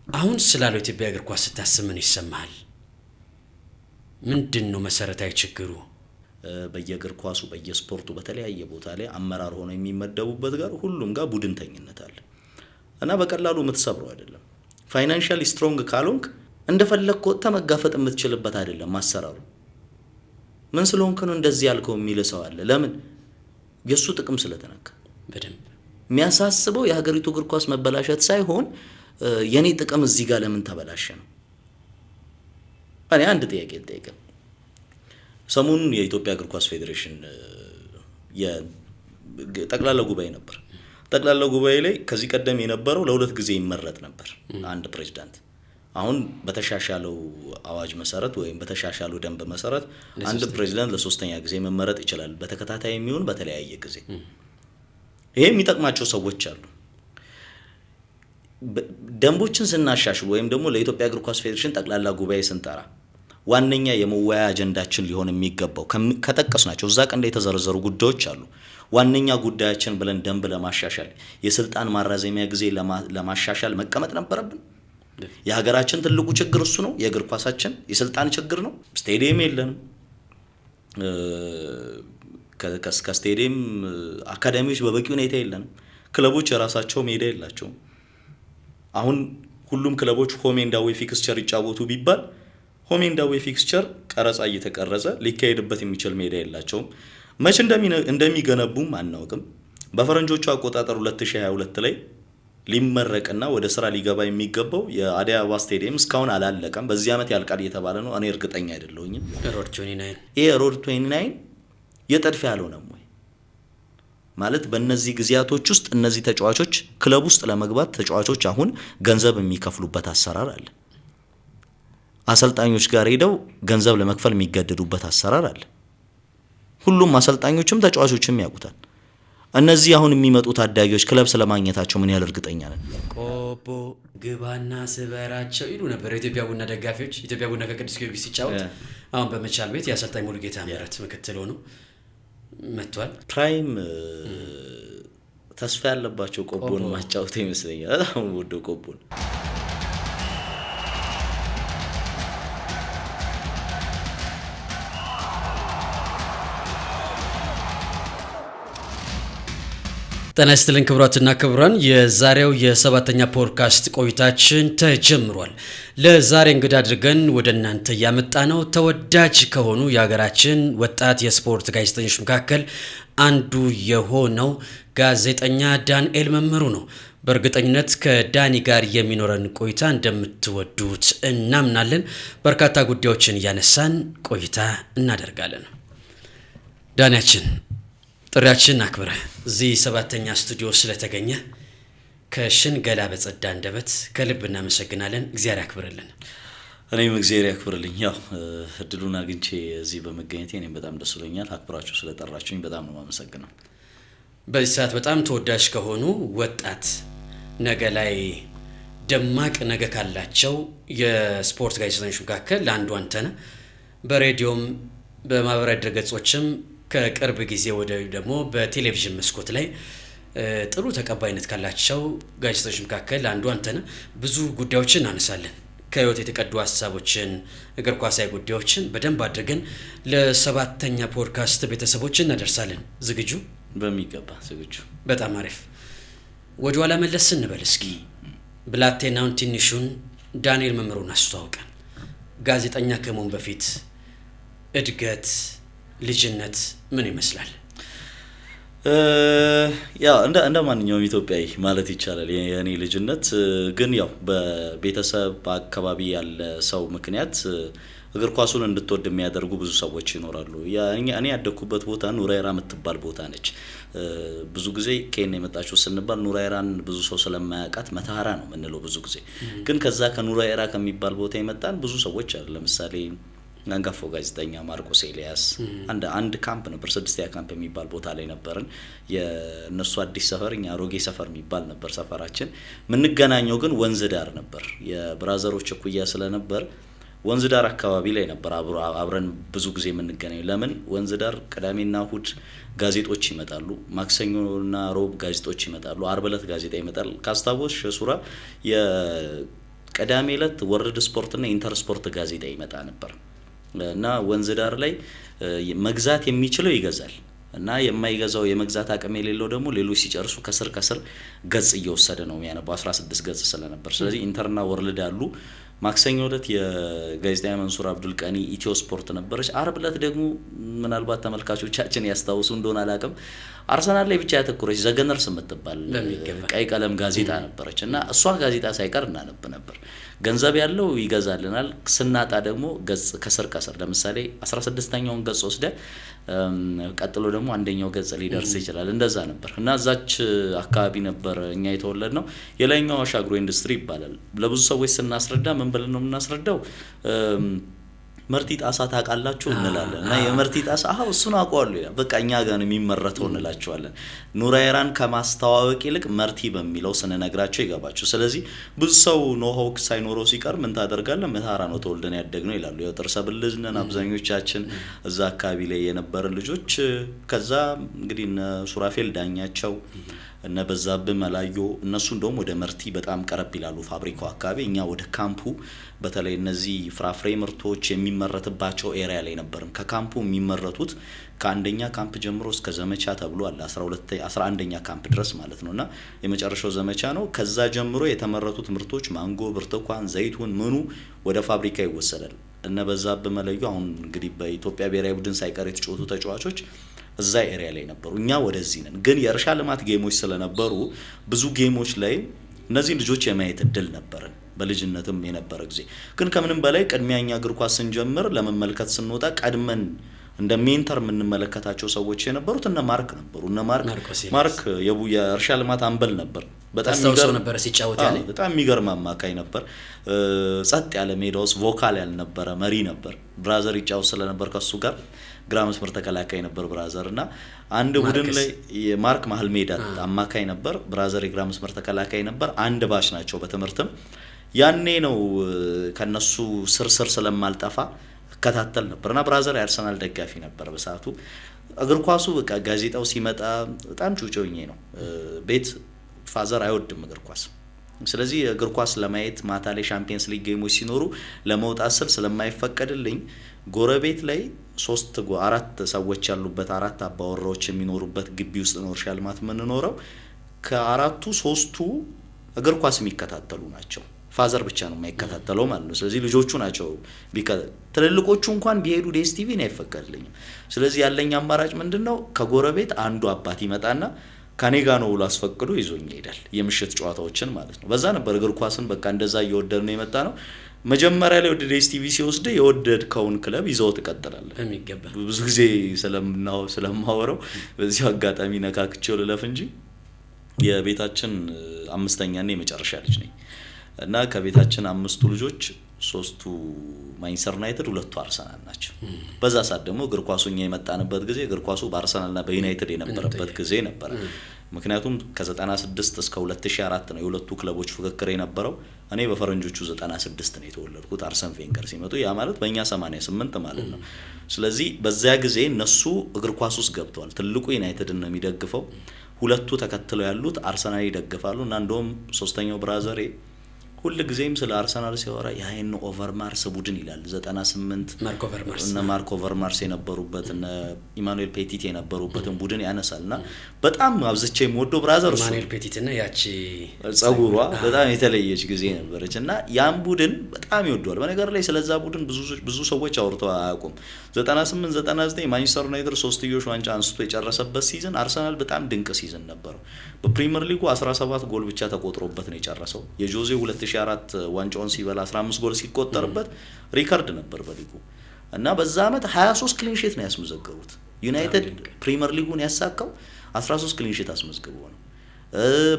አሁን ስላለው ኢትዮጵያ እግር ኳስ ስታስብ ምን ይሰማሃል? ምንድነው መሰረታዊ ችግሩ? በየእግር ኳሱ በየስፖርቱ በተለያየ ቦታ ላይ አመራር ሆነው የሚመደቡበት ጋር ሁሉም ጋር ቡድንተኝነት አለ እና በቀላሉ የምትሰብረው አይደለም። ፋይናንሻሊ ስትሮንግ ካልሆንክ እንደፈለግክ ወጥተህ መጋፈጥ የምትችልበት አይደለም ማሰራሩ። ምን ስለሆንክ ነው እንደዚህ ያልከው የሚል ሰው አለ። ለምን? የሱ ጥቅም ስለተነካ። በደንብ የሚያሳስበው የሀገሪቱ እግር ኳስ መበላሸት ሳይሆን የኔ ጥቅም እዚህ ጋር ለምን ተበላሸ ነው። እኔ አንድ ጥያቄ ልጠይቅ። ሰሞኑን የኢትዮጵያ እግር ኳስ ፌዴሬሽን የጠቅላላ ጉባኤ ነበር። ጠቅላላ ጉባኤ ላይ ከዚህ ቀደም የነበረው ለሁለት ጊዜ ይመረጥ ነበር አንድ ፕሬዝዳንት። አሁን በተሻሻለው አዋጅ መሰረት ወይም በተሻሻለው ደንብ መሰረት አንድ ፕሬዝዳንት ለሶስተኛ ጊዜ መመረጥ ይችላል፣ በተከታታይ የሚሆን በተለያየ ጊዜ። ይሄ የሚጠቅማቸው ሰዎች አሉ። ደንቦችን ስናሻሽል ወይም ደግሞ ለኢትዮጵያ እግር ኳስ ፌዴሬሽን ጠቅላላ ጉባኤ ስንጠራ ዋነኛ የመወያያ አጀንዳችን ሊሆን የሚገባው ከጠቀስናቸው እዛ ቀን ላይ የተዘረዘሩ ጉዳዮች አሉ። ዋነኛ ጉዳያችን ብለን ደንብ ለማሻሻል የስልጣን ማራዘሚያ ጊዜ ለማሻሻል መቀመጥ ነበረብን። የሀገራችን ትልቁ ችግር እሱ ነው። የእግር ኳሳችን የስልጣን ችግር ነው። ስቴዲየም የለንም። ከስቴዲየም አካዳሚዎች በበቂ ሁኔታ የለንም። ክለቦች የራሳቸው ሜዳ የላቸውም። አሁን ሁሉም ክለቦች ሆም ኤንድ አዌይ ፊክስቸር ይጫወቱ ቢባል ሆም ኤንድ አዌይ ፊክስቸር ቀረጻ እየተቀረጸ ሊካሄድበት የሚችል ሜዳ የላቸውም። መቼ እንደሚገነቡም አናውቅም። በፈረንጆቹ አቆጣጠር 2022 ላይ ሊመረቅና ወደ ስራ ሊገባ የሚገባው የአዲስ አበባ ስቴዲየም እስካሁን አላለቀም። በዚህ ዓመት ያልቃል እየተባለ ነው። እኔ እርግጠኛ አይደለሁኝም። ሮድ 29 ይሄ ሮድ 29 የጠድፊያ አልሆነም ወይ ማለት በእነዚህ ጊዜያቶች ውስጥ እነዚህ ተጫዋቾች ክለብ ውስጥ ለመግባት ተጫዋቾች አሁን ገንዘብ የሚከፍሉበት አሰራር አለ። አሰልጣኞች ጋር ሄደው ገንዘብ ለመክፈል የሚገደዱበት አሰራር አለ። ሁሉም አሰልጣኞችም ተጫዋቾችም ያውቁታል። እነዚህ አሁን የሚመጡ ታዳጊዎች ክለብ ስለማግኘታቸው ምን ያህል እርግጠኛ ነን? ቆቦ ግባና ስበራቸው ይሉ ነበር የኢትዮጵያ ቡና ደጋፊዎች። ኢትዮጵያ ቡና ከቅዱስ ጊዮርጊስ ሲጫወት አሁን በመቻል ቤት የአሰልጣኝ ሙሉጌታ ምህረት ምክትል ሆኖ መጥቷል። ፕራይም ተስፋ ያለባቸው ቆቦን ማጫወት ይመስለኛል። በጣም ወደ ቆቦን ጤና ይስጥልን ክቡራትና ክቡራን፣ የዛሬው የሰባተኛ ፖድካስት ቆይታችን ተጀምሯል። ለዛሬ እንግዳ አድርገን ወደ እናንተ ያመጣ ነው ተወዳጅ ከሆኑ የሀገራችን ወጣት የስፖርት ጋዜጠኞች መካከል አንዱ የሆነው ጋዜጠኛ ዳንኤል መምህሩ ነው። በእርግጠኝነት ከዳኒ ጋር የሚኖረን ቆይታ እንደምትወዱት እናምናለን። በርካታ ጉዳዮችን እያነሳን ቆይታ እናደርጋለን። ዳኒያችን ጥሪያችን አክብረህ እዚህ ሰባተኛ ስቱዲዮ ስለተገኘ ከሽንገላ በጸዳ አንደበት ከልብ እናመሰግናለን። እግዚአብሔር ያክብርልን። እኔም እግዚአብሔር ያክብርልኝ። ያው እድሉን አግኝቼ እዚህ በመገኘቴ እኔም በጣም ደስ ብሎኛል። አክብራችሁ ስለጠራችሁኝ በጣም ነው የማመሰግነው። በዚህ ሰዓት በጣም ተወዳጅ ከሆኑ ወጣት ነገ ላይ ደማቅ ነገ ካላቸው የስፖርት ጋዜጠኞች መካከል አንዱ አንተ ነህ። በሬዲዮም በማህበራዊ ድረገጾችም ከቅርብ ጊዜ ወደ ደግሞ በቴሌቪዥን መስኮት ላይ ጥሩ ተቀባይነት ካላቸው ጋዜጠኞች መካከል አንዱ አንተ ነህ። ብዙ ጉዳዮችን እናነሳለን። ከህይወት የተቀዱ ሀሳቦችን፣ እግር ኳሳዊ ጉዳዮችን በደንብ አድርገን ለሰባተኛ ፖድካስት ቤተሰቦች እናደርሳለን። ዝግጁ? በሚገባ ዝግጁ። በጣም አሪፍ። ወደ ኋላ መለስ እንበል እስኪ። ብላቴናውን ትንሹን ዳንኤል መምህሩን አስተዋውቀን። ጋዜጠኛ ከመሆን በፊት እድገት ልጅነት ምን ይመስላል? ያው እንደ ማንኛውም ኢትዮጵያዊ ማለት ይቻላል የኔ ልጅነት። ግን ያው በቤተሰብ በአካባቢ ያለ ሰው ምክንያት እግር ኳሱን እንድትወድ የሚያደርጉ ብዙ ሰዎች ይኖራሉ። እኔ ያደኩበት ቦታ ኑራይራ የምትባል ቦታ ነች። ብዙ ጊዜ ከኔ የመጣችው ስንባል ኑራይራን ብዙ ሰው ስለማያውቃት መተሃራ ነው የምንለው ብዙ ጊዜ። ግን ከዛ ከኑራይራ ከሚባል ቦታ የመጣን ብዙ ሰዎች አሉ። ለምሳሌ አንጋፋው ጋዜጠኛ ማርቆስ ኤልያስ አንድ ካምፕ ነበር፣ 6ኛ ካምፕ የሚባል ቦታ ላይ ነበርን። የነሱ አዲስ ሰፈር እኛ አሮጌ ሰፈር የሚባል ነበር ሰፈራችን። ምንገናኘው ግን ወንዝ ዳር ነበር። የብራዘሮች እኩያ ስለነበር ወንዝ ዳር አካባቢ ላይ ነበር አብረን ብዙ ጊዜ የምንገናኘው። ለምን ወንዝ ዳር ቅዳሜና እሁድ ጋዜጦች ይመጣሉ፣ ማክሰኞና ሮብ ጋዜጦች ይመጣሉ፣ አርብ ዕለት ጋዜጣ ይመጣል። ካስታወስሽ ሱራ ቅዳሜ ዕለት ወርልድ ስፖርትና ኢንተር ስፖርት ጋዜጣ ይመጣ ነበር እና ወንዝ ዳር ላይ መግዛት የሚችለው ይገዛል እና የማይገዛው የመግዛት አቅም የሌለው ደግሞ ሌሎች ሲጨርሱ ከስር ገጽ እየወሰደ ነው የሚያነባው 16 ገጽ ስለነበር። ስለዚህ ኢንተርና ወርልድ አሉ። ማክሰኞ ዕለት የጋዜጠኛ መንሱር አብዱል ቀኒ ኢትዮ ስፖርት ነበረች። አርብ ዕለት ደግሞ ምናልባት ተመልካቾቻችን ያስታውሱ እንደሆነ አላቅም አርሰናል ላይ ብቻ ያተኮረች ዘገነርስ የምትባል ቀይ ቀለም ጋዜጣ ነበረች እና እሷ ጋዜጣ ሳይቀር እናነብ ነበር። ገንዘብ ያለው ይገዛልናል፣ ስናጣ ደግሞ ገጽ ከስር ለምሳሌ 16ኛውን ገጽ ወስደ ቀጥሎ ደግሞ አንደኛው ገጽ ሊደርስ ይችላል። እንደዛ ነበር እና እዛች አካባቢ ነበር እኛ የተወለድነው። የላይኛው አዋሽ አግሮ ኢንዱስትሪ ይባላል። ለብዙ ሰዎች ስናስረዳ ምን ብለን ነው የምናስረዳው? መርቲ ጣሳ ታውቃላችሁ እንላለን እና የመርቲ ጣሳ እሱን አውቀዋለሁ ያ በቃ እኛ ጋር ነው የሚመረተው እንላቸዋለን። ኑራይራን ከማስተዋወቅ ይልቅ መርቲ በሚለው ስንነግራቸው ይገባቸው። ስለዚህ ብዙ ሰው ኖሃው ሳይኖረው ሲቀር ምን ታደርጋለህ መታራ ነው ተወልደን ያደግነው ይላሉ። ያው ጥርሰ ብልዝ ነን አብዛኞቻችን እዛ አካባቢ ላይ የነበረን ልጆች። ከዛ እንግዲህ እነ ሱራፌል ዳኛቸው እና በዛብህ መላዮ እነሱ እንደውም ወደ መርቲ በጣም ቀረብ ይላሉ ፋብሪካው አካባቢ። እኛ ወደ ካምፑ በተለይ እነዚህ ፍራፍሬ ምርቶች የሚመረትባቸው ኤሪያ ላይ ነበርን። ከካምፑ የሚመረቱት ከአንደኛ ካምፕ ጀምሮ እስከ ዘመቻ ተብሎ አለ 11ኛ ካምፕ ድረስ ማለት ነውና የመጨረሻው ዘመቻ ነው። ከዛ ጀምሮ የተመረቱት ምርቶች ማንጎ፣ ብርቱካን፣ ዘይቱን ምኑ ወደ ፋብሪካ ይወሰዳል። እና በዛብህ መላዮ አሁን እንግዲህ በኢትዮጵያ ብሔራዊ ቡድን ሳይቀር የተጫወቱ ተጫዋቾች እዛ ኤሪያ ላይ ነበሩ። እኛ ወደዚህ ነን። ግን የእርሻ ልማት ጌሞች ስለነበሩ ብዙ ጌሞች ላይ እነዚህ ልጆች የማየት እድል ነበረን በልጅነትም የነበረ ጊዜ። ግን ከምንም በላይ ቅድሚያኛ እግር ኳስ ስንጀምር ለመመልከት ስንወጣ ቀድመን እንደ ሜንተር የምንመለከታቸው ሰዎች የነበሩት እነ ማርክ ነበሩ። እነ ማርክ የእርሻ ልማት አምበል ነበር። በጣም የሚገርም ነበር ሲጫወት ያለ በጣም የሚገርም አማካይ ነበር። ጸጥ ያለ ሜዳ ውስጥ ቮካል ያልነበረ መሪ ነበር። ብራዘር ይጫወት ስለነበር ከሱ ጋር ግራ መስመር ተከላካይ ነበር ብራዘር እና አንድ ቡድን ላይ የማርክ መሀል ሜዳ አማካይ ነበር፣ ብራዘር የግራ መስመር ተከላካይ ነበር። አንድ ባሽ ናቸው በትምህርትም። ያኔ ነው ከነሱ ስር ስለማልጠፋ ከታተል ነበርና ብራዘር የአርሰናል ደጋፊ ነበር በሰዓቱ። እግር ኳሱ በቃ ጋዜጣው ሲመጣ በጣም ጩጮኝ ነው። ቤት ፋዘር አይወድም እግር ኳስ። ስለዚህ እግር ኳስ ለማየት ማታ ላይ ሻምፒየንስ ሊግ ጌሞች ሲኖሩ ለመውጣት ስለማይፈቀድልኝ ጎረቤት ላይ 4 ሰዎች ያሉበት 4 አባወራዎች የሚኖሩበት ግቢ ውስጥ ነው እርሻ ልማት የምንኖረው። ከአራቱ 3ቱ እግር ኳስ የሚከታተሉ ናቸው። ፋዘር ብቻ ነው የማይከታተለው ማለት ነው። ስለዚህ ልጆቹ ናቸው ትልልቆቹ እንኳን ቢሄዱ ዲኤስቲቪ ነው አይፈቀድልኝም። ስለዚህ ያለኝ አማራጭ ምንድነው? ከጎረቤት አንዱ አባት ይመጣና ካኔ ጋር ነው ብሎ አስፈቅዶ ይዞኝ ይሄዳል፣ የምሽት ጨዋታዎችን ማለት ነው። በዛ ነበር እግር ኳስን በቃ እንደዛ እየወደድን ነው የመጣ ነው። መጀመሪያ ላይ ወደ ዲኤስቲቪ ሲወስድ የወደድከውን ክለብ ይዘው ተቀጥላለህ የሚገባ ብዙ ጊዜ ስለማወራው በዚህ አጋጣሚ ነካክቼው ልለፍ እንጂ የቤታችን 5ኛና የመጨረሻ ልጅ ነኝ እና ከቤታችን 5ቱ ልጆች 3ቱ ማንቸስተር ዩናይትድ 2ቱ አርሰናል ናቸው። በዛ ሰዓት ደግሞ እግር ኳሱኛ የመጣንበት ጊዜ እግር ኳሱ በአርሰናልና በዩናይትድ የነበረበት ጊዜ ነበር። ምክንያቱም ከ96 እስከ 2004 ነው የሁለቱ ክለቦች ፍክክር የነበረው። እኔ በፈረንጆቹ 96 ነው የተወለድኩት አርሰን ቬንገር ሲመጡ፣ ያ ማለት በእኛ 88 ማለት ነው። ስለዚህ በዚያ ጊዜ እነሱ እግር ኳስ ውስጥ ገብተዋል። ትልቁ ዩናይትድን ነው የሚደግፈው፣ ሁለቱ ተከትለው ያሉት አርሰናል ይደግፋሉ። እና እንደውም 3ኛው ብራዘሬ ሁሉ ጊዜም ስለ አርሰናል ሲያወራ ያይን ኦቨርማርስ ቡድን ይላል። 98 ማርክ ኦቨርማርስ የነበሩበት እና ኢማኑኤል ፔቲት የነበሩበትን ቡድን ያነሳልና በጣም አብዝቼ የምወደው ብራዘር እሱ ኢማኑኤል ፔቲት እና ያቺ ጸጉሯ በጣም የተለየች ጊዜ ነበረች እና ያን ቡድን በጣም ይወደዋል። በነገር ላይ ስለዛ ቡድን ብዙ ሰዎች አውርተው አያውቁም። 98 99 ማንቸስተር ዩናይትድ 3ዮሽ ዋንጫ አንስቶ የጨረሰበት ሲዝን አርሰናል በጣም ድንቅ ሲዝን ነበር። በፕሪሚየር ሊጉ 17 ጎል ብቻ ተቆጥሮበት ነው የጨረሰው። የጆዜ 2004 ዋንጫውን ሲበላ 15 ጎል ሲቆጠርበት ሪከርድ ነበር በሊጉ እና በዛ አመት 23 ክሊን ሺት ነው ያስመዘገቡት። ዩናይትድ ፕሪሚየር ሊጉን ያሳካው 13 ክሊን ሺት አስመዝግበው ነው።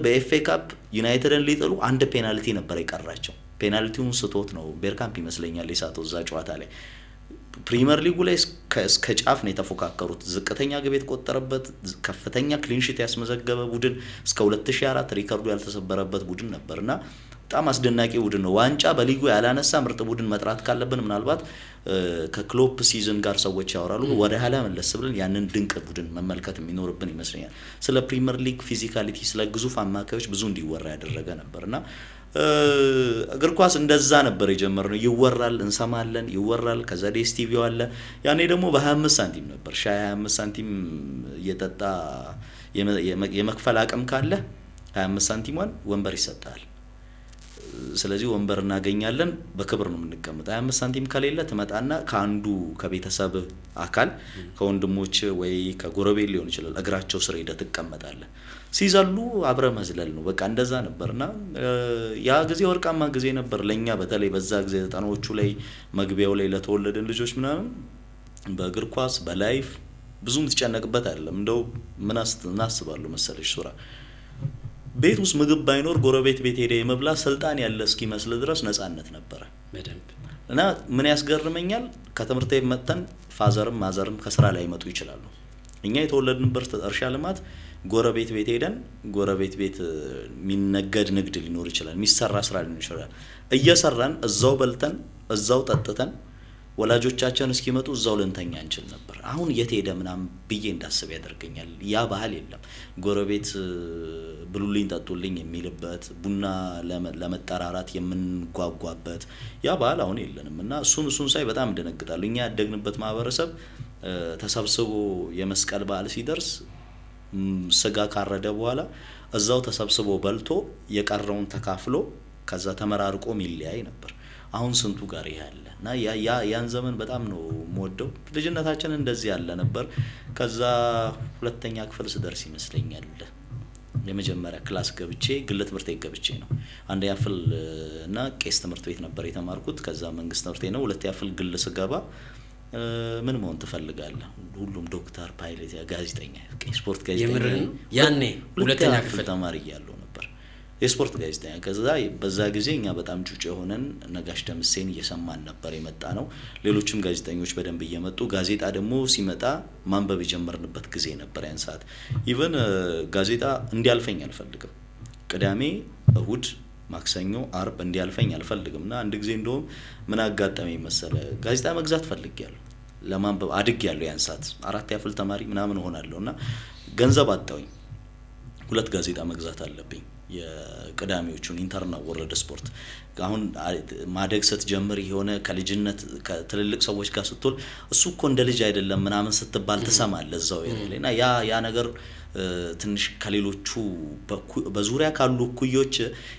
በኤፍኤ ካፕ ዩናይትድን ሊጥሉ አንድ ፔናልቲ ነበር የቀራቸው። ፔናልቲውን ስቶት ነው ቤርካምፕ ይመስለኛል የሳተው እዛ ጨዋታ ላይ። ፕሪሚየር ሊጉ ላይ እስከ ጫፍ ነው የተፎካከሩት። ዝቅተኛ ግብ የተቆጠረበት ከፍተኛ ክሊን ሺት ያስመዘገበ ቡድን እስከ 2004 ሪከርዱ ያልተሰበረበት ቡድን ነበርና በጣም አስደናቂ ቡድን ነው። ዋንጫ በሊጉ ያላነሳ ምርጥ ቡድን መጥራት ካለብን ምናልባት ከክሎፕ ሲዝን ጋር ሰዎች ያወራሉ። ወደ ኋላ መለስ ብለን ያንን ድንቅ ቡድን መመልከት የሚኖርብን ይመስለኛል። ስለ ፕሪሚየር ሊግ ፊዚካሊቲ፣ ስለ ግዙፍ አማካዮች ብዙ እንዲወራ ያደረገ ነበርና እግር ኳስ እንደዛ ነበር የጀመረው። ይወራል፣ እንሰማለን፣ ይወራል። ከዛ ዲኤስቲቪ አለ። ያኔ ደግሞ በ25 ሳንቲም ነበር ሻይ 25 ሳንቲም እየጠጣ የመክፈል አቅም ካለ 25 ሳንቲሟን ወንበር ይሰጣል። ስለዚህ ወንበር እናገኛለን፣ በክብር ነው የምንቀመጠው። 25 ሳንቲም ከሌለ ትመጣና ከአንዱ ከቤተሰብ አካል ከወንድሞች ወይ ከጎረቤት ሊሆን ይችላል እግራቸው ስር ሄደህ ትቀመጣለህ። ሲዘሉ አብረ መዝለል ነው። በቃ እንደዛ ነበርና ያ ጊዜ ወርቃማ ጊዜ ነበር ለኛ። በተለይ በዛ ጊዜ 90ዎቹ ላይ መግቢያው ላይ ለተወለደን ልጆች ምናምን በእግር ኳስ በላይፍ ብዙም ትጨነቅበት አይደለም። እንደው ምን አስባለሁ መሰለሽ ሱራ፣ ቤት ውስጥ ምግብ ባይኖር ጎረቤት ቤት ሄደ የመብላት ስልጣን ያለ እስኪመስል ድረስ ነፃነት ነበረ በደንብ። እና ምን ያስገርመኛል ከትምህርት ቤት መጥተን ፋዘርም ማዘርም ከስራ ላይ መጡ ይችላሉ። እኛ የተወለድንበት እርሻ ልማት ጎረቤት ቤት ሄደን ጎረቤት ቤት የሚነገድ ንግድ ሊኖር ይችላል፣ የሚሰራ ስራ ሊኖር ይችላል። እየሰራን እዛው በልተን እዛው ጠጥተን ወላጆቻችን እስኪመጡ እዛው ልንተኛ እንችል ነበር። አሁን የት ሄደ ምናምን ብዬ እንዳስብ ያደርገኛል። ያ ባህል የለም። ጎረቤት ብሉልኝ ጠጡልኝ የሚልበት ቡና ለመጠራራት የምንጓጓበት ያ ባህል አሁን የለንም እና እሱን ሳይ በጣም እንደነግጣለሁ። እኛ ያደግንበት ማህበረሰብ ተሰብስቦ የመስቀል በዓል ሲደርስ ስጋ ካረደ በኋላ እዛው ተሰብስቦ በልቶ የቀረውን ተካፍሎ ከዛ ተመራርቆ ሚለያይ ነበር። አሁን ስንቱ ጋር ያለ እና ያን ዘመን በጣም ነው የምወደው። ልጅነታችን እንደዚህ ያለ ነበር። ከዛ ሁለተኛ ክፍል ስደርስ ይመስለኛል የመጀመሪያ ክላስ ገብቼ ግል ትምህርት ቤት ገብቼ ነው። አንደኛ ክፍል እና ቄስ ትምህርት ቤት ነበር የተማርኩት። ከዛ መንግስት ትምህርት ቤት ነው። ሁለተኛ ክፍል ግል ስገባ ምን መሆን ትፈልጋለህ? ሁሉም ዶክተር፣ ፓይለት፣ ጋዜጠኛ፣ ስፖርት ጋዜጠኛ። ያኔ ሁለተኛ ክፍል ተማሪ እያለሁ ነበር የስፖርት ጋዜጠኛ። ከዛ በዛ ጊዜ እኛ በጣም ጩጬ ሆነን ነጋሽ ደምሴን እየሰማን ነበር የመጣ ነው። ሌሎችም ጋዜጠኞች በደንብ እየመጡ ጋዜጣ ደግሞ ሲመጣ ማንበብ የጀመርንበት ጊዜ ነበር። ያን ሰዓት ኢቭን ጋዜጣ እንዲያልፈኝ አልፈልግም። ቅዳሜ፣ እሁድ፣ ማክሰኞ፣ አርብ እንዲያልፈኝ አልፈልግምና አንድ ጊዜ እንደውም ምን አጋጠመኝ መሰለ፣ ጋዜጣ መግዛት ፈልጌያለሁ። ለማንበብ አድጌያለሁ። ያን ሰዓት 4ኛ ክፍል ተማሪ ምናምን ሆናለሁና ገንዘብ አጣሁኝ። 2 ጋዜጣ መግዛት አለብኝ። የቅዳሜዎቹን ኢንተርና ወረደ ስፖርት። አሁን ማደግ ስትጀምር የሆነ ከልጅነት ከትልልቅ ሰዎች ጋር ስትል እሱ እኮ እንደ ልጅ አይደለም ምናምን ስትባል ትሰማለህ እዛው ያለና ያ ነገር ትንሽ ከሌሎቹ በዙሪያ ካሉ ኩዮች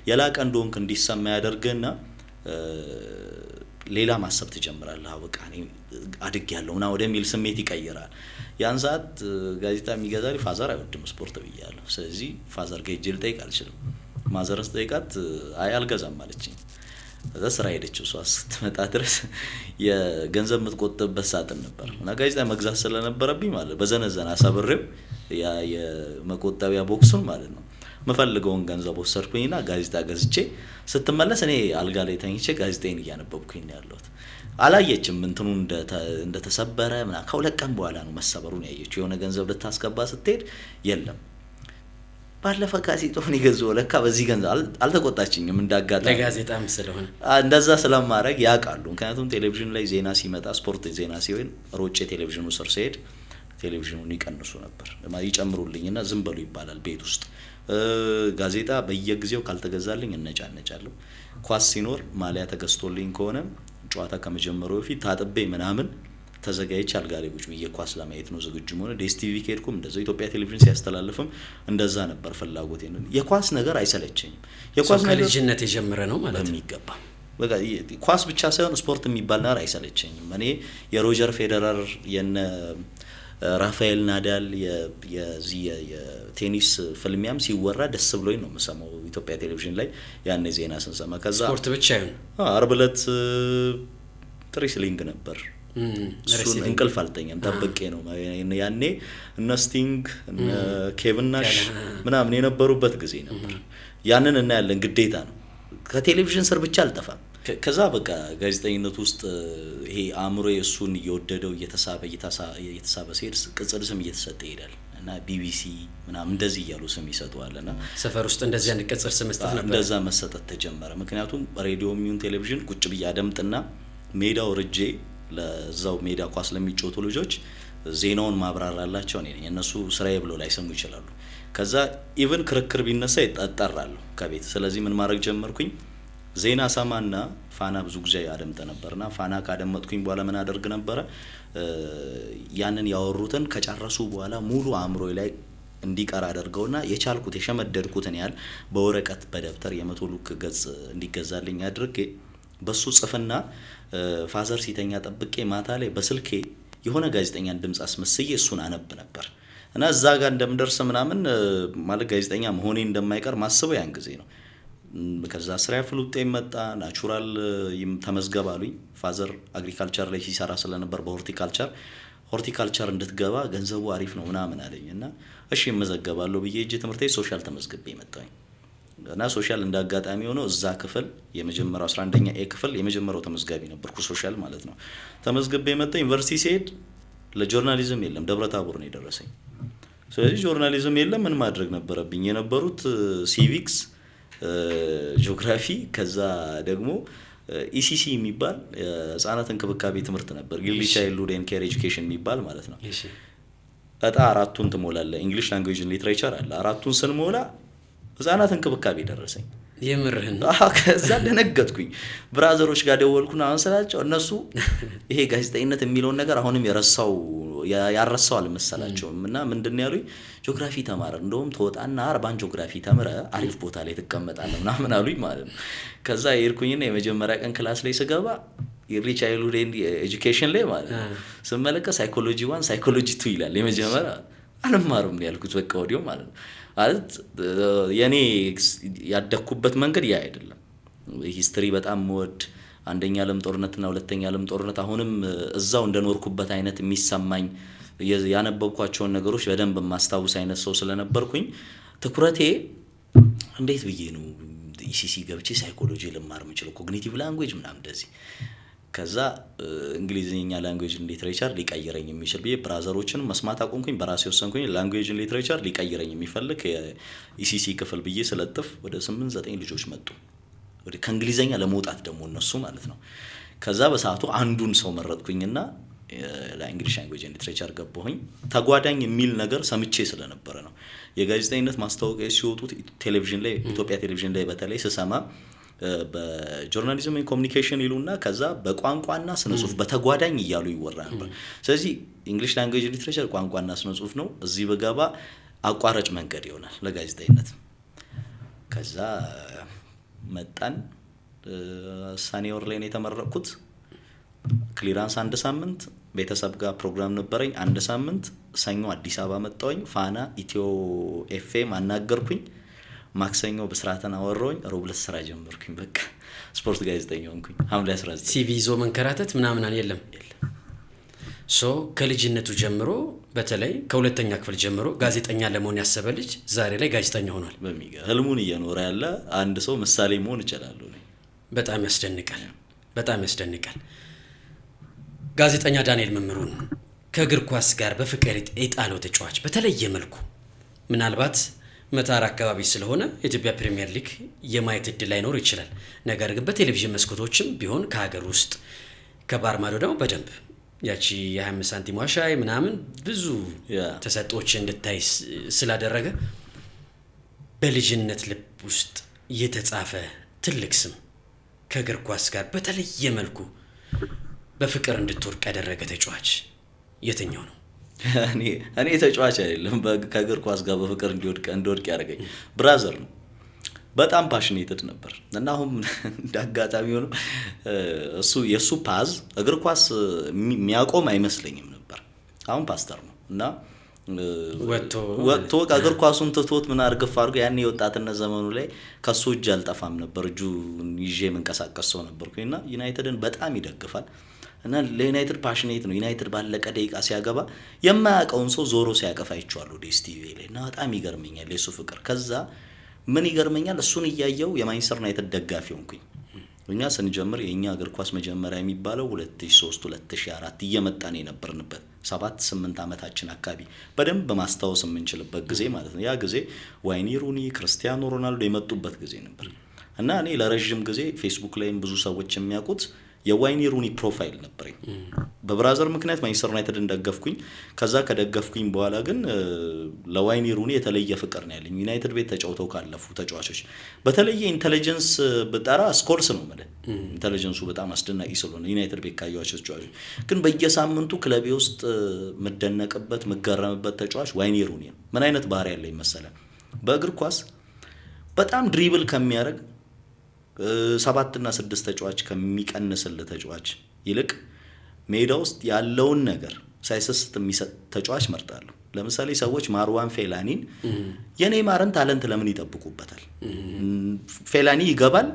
የላቀ እንደሆንክ እንዲሰማ ያደርግና ሌላ ማሰብ ትጀምራለህ። በቃ እኔ አድጌያለሁና ወደሚል ስሜት ይቀየራል። ያን ሰዓት ጋዜጣ የሚገዛልኝ ፋዘር አይወድም ስፖርት ብያለሁ። ስለዚህ ፋዘር ጋር ሄጄ ልጠይቅ አልችልም። ማዘርስ ጠይቃት አልገዛም አለችኝ። ከዛ ስራ ሄደች። እሷ ስትመጣ ድረስ የገንዘብ የምትቆጥብበት ሳጥን ነበር እና ጋዜጣ መግዛት ስለነበረብኝ ማለት በዘነዘና አሳብሬው ያ የመቆጠቢያ ቦክሱን ማለት ነው መፈልገውን ገንዘብ ወሰድኩኝና ጋዜጣ ገዝቼ ስትመለስ እኔ አልጋ ላይ ተኝቼ ጋዜጣዬን እያነበብኩኝ ነው ያለሁት። አላየችም እንትኑ እንደተሰበረ ምናምን። ከሁለት ቀን በኋላ ነው መሰበሩን ያየችው። የሆነ ገንዘብ ልታስገባ ስትሄድ የለም። ባለፈ ጋዜጣውን ይገዛው ለካ በዚህ ገንዘብ አልተቆጣችኝም። እንዳጋጣሚ ለጋዜጣም ስለሆነ እንደዛ ስለማረግ ያውቃሉ። ምክንያቱም ቴሌቪዥን ላይ ዜና ሲመጣ ስፖርት ዜና ሲሆን ሮጬ ቴሌቪዥኑ ስር ሲሄድ ቴሌቪዥኑን ይቀንሱ ነበር። ይጨምሩልኝና ዝም በሉ ይባላል ቤት ውስጥ። ጋዜጣ በየጊዜው ካልተገዛልኝ እነጫነጫለሁ። ኳስ ሲኖር ማሊያ ተገዝቶልኝ ከሆነ ጨዋታ ከመጀመሩ በፊት ታጥቤ ምናምን ተዘጋጅቼ አልጋ ላይ ቁጭ ብዬ ኳስ ለማየት ነው ዝግጁ ሆነ። ዲኤስቲቪ ከሄድኩም እንደዛ ኢትዮጵያ ቴሌቪዥን ሲያስተላልፍም እንደዛ ነበር ፍላጎቴ ነው። የኳስ ነገር አይሰለቸኝም። የኳስ ነገር ልጅነት የጀመረ ነው ማለት ነው የሚገባ። በቃ ኳስ ብቻ ሳይሆን ስፖርት የሚባል ነገር አይሰለቸኝም። እኔ የሮጀር ፌዴረር የነ ራፋኤል ናዳል የቴኒስ ፍልሚያም ሲወራ ደስ ብሎኝ ነው የምሰማው ኢትዮጵያ ቴሌቪዥን ላይ ያኔ ዜና ስንሰማ። ከዛ ስፖርት ብቻ ይሁን አርብ ዕለት ትሪስሊንግ ነበር። እሱን እንቅልፍ አልተኛም ጠብቄ ነው ያኔ እነ ስቲንግ እነ ኬቪን ናሽ ምናምን የነበሩበት ጊዜ ነበር። ያንን እናያለን ግዴታ ነው። ከቴሌቪዥን ስር ብቻ አልጠፋም። ከዛ በቃ ጋዜጠኝነት ውስጥ ይሄ አእምሮ እሱን እየወደደው እየተሳበ ሲሄድ ቅጽል ስም እየተሰጠ ይሄዳል እና ቢቢሲ ምናምን እንደዚህ እያሉ ስም ይሰጡዋልና ሰፈር ውስጥ እንደዚህ አንድ ቅጽል ስም መስጠት ነበር። እንደዛ መሰጠት ተጀመረ። ምክንያቱም ሬዲዮም ይሁን ቴሌቪዥን ቁጭ ብዬ አደምጥና ሜዳው ርጄ ለዛው ሜዳ ኳስ ለሚጫወቱ ልጆች ዜናውን ማብራራላቸው እኔ ነኝ። እነሱ ስራዬ ብለው ላይሰሙ ይችላሉ። ከዛ ኢቭን ክርክር ቢነሳ ይጣጣራሉ ከቤት። ስለዚህ ምን ማድረግ ጀመርኩኝ? ዜና ሰማና ፋና ብዙ ጊዜ አደምጥ ነበርና ፋና ካደመጥኩኝ በኋላ ምን አደርግ ነበር? ያንን ያወሩትን ከጨረሱ በኋላ ሙሉ አእምሮዬ ላይ እንዲቀር አደርገውና የቻልኩት የሸመደድኩትን ያህል በወረቀት በደብተር የመቶ ሉክ ገጽ እንዲገዛልኝ አድርጌ በሱ ጽፍና ፋዘር ሲተኛ ጠብቄ ማታ ላይ በስልኬ የሆነ ጋዜጠኛን ድምጽ አስመስዬ እሱን አነብ ነበር እና እዛ ጋር እንደምደርስ ምናምን ማለት ጋዜጠኛ መሆኔ እንደማይቀር ማስበው ያን ጊዜ ነው። ከዛ ስራ ፍሉጤ መጣ። ናቹራል ተመዝገብ አሉኝ። ፋዘር አግሪካልቸር ላይ ሲሰራ ስለነበር ሆርቲካልቸር እንድትገባ ገንዘቡ አሪፍ ነው ምናምን አለኝና እሺ እመዘገባለሁ ብዬ እጄ ትምህርቴ ሶሻል ተመዝግቤ መጣኝ እና ሶሻል እንዳጋጣሚ ሆኖ እዛ ክፍል የመጀመሪያው 11ኛ ኤ ክፍል የመጀመሪያው ተመዝጋቢ ነበርኩ ሶሻል ማለት ነው። ተመዝግቤ መጣኝ። ዩኒቨርሲቲ ሲሄድ ለጆርናሊዝም የለም ደብረታቦር ነው የደረሰኝ። ስለዚህ ጆርናሊዝም የለም ምን ማድረግ ነበረብኝ? የነበሩት ሲቪክስ፣ ጂኦግራፊ ከዛ ደግሞ ኢሲሲ የሚባል ህፃናት እንክብካቤ ትምህርት ነበር። ኢርሊ ቻይልድሁድ ኤንድ ኬር ኤጁኬሽን የሚባል ማለት ነው። እጣ አራቱን ትሞላለህ። እንግሊሽ ላንጉዌጅ ኤንድ ሊትሬቸር አለ። አራቱን ስንሞላ ህፃናት እንክብካቤ ደረሰኝ። የምርህን? ከዛ ደነገጥኩኝ። ብራዘሮች ጋር ደወልኩና አሁን ስላቸው እነሱ ይሄ ጋዜጠኝነት የሚለውን ነገር አሁንም ያረሳው አልመሰላቸውም እና ምንድነው ያሉኝ? ጂኦግራፊ ተማረ እንደውም ተወጣና አርባን ጂኦግራፊ ተምረ አሪፍ ቦታ ላይ ትቀመጣለህ ምናምን አሉኝ ማለት ነው። ከዛ የሄድኩኝና የመጀመሪያ ቀን ክላስ ላይ ስገባ ኢርሊ ቻይልድሁድ ኤንድ ኤጁኬሽን ላይ ማለት ነው ስመለከት ሳይኮሎጂ 1 ሳይኮሎጂ 2 ይላል። የመጀመሪያ አልማሩም ያልኩት በቃ ወዲያው ማለት ነው። ማለት የኔ ያደኩበት መንገድ ያ አይደለም። ሂስትሪ በጣም ወድ አንደኛ ዓለም ጦርነትና ሁለተኛ ዓለም ጦርነት አሁንም እዛው እንደኖርኩበት አይነት የሚሰማኝ ያነበብኳቸውን ነገሮች በደንብ ማስታወስ አይነት ሰው ስለነበርኩኝ ትኩረቴ እንዴት ብዬ ነው ኢሲሲ ገብቼ ሳይኮሎጂ ልማር የምችለው ኮግኒቲቭ ላንጉዌጅ ምናምን እንደዚህ። ከዛ እንግሊዝኛ ላንጉዌጅ ኤንድ ሊትሬቸር ሊቀይረኝ የሚችል ብዬ ብራዘሮችን መስማት አቆምኩኝ። በራሴ ወሰንኩኝ ላንጉዌጅ ኤንድ ሊትሬቸር ሊቀይረኝ የሚፈልግ የኢሲሲ ክፍል ብዬ ስለጥፍ ወደ 8-9 ልጆች መጡ። ወደ ከእንግሊዝኛ ለመውጣት ደግሞ እነሱ ማለት ነው። ከዛ በሰዓቱ አንዱን ሰው መረጥኩኝና ለእንግሊሽ ላንጉዌጅ ኤንድ ሊትሬቸር ገባሁኝ። ተጓዳኝ የሚል ነገር ሰምቼ ስለነበረ ነው። የጋዜጠኝነት ማስታወቂያ ሲወጡ ቴሌቪዥን ላይ ኢትዮጵያ ቴሌቪዥን ላይ በተለይ ስሰማ በጆርናሊዝም ኤንድ ኮሙኒኬሽን ይሉና ከዛ በቋንቋና ስነ ጽሁፍ በተጓዳኝ እያሉ ይወራ ነበር። ስለዚህ እንግሊሽ ላንጉዌጅ ኤንድ ሊትሬቸር ቋንቋና ስነ ጽሁፍ ነው። እዚህ በገባ አቋራጭ መንገድ ይሆናል ለጋዜጠኝነት። ከዛ መጣን። ሰኔ ወር ላይ ነው የተመረቅኩት። ክሊራንስ 1 ሳምንት ቤተሰብ ጋር ፕሮግራም ነበረኝ 1 ሳምንት። ሰኞ አዲስ አበባ መጣሁኝ። ፋና ኢትዮ ኤፍኤም አናገርኩኝ። ማክሰኞ በስራተና አወራሁኝ። ሮብ ዕለት ስራ ጀመርኩኝ። በቃ ስፖርት ጋዜጠኛ ሆንኩኝ ሐምሌ 19። ሲቪ ይዞ መንከራተት ምናምን የለም። ከልጅነቱ ጀምሮ በተለይ ከሁለተኛ ክፍል ጀምሮ ጋዜጠኛ ለመሆን ያሰበ ልጅ ዛሬ ላይ ጋዜጠኛ ሆኗል። ህልሙን እየኖረ ያለ አንድ ሰው ምሳሌ መሆን ይችላል። በጣም ያስደንቃል። በጣም ያስደንቃል። ጋዜጠኛ ዳንኤል መምሩን ከእግር ኳስ ጋር በፍቅር የጣለው ተጫዋች በተለየ መልኩ ምናልባት መታር አካባቢ ስለሆነ የኢትዮጵያ ፕሪሚየር ሊግ የማየት እድል ላይኖር ይችላል። ነገር ግን በቴሌቪዥን መስኮቶችም ቢሆን ከሀገር ውስጥ ከባህር ማዶ ደግሞ በደንብ ያቺ የ25 ሳንቲም ዋሻይ ምናምን ብዙ ተሰጦች እንድታይ ስላደረገ በልጅነት ልብ ውስጥ የተጻፈ ትልቅ ስም ከእግር ኳስ ጋር በተለየ መልኩ በፍቅር እንድትወርቅ ያደረገ ተጫዋች የትኛው ነው? እኔ ተጫዋች አይደለም ከእግር ኳስ ጋር በፍቅር እንዲወድቅ ያደረገኝ ብራዘር ነው። በጣም ፓሽኔትድ ነበር እና አሁን እንዳጋጣሚ ሆኖ የሱ ፓዝ እግር ኳስ የሚያቆም አይመስለኝም ነበር። አሁን ፓስተር ነው እና ወጥቶ እግር ኳሱን ትቶት ምን አርግፍ አርጎ ያኔ የወጣትነት ዘመኑ ላይ ከሱ እጅ አልጠፋም ነበር። እጁ ይዤ መንቀሳቀስ ሰው ነበርኩኝና ዩናይትድን በጣም ይደግፋል እና ለዩናይትድ ፓሽኔት ነው። ዩናይትድ ባለቀ ደቂቃ ሲያገባ የማያውቀውን ሰው ዞሮ ሲያቀፋ አይቻለሁ ዲኤስቲቪ ላይ እና በጣም ይገርመኛል የሱ ፍቅር። ከዛ ምን ይገርመኛል እሱን እያየው የማንቸስተር ዩናይትድ ደጋፊ ሆንኩኝ። እኛ ስንጀምር የኛ እግር ኳስ መጀመሪያ የሚባለው 2003 2004 እየመጣን የነበርንበት 7-8 ዓመታችን አካባቢ በደንብ ማስታወስ የምንችልበት ጊዜ ማለት ነው። ያ ጊዜ ዋይኒ ሩኒ፣ ክርስቲያኖ ሮናልዶ የመጡበት ጊዜ ነበር እና እኔ ለረጅም ጊዜ ፌስቡክ ላይም ብዙ ሰዎች የሚያውቁት የዋይኒ ሩኒ ፕሮፋይል ነበረኝ። በብራዘር ምክንያት ማንቸስተር ዩናይትድን ደገፍኩኝ። ከዛ ከደገፍኩኝ በኋላ ግን ለዋይኒ ሩኒ የተለየ ፍቅር ነው ያለኝ። ዩናይትድ ቤት ተጫውተው ካለፉ ተጫዋቾች በተለየ ኢንተለጀንስ በጣራ ስኮልስ ነው ማለት ኢንተለጀንሱ በጣም አስደናቂ ስለሆነ ዩናይትድ ቤት ካያቸው ተጫዋቾች ግን በየሳምንቱ ክለቤ ውስጥ መደነቅበት መገረምበት ተጫዋች ዋይኒ ሩኒ ነው። ምን አይነት ባህሪ ያለኝ መሰለ? በእግር ኳስ በጣም ድሪብል ከሚያደርግ 7 እና 6 ተጫዋች ከሚቀንስል ተጫዋች ይልቅ ሜዳ ውስጥ ያለውን ነገር ሳይሰስት የሚሰጥ ተጫዋች መርጣለሁ። ለምሳሌ ሰዎች ማርዋን ፌላኒን የኔይማርን ታለንት ለምን ይጠብቁበታል? ፌላኒ ይገባል፣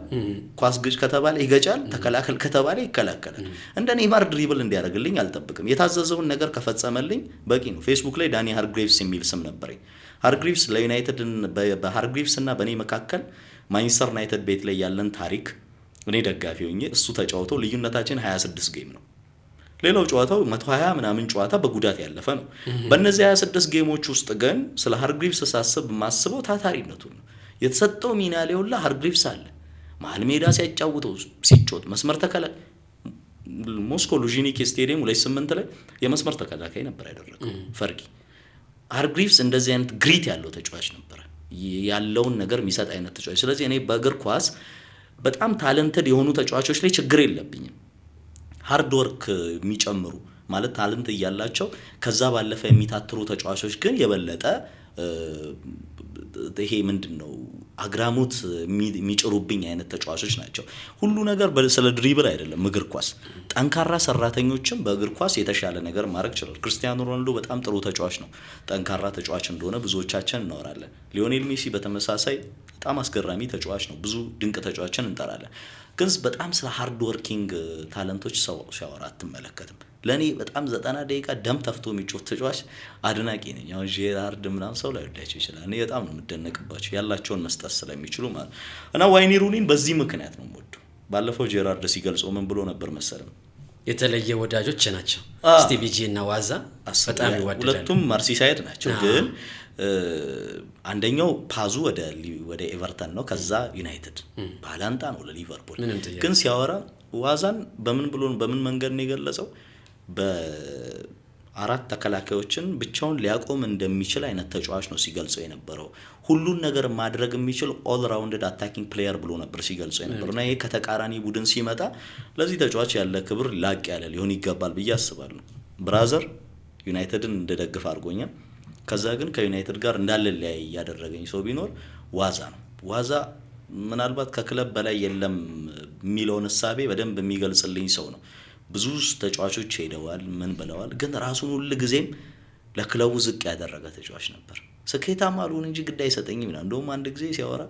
ኳስ ግጭ ከተባለ ይገጫል፣ ተከላከል ከተባለ ይከላከላል። እንደ ኔይማር ድሪብል እንዲያደርግልኝ አልጠብቅም። የታዘዘውን ነገር ከፈጸመልኝ በቂ ነው። ፌስቡክ ላይ ዳኒ ሃርግሬቭስ የሚል ስም ነበረኝ። ሃርግሬቭስ ለዩናይትድ በሃርግሬቭስ እና በእኔ መካከል ማንቸስተር ዩናይትድ ቤት ላይ ያለን ታሪክ እኔ ደጋፊ ሆኜ እሱ ተጫውቶ ልዩነታችን 26 ጌም ነው። ሌላው ጨዋታው 120 ምናምን ጨዋታ በጉዳት ያለፈ ነው። በእነዚህ 26 ጌሞች ውስጥ ግን ስለ ሃርግሬቭስ ሳስብ ማስበው ታታሪነቱን ነው። የተሰጠው ሚና ላይ ሁላ ሃርግሬቭስ አለ። መሀል ሜዳ ሲያጫውተው ሲጮት መስመር ተከላካይ ሞስኮ ሉዥኒኪ ስቴዲየም 28 ላይ የመስመር ተከላካይ ነበር ያደረገው ፈርጊ። ሃርግሬቭስ እንደዚህ አይነት ግሪት ያለው ተጫዋች ነበር፣ ያለውን ነገር የሚሰጥ አይነት ተጫዋች። ስለዚህ እኔ በእግር ኳስ በጣም ታለንትድ የሆኑ ተጫዋቾች ላይ ችግር የለብኝም። ሃርድ ወርክ የሚጨምሩ ማለት ታለንት እያላቸው ከዛ ባለፈ የሚታትሩ ተጫዋቾች ግን የበለጠ ይሄ ምንድነው አግራሞት የሚጭሩብኝ አይነት ተጫዋቾች ናቸው። ሁሉ ነገር ስለ ድሪብል አይደለም። እግር ኳስ ጠንካራ ሰራተኞችም በእግር ኳስ የተሻለ ነገር ማድረግ ይችላል። ክርስቲያኖ ሮናልዶ በጣም ጥሩ ተጫዋች ነው፣ ጠንካራ ተጫዋች እንደሆነ ብዙዎቻችን እናወራለን። ሊዮኔል ሜሲ በተመሳሳይ በጣም አስገራሚ ተጫዋች ነው፣ ብዙ ድንቅ ተጫዋችን እንጠራለን። ግን በጣም ስለ ሃርድ ወርኪንግ ታለንቶች ሰው ሲያወራ አትመለከትም። ለኔ በጣም 90 ደቂቃ ደም ተፍቶ የሚጮህ ተጫዋች አድናቂ ነኝ። ያው ጄራርድ ምናምን ሰው ላይ ወዳቸው ይችላል። እኔ በጣም ነው የምደነቅባቸው ያላቸውን መስጠት ስለሚችሉ ማለት እና ዋይኒ ሩኒን በዚህ ምክንያት ነው የምወደው። ባለፈው ጄራርድ ሲገልጸው ምን ብሎ ነበር መሰለም? የተለየ ወዳጆች ናቸው ስቲቪ ጂ እና ዋዛ በጣም ይወደዳሉ። ሁለቱም ማርሲሳይድ ናቸው። ግን አንደኛው ፓዙ ወደ ኤቨርተን ነው፣ ከዛ ዩናይትድ ባላንጣ ነው ለሊቨርፑል። ግን ሲያወራ ዋዛን በምን መንገድ ነው የገለጸው? በአራት ተከላካዮችን ብቻውን ሊያቆም እንደሚችል አይነት ተጫዋች ነው ሲገልጸው የነበረው። ሁሉን ነገር ማድረግ የሚችል ኦል ራውንድድ አታኪንግ ፕሌየር ብሎ ነበር ሲገልጸው የነበረው። እና ይሄ ከተቃራኒ ቡድን ሲመጣ ለዚህ ተጫዋች ያለ ክብር ላቅ ያለ ሊሆን ይገባል ብዬ አስባለሁ። ብራዘር ዩናይትድን እንደደግፍ አድርጎኛል። ከዛ ግን ከዩናይትድ ጋር እንዳልለያይ ያደረገኝ ሰው ቢኖር ዋዛ ነው። ዋዛ ምናልባት ከክለብ በላይ የለም የሚለውን ሐሳቤ በደንብ የሚገልጽልኝ ሰው ነው። ብዙ ተጫዋቾች ሄደዋል ምን ብለዋል፣ ግን ራሱን ሁሉ ጊዜም ለክለቡ ዝቅ ያደረገ ተጫዋች ነበር። ስኬታማ አልሆን እንጂ ግድ አይሰጠኝም ይላል። እንደውም አንድ ጊዜ ሲያወራ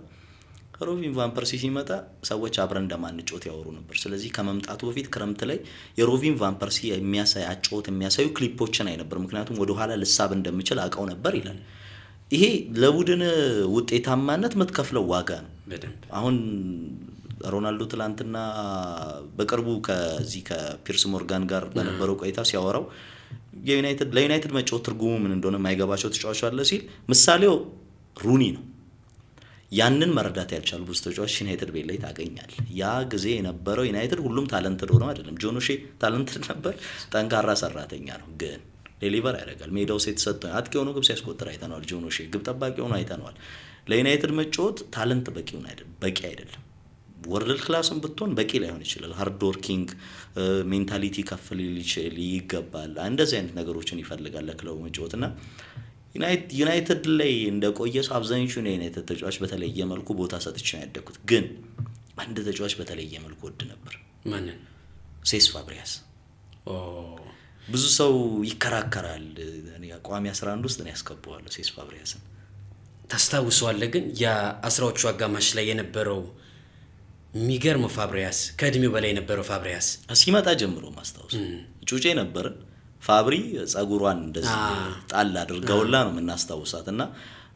ሮቪን ቫን ፐርሲ ሲመጣ ሰዎች አብረን እንደማንጮት ያወሩ ነበር። ስለዚህ ከመምጣቱ በፊት ክረምት ላይ የሮቪን ቫን ፐርሲ የሚያሳዩ ክሊፖችን አይ ነበር፣ ምክንያቱም ወደ ኋላ ልሳብ እንደምችል አውቀው ነበር ይላል። ይሄ ለቡድን ውጤታማነት የምትከፍለው ዋጋ ነው። አሁን ሮናልዶ ትላንትና በቅርቡ ከፒርስ ሞርጋን ጋር በነበረው ቆይታ ሲያወራው ለዩናይትድ መጫወት ትርጉሙ ምን እንደሆነ የማይገባቸው ተጫዋቾች አለ ሲል ምሳሌው ሩኒ ነው። ያንን መረዳት ያልቻሉ ብዙ ተጫዋቾች ዩናይትድ ቤት ላይ ታገኛል። ያ ጊዜ የነበረው ዩናይትድ ሁሉም ታለንትድ ሆኖ አይደለም። ጆን ኦሼ ታለንትድ ነበር፣ ጠንካራ ሰራተኛ ነው፣ ግን ዴሊቨር ያደርጋል። ሜዳው የተሰጠው አጥቂ ሆኖ ግብ ሲያስቆጥር አይተነዋል። ጆን ኦሼ ግብ ጠባቂ ሆኖ አይተነዋል። ለዩናይትድ መጫወት ታለንት በቂ አይደለም። ወርልድ ክላስም ብትሆን በቂ ላይሆን ይችላል። ሃርድ ወርኪንግ ሜንታሊቲ ከፍ ሊል ይገባል። እንደዚህ አይነት ነገሮችን ይፈልጋል ለክለቡ መጫወትና ዩናይትድ ላይ እንደቆየ ሰው አብዛኞቹ የዩናይትድ ተጫዋች በተለየ መልኩ ቦታ ሰጥቼ ነው ያደኩት። ግን አንድ ተጫዋች በተለየ መልኩ ወድ ነበር። ማንን? ሴስ ፋብሪያስ። ብዙ ሰው ይከራከራል። እኔ ቋሚ 11 ውስጥ ነው ያስገባዋለሁ ሴስ ፋብሪያስን። ታስታውሰዋለህ? ግን የ10ዎቹ አጋማሽ ላይ የነበረው ሚገርም ፋብሪያስ፣ ከእድሜው በላይ የነበረው ፋብሪያስ ሲመጣ ጀምሮ ማስታወስ ጩጬ ነበር። ፋብሪ ጸጉሯን እንደዚህ ጣል አድርገውላ ነው የምናስታውሳትና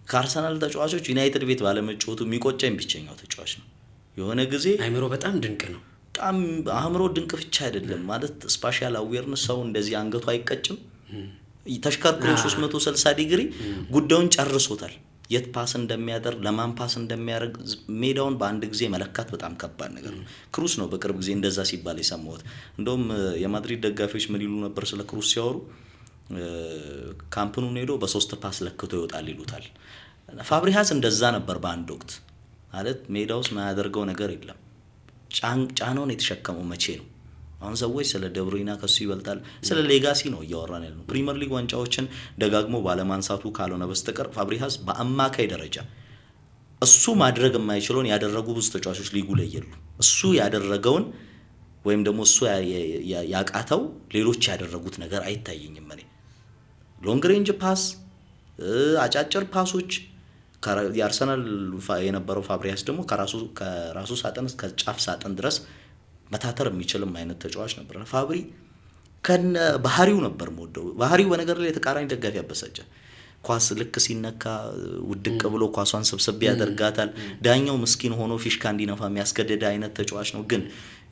ከአርሰናል ተጫዋቾች ዩናይትድ ቤት ባለመጫወቱ የሚቆጨኝ ብቸኛው ተጫዋች ነው። የሆነ ጊዜ አይምሮ በጣም ድንቅ ነው። በጣም አእምሮ ድንቅ ብቻ አይደለም ማለት ስፓሻል አዌርነስ ሰው እንደዚህ አንገቱ አይቀጭም ተሽከርክሮ 360 ዲግሪ ጉዳዩን ጨርሶታል የት ፓስ እንደሚያደርግ ለማን ፓስ እንደሚያደርግ ሜዳውን በአንድ ጊዜ መለካት በጣም ከባድ ነገር ነው ክሩስ ነው በቅርብ ጊዜ እንደዛ ሲባል የሰማሁት እንደውም የማድሪድ ደጋፊዎች ምን ይሉ ነበር ስለ ክሩስ ሲያወሩ ካምፕኑን ሄዶ በሶስት ፓስ ለክቶ ይወጣል ይሉታል ፋብሪሃስ እንደዛ ነበር በአንድ ወቅት ማለት ሜዳውስ ማያደርገው ነገር የለም ጫናውን የተሸከመው መቼ ነው አሁን ሰዎች ስለ ደብሩይና ከሱ ይበልጣል ስለ ሌጋሲ ነው እያወራን ያለው ፕሪሚየር ሊግ ዋንጫዎችን ደጋግሞ ባለማንሳቱ ካልሆነ በስተቀር ፋብሪሃስ በአማካይ ደረጃ እሱ ማድረግ የማይችለውን ያደረጉ ብዙ ተጫዋቾች ሊጉ ላይ የሉ እሱ ያደረገውን ወይም ደግሞ እሱ ያቃተው ሌሎች ያደረጉት ነገር አይታየኝም እኔ ሎንግ ሬንጅ ፓስ አጫጭር ፓሶች የአርሰናል የነበረው ፋብሪሃስ ደግሞ ከራሱ ሳጥን እስከ ጫፍ ሳጥን ድረስ መታተር የሚችልም አይነት ተጫዋች ነበር ፋብሪ ከነ ባህሪው ነበር ሞደው ባህሪው በነገር ላይ ተቃራኒ ደጋፊ ያበሳጨ ኳስ ልክ ሲነካ ውድቅ ብሎ ኳሷን ሰብሰብ ያደርጋታል ዳኛው ምስኪን ሆኖ ፊሽካ እንዲነፋ የሚያስገድድ አይነት ተጫዋች ነው ግን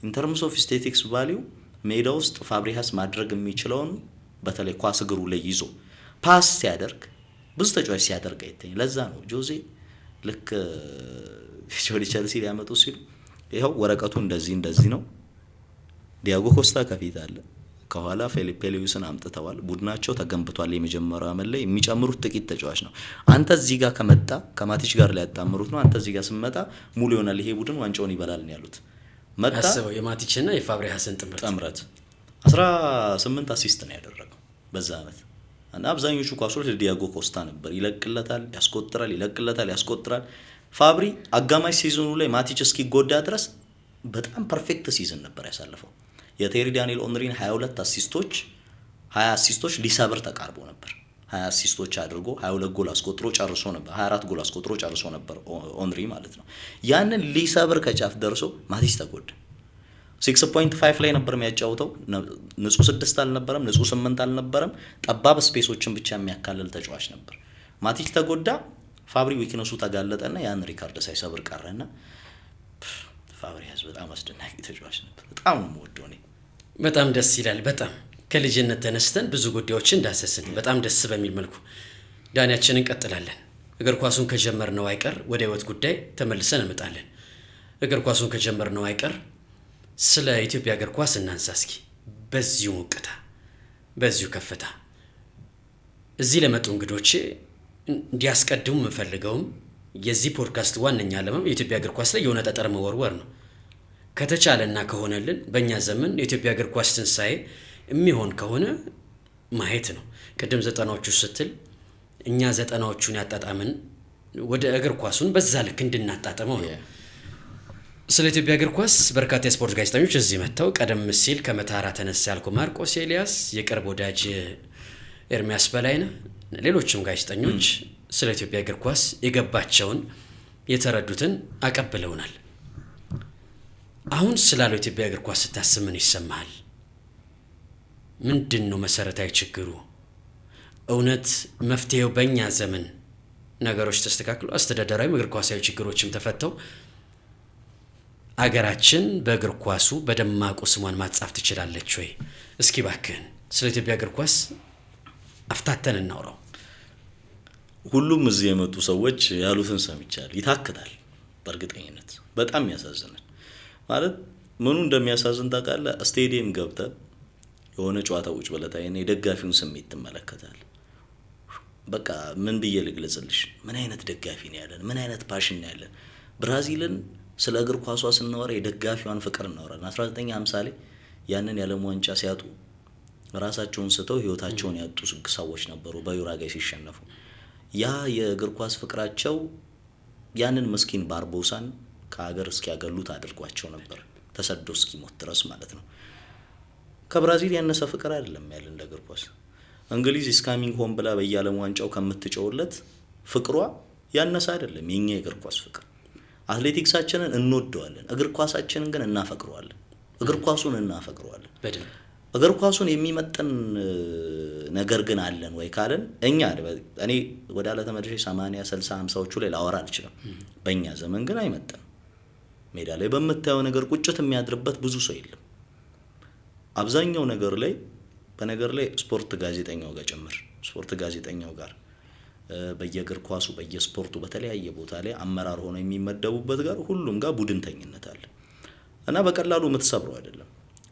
ኢን ተርምስ ኦፍ ስታቲክስ ቫልዩ ሜዳ ውስጥ ፋብሪሃስ ማድረግ የሚችለውን በተለይ ኳስ እግሩ ላይ ይዞ ፓስ ሲያደርግ ብዙ ተጫዋች ሲያደርግ አይተኝ ለዛ ነው ጆዜ ልክ ቸልሲ ሊያመጡ ሲሉ ይሄው ወረቀቱ እንደዚህ ነው ዲያጎ ኮስታ ከፊት አለ ከኋላ ፊሊፔ ሉዊስን አምጥተዋል ቡድናቸው ተገንብቷል የመጀመሪያው አመት ላይ የሚጨምሩት ጥቂት ተጫዋች ነው አንተ እዚህ ጋር ከመጣ ከማቲች ጋር ሊያጣምሩት ነው አንተ እዚህ ጋር ስመጣ ሙሉ ይሆናል ይሄ ቡድን ዋንጫውን ይበላል ነው ያሉት መጣ አስበው የማቲችና የፋብሪሃስን ጥምረት 18 አሲስት ነው ያደረገው በዛ አመት እና አብዛኞቹ ኳሶች ለዲያጎ ኮስታ ነበር ይለቅለታል ያስቆጥራል ፋብሪ አጋማሽ ሲዝኑ ላይ ማቲች እስኪጎዳ ድረስ በጣም ፐርፌክት ሲዝን ነበር ያሳለፈው የቴሪ ዳንኤል ኦንሪን 22 አሲስቶች 20 አሲስቶች ሊሰብር ተቃርቦ ነበር 20 አሲስቶች አድርጎ 22 ጎል አስቆጥሮ ጨርሶ ነበር 24 ጎል አስቆጥሮ ጨርሶ ነበር ኦንሪ ማለት ነው ያንን ሊሰብር ከጫፍ ደርሶ ማቲች ተጎዳ 6.5 ላይ ነበር የሚያጫውተው ንጹህ 6 አልነበረም ንጹህ 8 አልነበረም ጠባብ ስፔሶችን ብቻ የሚያካልል ተጫዋች ነበር ማቲች ተጎዳ ፋብሪ ዊክነሱ ተጋለጠና ያን ሪካርድ ሳይሰብር ቀረና ፋብሪሃስ በጣም አስደናቂ ተጫዋች ነበር በጣም ወደው ነው በጣም ደስ ይላል በጣም ከልጅነት ተነስተን ብዙ ጉዳዮችን እንዳሰስን በጣም ደስ በሚል መልኩ ዳንያችንን እንቀጥላለን እግር ኳሱን ከጀመርነው አይቀር ወደ ህይወት ጉዳይ ተመልሰን እንመጣለን እግር ኳሱን ከጀመርነው አይቀር ስለ ኢትዮጵያ እግር ኳስ እናንሳ እስኪ በዚሁ ሙቀታ በዚሁ ከፍታ እዚህ ለመጡ እንግዶቼ እንዲያስቀድሙ የምፈልገውም የዚህ ፖድካስት ዋነኛ ዓላማም የኢትዮጵያ እግር ኳስ ላይ የሆነ ጠጠር መወርወር ነው ከተቻለና ከሆነልን በእኛ ዘመን የኢትዮጵያ እግር ኳስ ትንሳኤ የሚሆን ከሆነ ማየት ነው ቅድም 90ዎቹ ስትል እኛ 90ዎቹን ያጣጣምን ወደ እግር ኳሱን በዛ ልክ እንድናጣጣመው ነው ስለ ኢትዮጵያ እግር ኳስ በርካታ የስፖርት ጋዜጠኞች እዚህ መጥተው ቀደም ሲል ከመታራ ተነሳ ያልኩ ማርቆስ ኤልያስ የቅርብ ወዳጅ ኤርሚያስ በላይነህ ሌሎችም ጋዜጠኞች ስለ ኢትዮጵያ እግር ኳስ የገባቸውን የተረዱትን አቀብለውናል አሁን ስላለው ኢትዮጵያ እግር ኳስ ስታስብ ምን ይሰማሃል ምንድነው መሰረታዊ ችግሩ እውነት መፍትሄው በእኛ ዘመን ነገሮች ተስተካክሉ አስተዳደራዊ እግር ኳሳዊ ችግሮችም ተፈተው አገራችን በእግር ኳሱ በደማቁ ስሟን ማጻፍ ትችላለች ወይ እስኪ ባክህን ስለ ኢትዮጵያ እግር ኳስ አፍታተን እናውራው ሁሉም እዚህ የመጡ ሰዎች ያሉትን ሰምቻለሁ ይታክታል በእርግጠኝነት በጣም ያሳዝናል ማለት ምኑ እንደሚያሳዝን ታውቃለህ ስቴዲየም ገብተህ የሆነ ጨዋታ ውጭ በለታይነ የደጋፊውን ስሜት ትመለከታለህ በቃ ምን ብዬ ልግለጽልሽ ምን አይነት ደጋፊ ነው ያለን ምን አይነት ፓሽን ነው ያለን ብራዚልን ስለ እግር ኳሷ ስናወራ የደጋፊዋን ፍቅር እናወራለን 1950 ላይ ያንን ያለም ዋንጫ ሲያጡ ራሳቸውን ስተው ህይወታቸውን ያጡ ሰዎች ነበሩ በዩራጋይ ሲሸነፉ ያ የእግር ኳስ ፍቅራቸው ያንን መስኪን ባርቦሳን ከሀገር እስኪያገሉት አድርጓቸው ነበር ተሰዶ እስኪሞት ድረስ ማለት ነው ከብራዚል ያነሰ ፍቅር አይደለም ያለ እንደ እግር ኳስ እንግሊዝ ስካሚንግ ሆም ብላ በየዓለም ዋንጫው ከምትጨውለት ፍቅሯ ያነሰ አይደለም የኛ የእግር ኳስ ፍቅር አትሌቲክሳችንን እንወደዋለን እግር ኳሳችንን ግን እናፈቅረዋለን እግር ኳሱን እናፈቅረዋለን በደንብ እግር ኳሱን የሚመጥን ነገር ግን አለን ወይ ካለን እኛ እኔ ወደ አለ ተመልሼ 80 60 50ዎቹ ላይ ላወራ አልችልም በእኛ ዘመን ግን አይመጥን ሜዳ ላይ በመታየው ነገር ቁጭት የሚያድርበት ብዙ ሰው የለም። አብዛኛው ነገር ላይ በነገር ላይ ስፖርት ጋዜጠኛው ጋር ጭምር ስፖርት ጋዜጠኛው ጋር በየእግር ኳሱ በየስፖርቱ በተለያየ ቦታ ላይ አመራር ሆነው የሚመደቡበት ጋር ሁሉም ጋር ቡድንተኝነት አለ እና በቀላሉ የምትሰብረው አይደለም።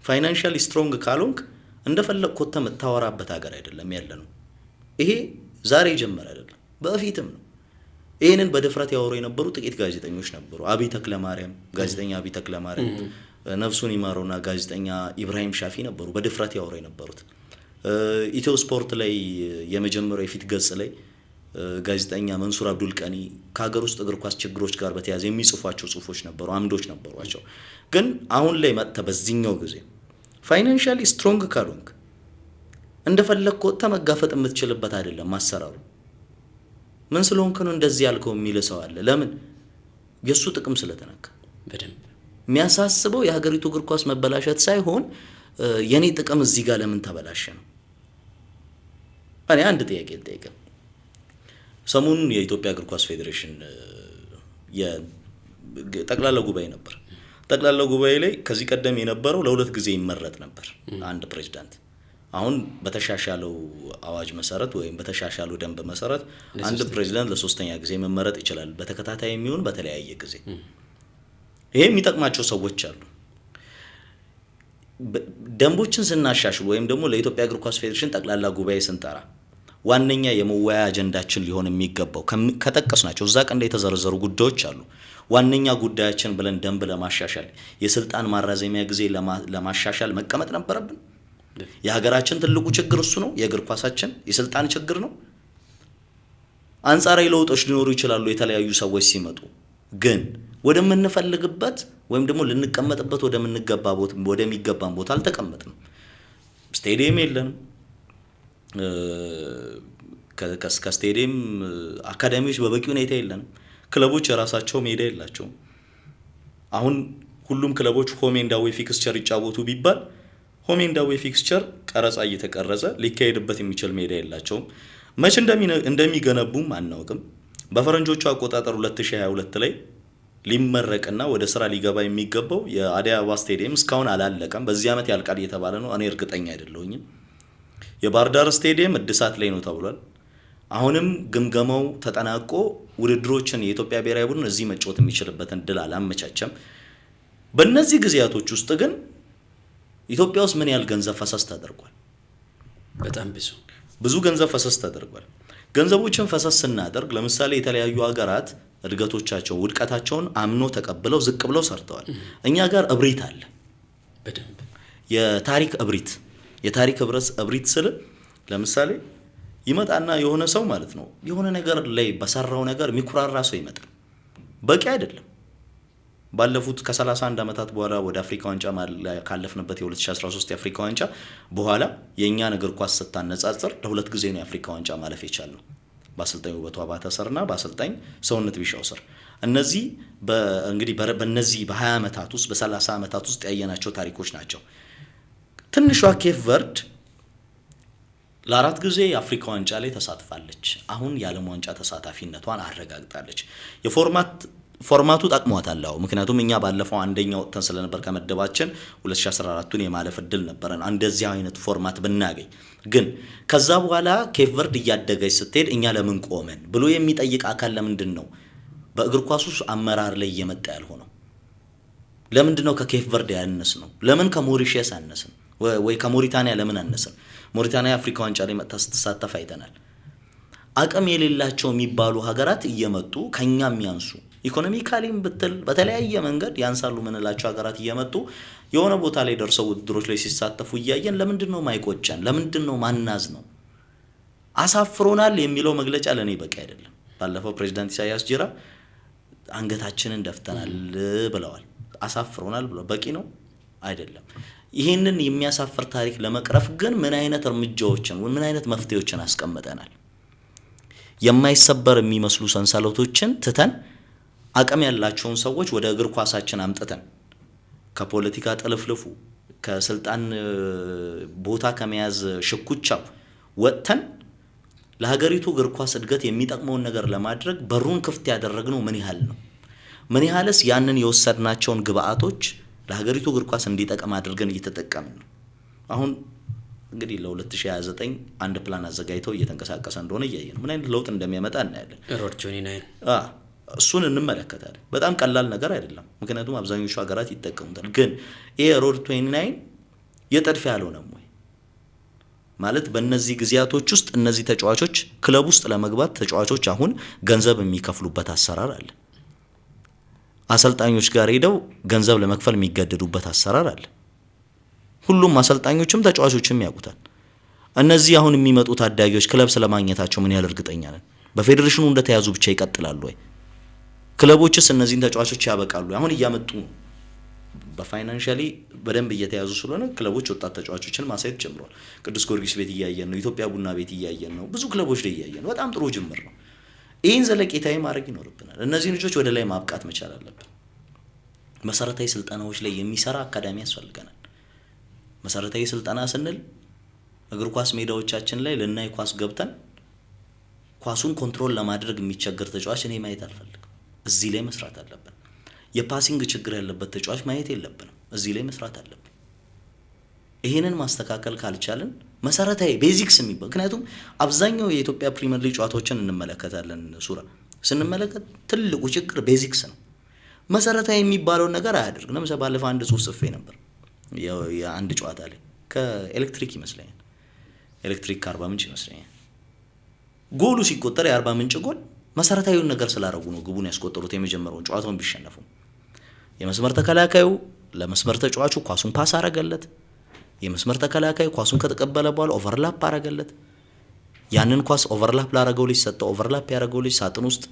ፋይናንሻሊ ስትሮንግ ካልሆንክ እንደፈለግ ኮተ የምታወራበት ሀገር አይደለም ያለ ነው። ይሄ ዛሬ ጀመረ አይደለም፣ በፊትም ነው። ይሄንን በድፍረት ያወሩ የነበሩ ጥቂት ጋዜጠኞች ነበሩ። አብይ ተክለማርያም ጋዜጠኛ አብይ ተክለማርያም ነፍሱን ይማረውና ጋዜጠኛ ኢብራሂም ሻፊ ነበሩ በድፍረት ያወሩ የነበሩት። ኢትዮ ስፖርት ላይ የመጀመሪያው የፊት ገጽ ላይ ጋዜጠኛ መንሱር አብዱል ቀኒ ከሀገር ውስጥ እግር ኳስ ችግሮች ጋር በተያያዘ የሚጽፏቸው ጽሁፎች ነበሩ፣ አምዶች ነበሯቸው። ግን አሁን ላይ መጥተ በዚህኛው ጊዜ ፋይናንሻሊ ስትሮንግ ካልሆንክ እንደፈለግከ ወጥተህ መጋፈጥ የምትችልበት አይደለም ማሰራሩ። ምን ስለሆንክ ነው እንደዚህ ያልከው የሚል ሰው አለ። ለምን? የሱ ጥቅም ስለተነካ። በደንብ የሚያሳስበው የሀገሪቱ እግር ኳስ መበላሸት ሳይሆን የኔ ጥቅም እዚህ ጋር ለምን ተበላሸ ነው። እኔ አንድ ጥያቄ ልጠይቅ። ሰሞኑን የኢትዮጵያ እግር ኳስ ፌዴሬሽን የጠቅላላ ጉባኤ ነበር። ጠቅላላ ጉባኤ ላይ ከዚህ ቀደም የነበረው ለሁለት ጊዜ ይመረጥ ነበር አንድ ፕሬዝዳንት። አሁን በተሻሻለው አዋጅ መሰረት ወይም በተሻሻለው ደንብ መሰረት አንድ ፕሬዝዳንት ለሶስተኛ ጊዜ መመረጥ ይችላል፣ በተከታታይ የሚሆን በተለያየ ጊዜ። ይሄ የሚጠቅማቸው ሰዎች አሉ። ደንቦችን ስናሻሽል ወይም ደግሞ ለኢትዮጵያ እግር ኳስ ፌዴሬሽን ጠቅላላ ጉባኤ ስንጠራ ዋነኛ የመወያያ አጀንዳችን ሊሆን የሚገባው ከጠቀስናቸው እዛ ቀን ላይ የተዘረዘሩ ጉዳዮች አሉ። ዋነኛ ጉዳያችን ብለን ደንብ ለማሻሻል የስልጣን ማራዘሚያ ጊዜ ለማሻሻል መቀመጥ ነበረብን። የሀገራችን ትልቁ ችግር እሱ ነው። የእግር ኳሳችን የስልጣን ችግር ነው። አንጻራዊ ለውጦች ሊኖሩ ይችላሉ የተለያዩ ሰዎች ሲመጡ፣ ግን ወደምንፈልግበት ወይም ደግሞ ልንቀመጥበት ወደሚገባን ቦታ አልተቀመጥንም። ስቴዲየም የለንም። ከስቴዲየም አካዳሚዎች በበቂ ሁኔታ የለንም። ክለቦች የራሳቸው ሜዳ የላቸውም። አሁን ሁሉም ክለቦች ሆም ኤንድ አዌይ ፊክስቸር ይጫወቱ ቢባል ሆም ኤንድ አዌይ ፊክስቸር ቀረጻ እየተቀረጸ ሊካሄድበት የሚችል ሜዳ የላቸውም። መቼ እንደሚገነቡም አናውቅም። በፈረንጆቹ አቆጣጠር 2022 ላይ ሊመረቅና ወደ ስራ ሊገባ የሚገባው የአዲስ አበባ ስቴዲየም እስካሁን አላለቀም። በዚህ ዓመት ያልቃል እየተባለ ነው። እኔ እርግጠኛ አይደለሁኝም። የባህር ዳር ስቴዲየም እድሳት ላይ ነው ተብሏል። አሁንም ግምገማው ተጠናቆ ውድድሮችን የኢትዮጵያ ብሔራዊ ቡድን እዚህ መጫወት የሚችልበትን እድል አላመቻቸም። በእነዚህ ጊዜያቶች ውስጥ ግን ኢትዮጵያ ውስጥ ምን ያህል ገንዘብ ፈሰስ ተደርጓል? በጣም ብዙ ገንዘብ ፈሰስ ተደርጓል። ገንዘቦችን ፈሰስ ስናደርግ ለምሳሌ የተለያዩ ሀገራት እድገቶቻቸው ውድቀታቸውን አምኖ ተቀብለው ዝቅ ብለው ሰርተዋል። እኛ ጋር እብሪት አለ። በደንብ የታሪክ እብሪት ስል ለምሳሌ ይመጣና የሆነ ሰው ማለት ነው የሆነ ነገር ላይ በሰራው ነገር የሚኩራራ ሰው ይመጣል። በቂ አይደለም። ባለፉት ከ31 ዓመታት በኋላ ወደ አፍሪካ ዋንጫ ካለፍንበት የ2013 የአፍሪካ ዋንጫ በኋላ የእኛን እግር ኳስ ስታነጻጽር ለሁለት ጊዜ ነው የአፍሪካ ዋንጫ ማለፍ የቻልነው፣ በአሰልጣኝ ውበቱ አባተ ስርና በአሰልጣኝ ሰውነት ቢሻው ስር። እነዚህ እንግዲህ በእነዚህ በ20 ዓመታት ውስጥ በ30 ዓመታት ውስጥ ያየናቸው ታሪኮች ናቸው። ትንሿ ኬፕ ቨርድ ለ4 ጊዜ የአፍሪካ ዋንጫ ላይ ተሳትፋለች። አሁን የዓለም ዋንጫ ተሳታፊነቷን አረጋግጣለች። ፎርማቱ ጠቅሟታል። ምክንያቱም እኛ ባለፈው አንደኛ ወጥተን ስለነበር ከመደባችን 2014ቱን የማለፍ እድል ነበረን እንደዚህ አይነት ፎርማት ብናገኝ። ግን ከዛ በኋላ ኬፕ ቨርድ እያደገች ስትሄድ እኛ ለምን ቆመን ብሎ የሚጠይቅ አካል ለምንድን ነው በእግር ኳሱ አመራር ላይ እየመጣ ያልሆነው? ለምንድን ነው ከኬፕ ቨርድ ያነስ ነው? ለምን ከሞሪሸስ አነስን ወይ ከሞሪታኒያ ለምን አነስን? ሞሪታኒያ አፍሪካ ዋንጫ ላይ መጥታ ስትሳተፍ አይተናል። አቅም የሌላቸው የሚባሉ ሀገራት እየመጡ ከኛ የሚያንሱ ኢኮኖሚካሊም ብትል በተለያየ መንገድ ያንሳሉ ምንላቸው ሀገራት እየመጡ የሆነ ቦታ ላይ ደርሰው ውድድሮች ላይ ሲሳተፉ እያየን ለምንድን ነው ማይቆጨን? ለምንድን ነው ማናዝ ነው? አሳፍሮናል የሚለው መግለጫ ለኔ በቂ አይደለም። ባለፈው ፕሬዝዳንት ኢሳያስ ጂራ አንገታችንን ደፍተናል ብለዋል። አሳፍሮናል ብለው በቂ ነው አይደለም። ይህንን የሚያሳፍር ታሪክ ለመቅረፍ ግን ምን አይነት እርምጃዎችን ምን አይነት መፍትሄዎችን አስቀምጠናል? የማይሰበር የሚመስሉ ሰንሰለቶችን ትተን አቅም ያላቸውን ሰዎች ወደ እግር ኳሳችን አምጥተን ከፖለቲካ ጥልፍልፉ ከስልጣን ቦታ ከመያዝ ሽኩቻው ወጥተን ለሀገሪቱ እግር ኳስ እድገት የሚጠቅመውን ነገር ለማድረግ በሩን ክፍት ያደረግነው ምን ያህል ነው? ምን ያህልስ ያንን የወሰድናቸውን ግብአቶች ለሀገሪቱ እግር ኳስ እንዲጠቅም አድርገን እየተጠቀምን ነው? አሁን እንግዲህ ለ2029 አንድ ፕላን አዘጋጅተው እየተንቀሳቀሰ እንደሆነ እያየን ነው። ምን አይነት ለውጥ እንደሚያመጣ እናያለን። ሮድ 29 እሱን እንመለከታለን። በጣም ቀላል ነገር አይደለም፣ ምክንያቱም አብዛኞቹ ሀገራት ይጠቀሙታል። ግን ይሄ ሮድ 29 የጥድፊያ አልሆነም ወይ ማለት በእነዚህ ጊዜያቶች ውስጥ እነዚህ ተጫዋቾች ክለብ ውስጥ ለመግባት ተጫዋቾች አሁን ገንዘብ የሚከፍሉበት አሰራር አለ። አሰልጣኞች ጋር ሄደው ገንዘብ ለመክፈል የሚገደዱበት አሰራር አለ። ሁሉም አሰልጣኞችም ተጫዋቾችም ያውቁታል። እነዚህ አሁን የሚመጡ ታዳጊዎች ክለብ ስለማግኘታቸው ምን ያህል እርግጠኛ ነን? በፌዴሬሽኑ እንደተያዙ ብቻ ይቀጥላሉ ወይ? ክለቦችስ እነዚህን ተጫዋቾች ያበቃሉ? አሁን እያመጡ ነው። በፋይናንሻሊ በደንብ እየተያዙ ስለሆነ ክለቦች ወጣት ተጫዋቾችን ማሳየት ጀምረዋል። ቅዱስ ጊዮርጊስ ቤት እያየን ነው። ኢትዮጵያ ቡና ቤት እያየን ነው። ብዙ ክለቦች ላይ እያየን ነው። በጣም ጥሩ ጅምር ነው። ይህን ዘለቄታዊ ማድረግ ይኖርብናል። እነዚህ ልጆች ወደ ላይ ማብቃት መቻል አለብን። መሰረታዊ ስልጠናዎች ላይ የሚሰራ አካዳሚ ያስፈልገናል። መሰረታዊ ስልጠና ስንል እግር ኳስ ሜዳዎቻችን ላይ ልናይ ኳስ ገብተን ኳሱን ኮንትሮል ለማድረግ የሚቸገር ተጫዋች እኔ ማየት አልፈልግም። እዚህ ላይ መስራት አለብን። የፓሲንግ ችግር ያለበት ተጫዋች ማየት የለብንም። እዚህ ላይ መስራት አለብን። ይሄንን ማስተካከል ካልቻልን መሰረታዊ ቤዚክስ የሚባል ምክንያቱም አብዛኛው የኢትዮጵያ ፕሪሚየር ሊግ ጨዋታዎችን እንመለከታለን። ሱራ ስንመለከት ትልቁ ችግር ቤዚክስ ነው። መሰረታዊ የሚባለውን ነገር አያደርግም። ለምሳሌ ባለፈው አንድ ጽሁፍ ጽፌ ነበር የአንድ ጨዋታ ላይ ከኤሌክትሪክ ይመስለኛል ኤሌክትሪክ ከአርባ ምንጭ ይመስለኛል ጎሉ ሲቆጠር የአርባ ምንጭ ጎል መሰረታዊውን ነገር ስላረጉ ነው ግቡን ያስቆጠሩት። የመጀመሪያውን ጨዋታውን ቢሸነፉ የመስመር ተከላካዩ ለመስመር ተጫዋቹ ኳሱን ፓስ አረገለት። የመስመር ተከላካዩ ኳሱን ከተቀበለ በኋላ ኦቨርላፕ አረገለት። ያንን ኳስ ኦቨርላፕ ላረገው ልጅ ሰጠው። ኦቨርላፕ ያረገው ልጅ ሳጥን ውስጥ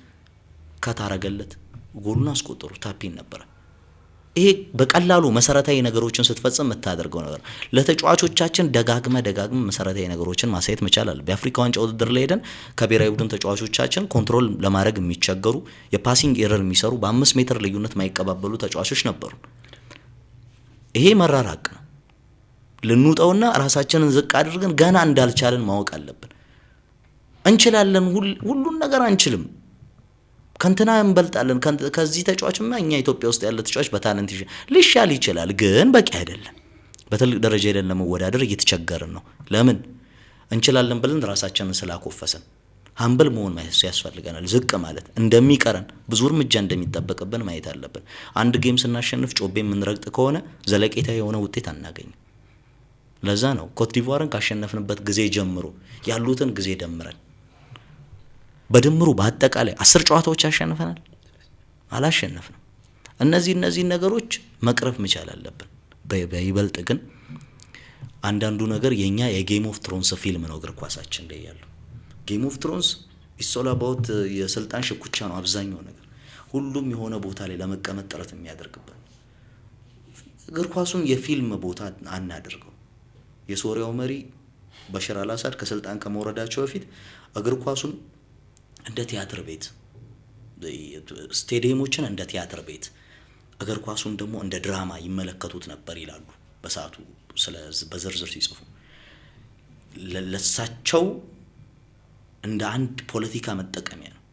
ካታረገለት ጎሉን አስቆጠሩ። ታፒን ነበር። ይሄ በቀላሉ መሰረታዊ ነገሮችን ስትፈጽም የምታደርገው ነገር ለተጫዋቾቻችን ደጋግመ መሰረታዊ ነገሮችን ማሳየት መቻል አለ። በአፍሪካ ዋንጫ ውድድር ላይ ሄደን ከብሔራዊ ቡድን ተጫዋቾቻችን ኮንትሮል ለማድረግ የሚቸገሩ የፓሲንግ ኤረር የሚሰሩ በ5 ሜትር ልዩነት ማይቀባበሉ ተጫዋቾች ነበሩ። ይሄ መራራቅ ነው። ልንውጣውና ራሳችንን ዝቅ አድርገን ገና እንዳልቻለን ማወቅ አለብን። እንችላለን፣ ሁሉን ነገር አንችልም። ከንትና እንበልጣለን። ከዚህ ተጫዋችማ እኛ ኢትዮጵያ ውስጥ ያለ ተጫዋች በታለንት ሊሻል ይችላል፣ ግን በቂ አይደለም። በትልቅ ደረጃ ሄደን ለመወዳደር እየተቸገርን ነው። ለምን? እንችላለን ብለን ራሳችንን ስላኮፈሰን። ሀምብል መሆን ያስፈልገናል። ዝቅ ማለት እንደሚቀረን ብዙ እርምጃ እንደሚጠበቅብን ማየት አለብን። አንድ ጌም ስናሸንፍ ጮቤ የምንረግጥ ከሆነ ዘለቄታ የሆነ ውጤት አናገኝም። ለዛ ነው ኮት ዲቮርን ካሸነፍንበት ጊዜ ጀምሮ ያሉትን ጊዜ ደምረን በድምሩ በአጠቃላይ 10 ጨዋታዎች ያሸንፈናል? አላሸነፍንም። እነዚህ ነገሮች መቅረፍ መቻል አለብን። በይበልጥ ግን አንዳንዱ ነገር የኛ የጌም ኦፍ ትሮንስ ፊልም ነው እግር ኳሳችን ላይ ያለው። ጌም ኦፍ ትሮንስ ኢሶላ ባውት የስልጣን ሽኩቻ ነው አብዛኛው ነገር። ሁሉም የሆነ ቦታ ላይ ለመቀመጥ ጥረት የሚያደርግበት። እግር ኳሱን የፊልም ቦታ አናደርገው። የሶሪያው መሪ በሽር አልአሳድ ከስልጣን ከመውረዳቸው በፊት እግር ኳሱን እንደ ቲያትር ቤት ስቴዲየሞችን እንደ ቲያትር ቤት እግር ኳሱን ደግሞ እንደ ድራማ ይመለከቱት ነበር ይላሉ በሰዓቱ በዝርዝር ሲጽፉ። ለሳቸው እንደ አንድ ፖለቲካ መጠቀሚያ ነው፣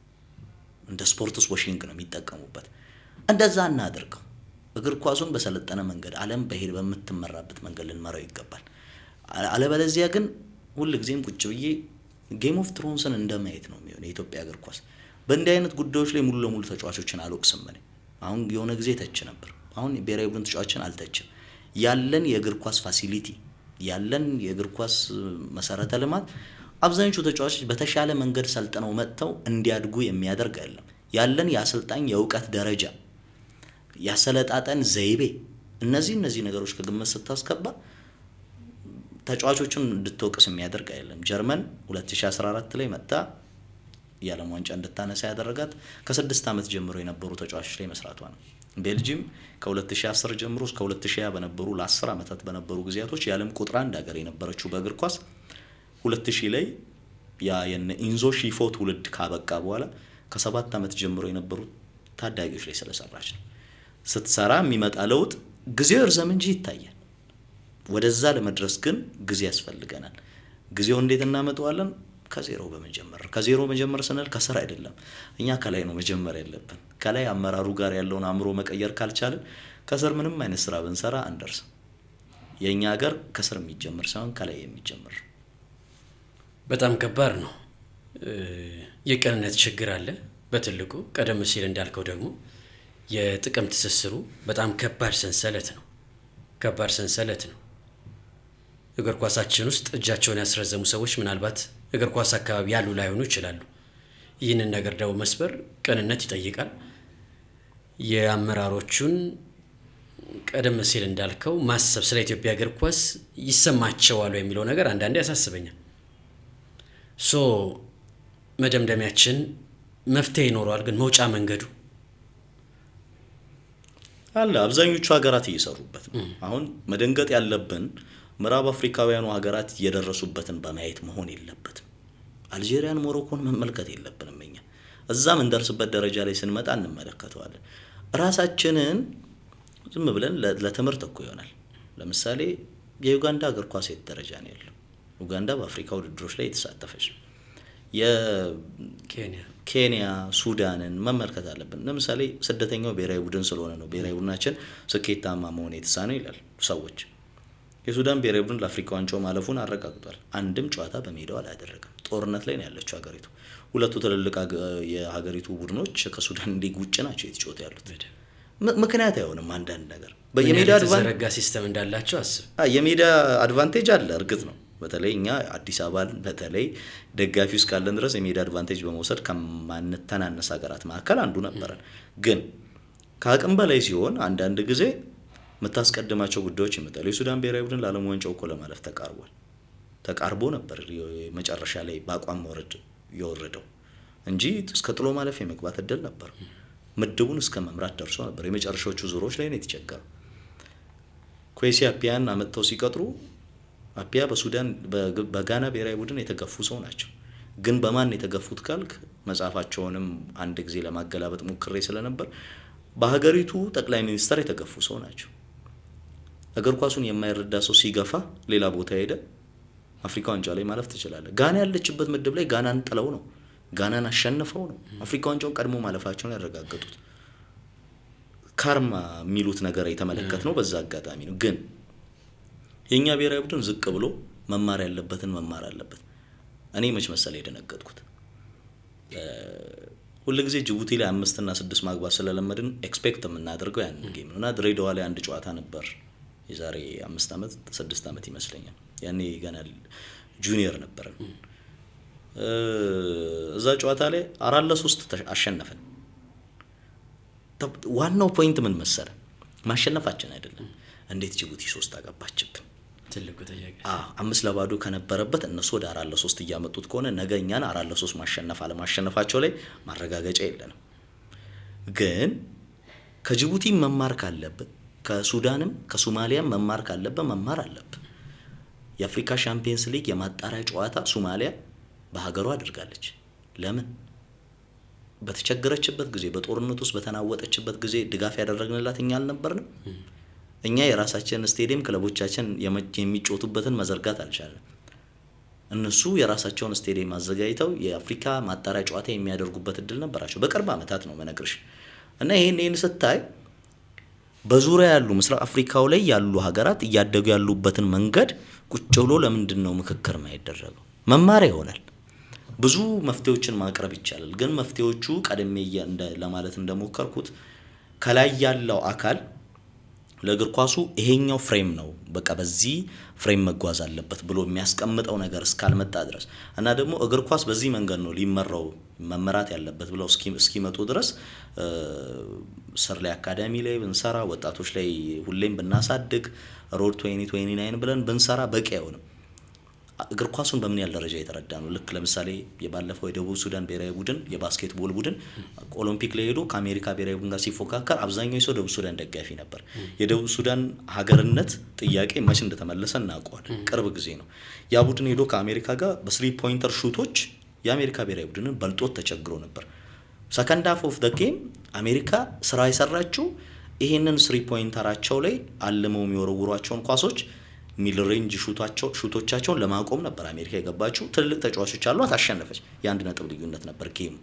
እንደ ስፖርትስ ዋሽንግ ነው የሚጠቀሙበት። እንደዛ እናደርገው። እግር ኳሱን በሰለጠነ መንገድ ዓለም በምትመራበት መንገድ ልንመራው ይገባል። አለበለዚያ ግን ሁልጊዜም ቁጭ ብዬ ጌም ኦፍ ትሮንስን እንደማየት ነው የሚሆነው የኢትዮጵያ እግር ኳስ። በእንዲህ አይነት ጉዳዮች ላይ ሙሉ ለሙሉ ተጫዋቾችን አልወቅስም እኔ። አሁን የሆነ ጊዜ ተች ነበር፣ አሁን ብሔራዊ ቡድን ተጫዋቾችን አልተችም። ያለን የእግር ኳስ ፋሲሊቲ ያለን የእግር ኳስ መሰረተ ልማት አብዛኞቹ ተጫዋቾች በተሻለ መንገድ ሰልጥነው መጥተው እንዲያድጉ የሚያደርግ አይደለም። ያለን የአሰልጣኝ የእውቀት ደረጃ ያሰለጣጠን ዘይቤ እነዚህ ነገሮች ከግምት ስታስገባ ተጫዋቾቹን እንድትወቅስ የሚያደርግ አይደለም። ጀርመን 2014 ላይ መጣ የዓለም ዋንጫ እንድታነሳ ያደረጋት ከ6 ዓመት ጀምሮ የነበሩ ተጫዋቾች ላይ መስራቷ ነው። ቤልጂየም ከ2010 ጀምሮ እስከ 2020 በነበሩ ለ10 ዓመታት በነበሩ ጊዜያቶች የዓለም ቁጥር 1 ሀገር የነበረችው በእግር ኳስ 2000 ላይ የነ ኢንዞ ሺፎ ትውልድ ካበቃ በኋላ ከ7 ዓመት ጀምሮ የነበሩ ታዳጊዎች ላይ ስለሰራች ነው። ስትሰራ የሚመጣ ለውጥ ጊዜው እርዘም እንጂ ይታያል። ወደዛ ለመድረስ ግን ጊዜ ያስፈልገናል። ጊዜው እንዴት እናመጣዋለን? ከዜሮ መጀመር ስንል ከስራ አይደለም። እኛ ከላይ ነው መጀመር ያለብን። ከላይ አመራሩ ጋር ያለውን አእምሮ መቀየር ካልቻልን ከስር ምንም አይነት ስራ ብንሰራ አንደርስም። የኛ ሀገር ከስር የሚጀምር ሳይሆን ከላይ የሚጀምር። በጣም ከባድ ነው። የቅንነት ችግር አለ በትልቁ። ቀደም ሲል እንዳልከው ደግሞ የጥቅም ትስስሩ በጣም ከባድ ሰንሰለት ነው። እግር ኳሳችን ውስጥ እጃቸውን ያስረዘሙ ሰዎች ምናልባት እግር ኳስ አካባቢ ያሉ ላይሆኑ ይችላሉ። ይህንን ነገር ደግሞ መስበር ቅንነት ይጠይቃል። የአመራሮቹን ቀደም ሲል እንዳልከው ማሰብ፣ ስለ ኢትዮጵያ እግር ኳስ ይሰማቸዋል የሚለው ነገር አንዳንዴ ያሳስበኛል። መደምደሚያችን መፍትሄ ይኖረዋል፣ ግን መውጫ መንገዱ አለ። አብዛኞቹ ሀገራት እየሰሩበት ነው። አሁን መደንገጥ ያለብን ምዕራብ አፍሪካውያኑ ሀገራት የደረሱበትን በማየት መሆን የለበትም። አልጄሪያን፣ ሞሮኮን መመልከት የለብንም። እኛ እዛም እንደርስበት ደረጃ ላይ ስንመጣ እንመለከተዋለን። ራሳችንን ዝም ብለን ለትምህርት እኮ ይሆናል። ለምሳሌ የዩጋንዳ እግር ኳስ የት ደረጃ ነው ያለው? ዩጋንዳ በአፍሪካ ውድድሮች ላይ የተሳተፈች ነው። የኬንያ፣ ሱዳንን መመልከት አለብን። ለምሳሌ ስደተኛው ብሔራዊ ቡድን ስለሆነ ነው ብሔራዊ ቡድናችን ስኬታማ መሆን የተሳነው ይላል ሰዎች። የሱዳን ብሔራዊ ቡድን ለአፍሪካ ዋንጫው ማለፉን አረጋግጧል። አንድም ጨዋታ በሜዳው አላደረገም። ጦርነት ላይ ነው ያለችው ሀገሪቱ። ሁለቱ ትልልቅ የሀገሪቱ ቡድኖች ከሱዳን ሊግ ውጭ ናቸው የተጫወቱ ያሉት። ምክንያት አይሆንም አንዳንድ ነገር በየሜዳ ተዘረጋ ሲስተም እንዳላቸው አስብ። የሜዳ አድቫንቴጅ አለ እርግጥ ነው። በተለይ እኛ አዲስ አበባን በተለይ ደጋፊ ውስጥ ካለን ድረስ የሜዳ አድቫንቴጅ በመውሰድ ከማንተናነስ ሀገራት መካከል አንዱ ነበረን። ግን ከአቅም በላይ ሲሆን አንዳንድ ጊዜ የምታስቀድማቸው ጉዳዮች ይመጣሉ። የሱዳን ብሔራዊ ቡድን ለዓለም ዋንጫው እኮ ለማለፍ ተቃርቦ ነበር መጨረሻ ላይ በአቋም መውረድ የወረደው እንጂ እስከ ጥሎ ማለፍ የመግባት እድል ነበር። ምድቡን እስከ መምራት ደርሶ ነበር። የመጨረሻዎቹ ዙሮች ላይ ነው የተቸገረው። ኩዌሲ አፒያን አመጣው ሲቀጥሩ አፒያ በሱዳን በጋና ብሔራዊ ቡድን የተገፉ ሰው ናቸው። ግን በማን የተገፉት ካልክ መጽሐፋቸውንም አንድ ጊዜ ለማገላበጥ ሞክሬ ስለነበር በሀገሪቱ ጠቅላይ ሚኒስተር የተገፉ ሰው ናቸው። እግር ኳሱን የማይረዳ ሰው ሲገፋ ሌላ ቦታ ሄደ አፍሪካ ዋንጫ ላይ ማለፍ ትችላለህ። ጋና ያለችበት ምድብ ላይ ጋናን ጥለው ነው፣ ጋናን አሸንፈው ነው አፍሪካ ዋንጫውን ቀድሞ ማለፋቸውን ያረጋገጡት። ካርማ የሚሉት ነገር የተመለከትነው በዛ አጋጣሚ ነው። ግን የኛ ብሔራዊ ቡድን ዝቅ ብሎ መማር ያለበትን መማር አለበት። እኔ መች መሰለህ የደነገጥኩት ሁሉ ጊዜ ጅቡቲ ላይ 5 እና 6 ማግባት ስለለመድን ኤክስፔክት የምናደርገው ያን ጌም ነውና ድሬዳዋ ላይ አንድ ጨዋታ ነበር የዛሬ 5 አመት 6 አመት ይመስለኛል። ያኔ ገና ጁኒየር ነበር። እዛ ጨዋታ ላይ 4-3 አሸነፈን። ዋናው ፖይንት ምን መሰለ? ማሸነፋችን አይደለም፣ እንዴት ጅቡቲ 3 አገባችብን? ትልቁ ጥያቄ 5-0 ከነበረበት እነሱ ወደ 4-3 እያመጡት ከሆነ ነገኛን 4-3 ማሸነፍ አለማሸነፋቸው ላይ ማረጋገጫ የለንም። ግን ከጅቡቲ መማር ካለበት ከሱዳንም ከሶማሊያም መማር ካለበት መማር አለበት። የአፍሪካ ሻምፒየንስ ሊግ የማጣሪያ ጨዋታ ሶማሊያ በሀገሯ አድርጋለች። ለምን? በተቸገረችበት ጊዜ፣ በጦርነት ውስጥ በተናወጠችበት ጊዜ ድጋፍ ያደረግንላት እኛ አልነበርንም? እኛ የራሳችንን ስቴዲየም ክለቦቻችን የሚጫወቱበትን መዘርጋት አልቻለም። እነሱ የራሳቸውን ስቴዲየም አዘጋጅተው የአፍሪካ ማጣሪያ ጨዋታ የሚያደርጉበት እድል ነበራቸው። በቅርብ አመታት ነው መነግርሽ። እና ይሄን ስታይ በዙሪያ ያሉ ምስራቅ አፍሪካው ላይ ያሉ ሀገራት እያደጉ ያሉበትን መንገድ ቁጭ ብሎ ለምንድን ነው ምክክር የማይደረገው? መማሪያ ይሆናል። ብዙ መፍትሄዎችን ማቅረብ ይቻላል። ግን መፍትሄዎቹ ቀደም ለማለት እንደሞከርኩት ከላይ ያለው አካል ለእግር ኳሱ ይሄኛው ፍሬም ነው፣ በቃ በዚህ ፍሬም መጓዝ አለበት ብሎ የሚያስቀምጠው ነገር እስካልመጣ ድረስ እና ደግሞ እግር ኳስ በዚህ መንገድ ነው ሊመራው መመራት ያለበት ብለው እስኪመጡ ድረስ ስር ላይ አካዳሚ ላይ ብንሰራ፣ ወጣቶች ላይ ሁሌም ብናሳድግ፣ ሮድ 2029 ብለን ብንሰራ በቂ አይሆንም። እግር ኳሱን በምን ያህል ደረጃ የተረዳ ነው? ልክ ለምሳሌ የባለፈው የደቡብ ሱዳን ብሔራዊ ቡድን የባስኬትቦል ቡድን ኦሎምፒክ ላይ ሄዶ ከአሜሪካ ብሔራዊ ቡድን ጋር ሲፎካከር አብዛኛው ሰው ደቡብ ሱዳን ደጋፊ ነበር። የደቡብ ሱዳን ሀገርነት ጥያቄ መቼ እንደተመለሰ እናውቀዋለን። ቅርብ ጊዜ ነው። ያ ቡድን ሄዶ ከአሜሪካ ጋር በ3 ፖይንተር ሹቶች የአሜሪካ ብሔራዊ ቡድንን በልጦት ተቸግሮ ነበር። ሰከንድ ሃፍ ኦፍ ዘ ጌም አሜሪካ ስራ የሰራችው ይሄንን 3 ፖይንተራቸው ላይ አልመው የሚወረውሯቸውን ኳሶች ሚድ ሬንጅ ሹቶቻቸውን ለማቆም ነበር አሜሪካ የገባችው። ትልልቅ ተጫዋቾች አሏት፣ አሸነፈች። የአንድ ነጥብ ልዩነት ነበር ጌሙ።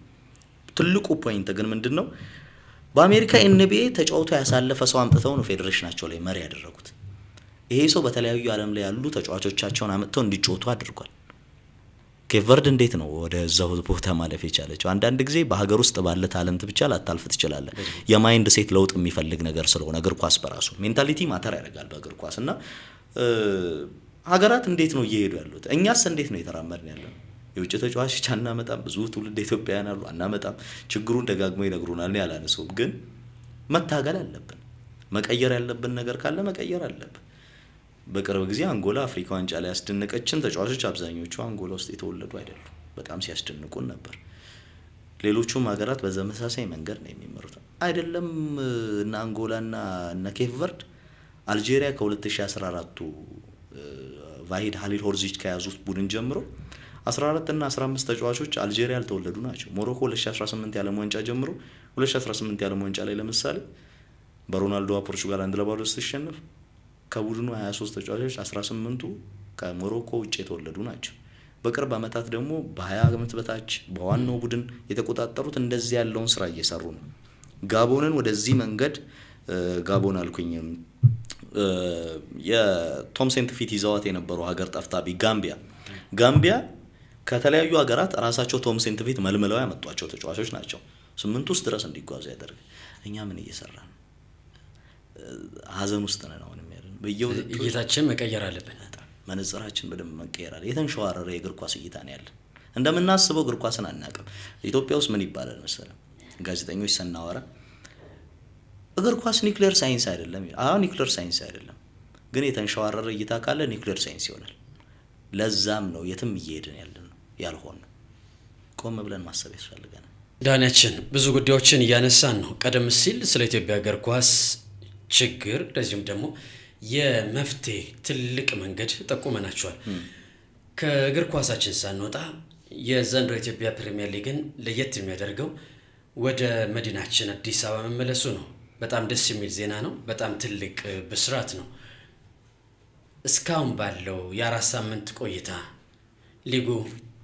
ትልቁ ፖይንት ግን ምንድነው በአሜሪካ NBA ተጫውቶ ያሳለፈ ሰው አምጥተው ነው ፌዴሬሽናቸው ላይ መሪ ያደረጉት። ይሄ ሰው በተለያዩ ዓለም ላይ ያሉ ተጫዋቾቻቸውን አምጥተው እንዲጫወቱ አድርጓል። ኬፕ ቨርድ እንዴት ነው ወደ እዛው ቦታ ማለፍ የቻለችው? አንዳንድ ጊዜ በሀገር ውስጥ ባለ ታለንት ብቻ ላታልፍ ትችላለህ። የማይንድ ሴት ለውጥ የሚፈልግ ነገር ስለሆነ እግር ኳስ በራሱ ሜንታሊቲ ማተር ያደርጋል በእግር ኳስ እና ሀገራት እንዴት ነው እየሄዱ ያሉት? እኛስ እንዴት ነው የተራመድን ያለነው? የውጭ ተጫዋቾች አናመጣም፣ ብዙ ትውልድ ኢትዮጵያውያን አሉ አናመጣም። ችግሩን ደጋግመው ይነግሩናል። ያላነሱም ግን መታገል አለብን። መቀየር ያለብን ነገር ካለ መቀየር አለብን። በቅርብ ጊዜ አንጎላ አፍሪካ ዋንጫ ላይ ያስደነቀችን ተጫዋቾች አብዛኞቹ አንጎላ ውስጥ የተወለዱ አይደሉም። በጣም ሲያስደንቁን ነበር። ሌሎቹም ሀገራት በተመሳሳይ መንገድ ነው የሚመሩት አይደለም። እና አንጎላና እና ኬፕ ቨርድ አልጄሪያ ከ2014ቱ ቫሂድ ሀሊል ሆርዚች ከያዙት ቡድን ጀምሮ 14 እና 15 ተጫዋቾች አልጄሪያ ያልተወለዱ ናቸው። ሞሮኮ 2018 የዓለም ዋንጫ ጀምሮ 2018 የዓለም ዋንጫ ላይ ለምሳሌ በሮናልዶ ፖርቹጋል 1-0 ስትሸነፍ ከቡድኑ 23 ተጫዋቾች 18ቱ ከሞሮኮ ውጭ የተወለዱ ናቸው። በቅርብ ዓመታት ደግሞ በ20 ዓመት በታች በዋናው ቡድን የተቆጣጠሩት እንደዚህ ያለውን ስራ እየሰሩ ነው። ጋቦንን ወደዚህ መንገድ ጋቦን አልኩኝም የቶም ሴንት ፊት ይዘዋት የነበረው ሀገር ጠፍታቢ ጋምቢያ ከተለያዩ ሀገራት ራሳቸው ቶም ሴንት ፊት መልምለው ያመጧቸው ተጫዋቾች ናቸው። 8 ውስጥ ድረስ እንዲጓዙ ያደርግ። እኛ ምን እየሰራን ሀዘን ውስጥ ነን። አሁን የሚያደርግ እይታችን መቀየር አለብን። መነጽራችን በደንብ መቀየር አለ። የተንሸዋረረ የእግር ኳስ እይታ ነው ያለን። እንደምናስበው እግር ኳስን አናውቅም። ኢትዮጵያ ውስጥ ምን ይባላል መሰለህ? ጋዜጠኞች ሰናወራ እግር ኳስ ኒውክሊየር ሳይንስ አይደለም። ኒውክሊየር ሳይንስ አይደለም፣ ግን የተንሸዋረረ እይታ ካለ ኒውክሊየር ሳይንስ ይሆናል። ለዛም ነው የትም እየሄድን ያለን ያልሆነ። ቆም ብለን ማሰብ ያስፈልገናል። ዳንያችን ብዙ ጉዳዮችን እያነሳን ነው። ቀደም ሲል ስለ ኢትዮጵያ እግር ኳስ ችግር እንደዚሁም ደግሞ የመፍትሄ ትልቅ መንገድ ጠቁመናቸዋል። ከእግር ኳሳችን ሳንወጣ የዘንድሮ ኢትዮጵያ ፕሪሚየር ሊግን ለየት የሚያደርገው ወደ መዲናችን አዲስ አበባ መመለሱ ነው። በጣም ደስ የሚል ዜና ነው። በጣም ትልቅ ብስራት ነው። እስካሁን ባለው የ4 ሳምንት ቆይታ ሊጉ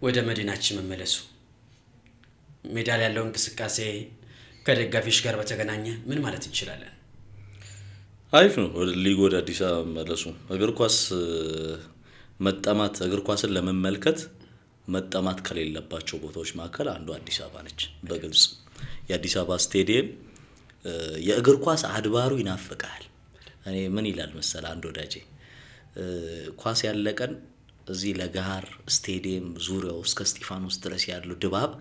ወደ መዲናችን መመለሱ ሜዳ ላይ ያለው እንቅስቃሴ ከደጋፊዎች ጋር በተገናኘ ምን ማለት እንችላለን? አሪፍ ነው። ሊጉ ወደ አዲስ አበባ መመለሱ እግር ኳስ መጠማት እግር ኳስን ለመመልከት መጠማት ከሌለባቸው ቦታዎች መካከል አንዱ አዲስ አበባ ነች። በግልጽ የአዲስ አበባ ስቴዲየም የእግር ኳስ አድባሩ ይናፍቃል። እኔ ምን ይላል መሰለ አንድ ወዳጄ ኳስ ያለቀን እዚህ ለጋር ስቴዲየም ዙሪያው እስከ እስጢፋኖስ ድረስ ያለው ድባብ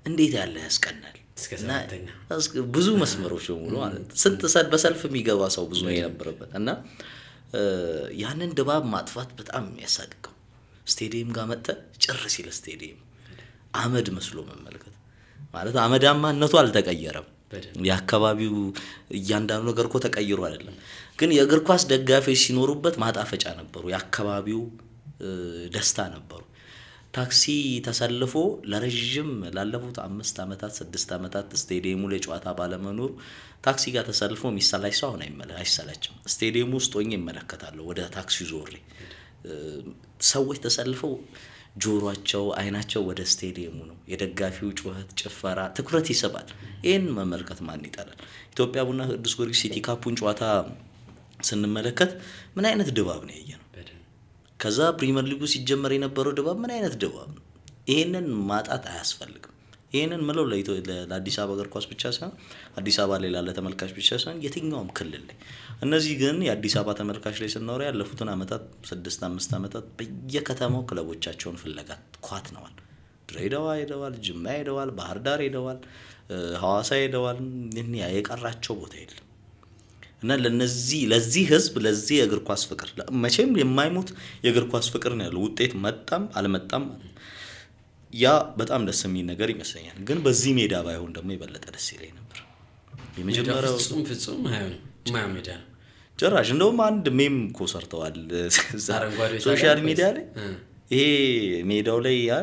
እንዴት ያለ ያስቀናል። ብዙ መስመሮች ሙሉ ማለት ስንት ሰዓት በሰልፍ የሚገባ ሰው ብዙ ነው የነበረበት እና ያንን ድባብ ማጥፋት በጣም የሚያሳቅቀው ስቴዲየም ጋር መጥተህ ጭር ሲል ስቴዲየም አመድ መስሎ መመልከት ማለት አመዳማነቱ አልተቀየረም። የአካባቢው እያንዳንዱ ነገር እኮ ተቀይሮ አይደለም፣ ግን የእግር ኳስ ደጋፊዎች ሲኖሩበት ማጣፈጫ ነበሩ። የአካባቢው ደስታ ነበሩ። ታክሲ ተሰልፎ ለረጅም ላለፉት 5 ዓመታት 6 ዓመታት ስቴዲየሙ ላይ ጨዋታ ባለመኖር ታክሲ ጋር ተሰልፎ የሚሰላች ሰው አሁን አይሰላችም። ስቴዲየሙ ውስጥ ሆኜ እመለከታለሁ። ወደ ታክሲው ዞሬ ሰዎች ተሰልፈው ጆሮአቸው አይናቸው ወደ ስቴዲየሙ ነው። የደጋፊው ጩኸት፣ ጭፈራ ትኩረት ይስባል። ይሄን መመልከት ማን ይጠላል? ኢትዮጵያ ቡና ቅዱስ ጊዮርጊስ ሲቲ ካፑን ጨዋታ ስንመለከት ምን አይነት ድባብ ነው ያየነው? ከዛ ፕሪሚየር ሊጉ ሲጀመር የነበረው ድባብ ምን አይነት ድባብ ነው? ይሄንን ማጣት አያስፈልግም። ይሄንን ምለው ለአዲስ አበባ እግር ኳስ ብቻ ሳይሆን አዲስ አበባ ላይ ላለ ተመልካች ብቻ ሳይሆን የትኛውም ክልል ላይ እነዚህ ግን የአዲስ አበባ ተመልካች ላይ ስናወራ ያለፉትን ዓመታት 6-5 ዓመታት በየከተማው ክለቦቻቸውን ፍለጋ ኳትነዋል። ድሬዳዋ ሄደዋል፣ ጅማ ሄደዋል፣ ባህር ዳር ሄደዋል፣ ሐዋሳ ሄደዋል። የቀራቸው ቦታ የለም። እና ለዚህ ህዝብ ለዚህ የእግር ኳስ ፍቅር መቼም የማይሞት የእግር ኳስ ፍቅር ነው ያለው። ውጤት መጣም አልመጣም ያ በጣም ደስ የሚል ነገር ይመስለኛል። ግን በዚህ ሜዳ ባይሆን ደግሞ የበለጠ ደስ ይለኝ ነበር። የመጀመሪያው ፍጹም ማያ ሜዳ ጭራሽ እንደውም አንድ ሜም እኮ ሰርተዋል ሶሻል ሚዲያ ላይ። ይሄ ሜዳው ላይ ያ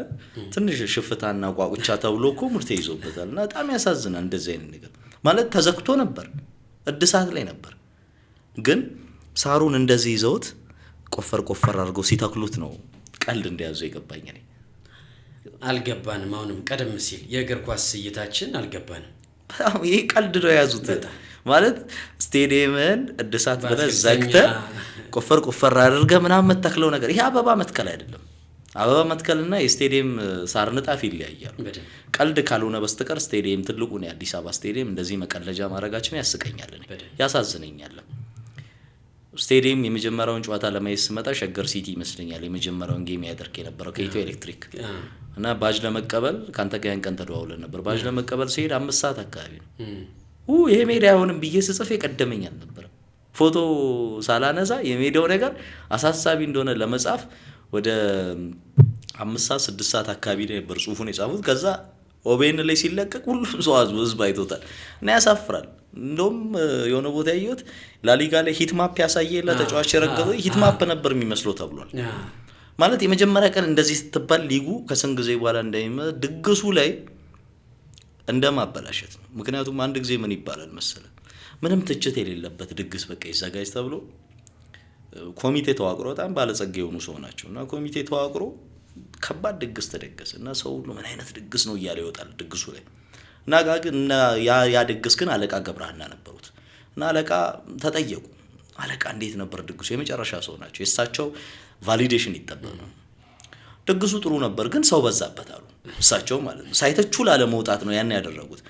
ትንሽ ሽፍታና ቋቁቻ ተብሎ እኮ ምርት ይዞበታል። እና በጣም ያሳዝናል። እንደዚህ አይነት ነገር ማለት ተዘግቶ ነበር፣ እድሳት ላይ ነበር። ግን ሳሩን እንደዚህ ይዘውት ቆፈር አድርገው ሲተክሉት ነው ቀልድ እንደያዙ የገባኝ እኔ። አልገባንም። አሁንም ቀደም ሲል የእግር ኳስ እይታችን አልገባንም። ይሄ ቀልድ ነው የያዙት ማለት ስቴዲየምን እድሳት ብለህ ዘግተህ ቆፈር አድርገህ ምናምን መተክለው ነገር። ይሄ አበባ መትከል አይደለም። አበባ መትከልና የስቴዲየም ሳር ንጣፍ ይለያያሉ። ቀልድ ካልሆነ በስተቀር ስቴዲየም ትልቁን የአዲስ አበባ ስቴዲየም እንደዚህ መቀለጃ ማድረጋችን ያስቀኛል፣ ያሳዝነኛል። ስቴዲየም የመጀመሪያውን ጨዋታ ለማየት ስመጣ ሸገር ሲቲ ይመስለኛል የመጀመሪያውን ጌም ያደርክ የነበረው ከኢትዮ ኤሌክትሪክ እና ባጅ ለመቀበል ካንተ ጋር ቀን ተደዋውለን ነበር። ባጅ ለመቀበል ሲሄድ 5 ሰዓት አካባቢ ነው። ይሄ ሜዳ አይሆንም ብዬ ስጽፍ የቀደመኝ አልነበረም። ፎቶ ሳላነሳ የሜዳው ነገር አሳሳቢ እንደሆነ ለመጻፍ ወደ 5 ሰዓት 6 ሰዓት አካባቢ ነበር ጽሁፉን የጻፉት። ከዛ ኦቤን ላይ ሲለቀቅ ሁሉም ሰው ህዝብ አይቶታል እና ያሳፍራል። እንደውም የሆነ ቦታ ያየሁት ላሊጋ ላይ ሂት ማፕ ያሳየ ለተጫዋች የረገጠው ሂት ማፕ ነበር የሚመስለው ተብሏል። ማለት የመጀመሪያ ቀን እንደዚህ ስትባል ሊጉ ከስንት ጊዜ በኋላ እንደሚመጣ ድግሱ ላይ እንደማበላሸት ነው። ምክንያቱም አንድ ጊዜ ምን ይባላል መሰለ ምንም ትችት የሌለበት ድግስ በቃ ይዘጋጅ ተብሎ ኮሚቴ ተዋቅሮ በጣም ባለጸጋ የሆኑ ሰው ናቸውና ኮሚቴ ተዋቅሮ ከባድ ድግስ ተደገሰ እና ሰው ሁሉ ምን አይነት ድግስ ነው እያለ ይወጣል ድግሱ ላይ እና ግን ያ ድግስ ግን አለቃ ገብረሃና ነበሩት እና አለቃ ተጠየቁ። አለቃ እንዴት ነበር ድግሱ? የመጨረሻ ሰው ናቸው፣ የእሳቸው ቫሊዴሽን ይጠበቅ ነው። ድግሱ ጥሩ ነበር ግን ሰው በዛበት አሉ እሳቸው ማለት ነው። ሳይተቹ ላለመውጣት ነው ያን ያደረጉት።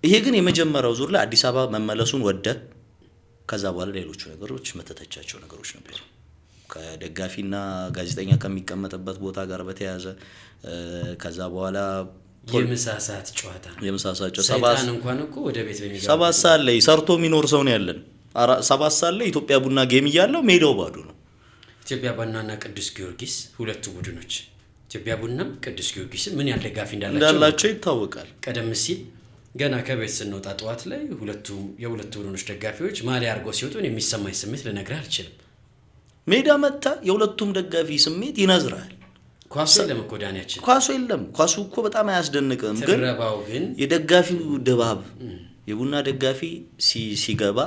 ይሄ ግን የመጀመሪያው ዙር ላይ አዲስ አበባ መመለሱን ወደ ከዛ በኋላ ሌሎች ነገሮች መተተቻቸው ነገሮች ነበሩ። ከደጋፊና ጋዜጠኛ ከሚቀመጥበት ቦታ ጋር በተያያዘ ከዛ በኋላ የምሳሳት ጨዋታ ሰባን እንኳን እኮ ወደ ቤት በሚገባ 7 ሰዓት ላይ ሰርቶ የሚኖር ሰው ነው ያለን። 7 ሰዓት ላይ ኢትዮጵያ ቡና ጌም እያለው ሜዳው ባዶ ነው። ኢትዮጵያ ቡናና ቅዱስ ጊዮርጊስ ሁለቱ ቡድኖች ኢትዮጵያ ቡናም ቅዱስ ጊዮርጊስ ምን ያህል ደጋፊ እንዳላቸው ይታወቃል። ቀደም ሲል ገና ከቤት ስንወጣ ጠዋት ላይ የሁለቱ ቡድኖች ደጋፊዎች ማሊያ አድርገው ሲወጡ የሚሰማኝ ስሜት ልነግርህ አልችልም። ሜዳ መጣ የሁለቱም ደጋፊ ስሜት ይነዝራል። ኳሱ የለም እኮ ዳንያችን፣ ኳሱ የለም። ኳሱ እኮ በጣም አያስደንቅም። ግን የደጋፊው ድባብ የቡና ደጋፊ ሲገባ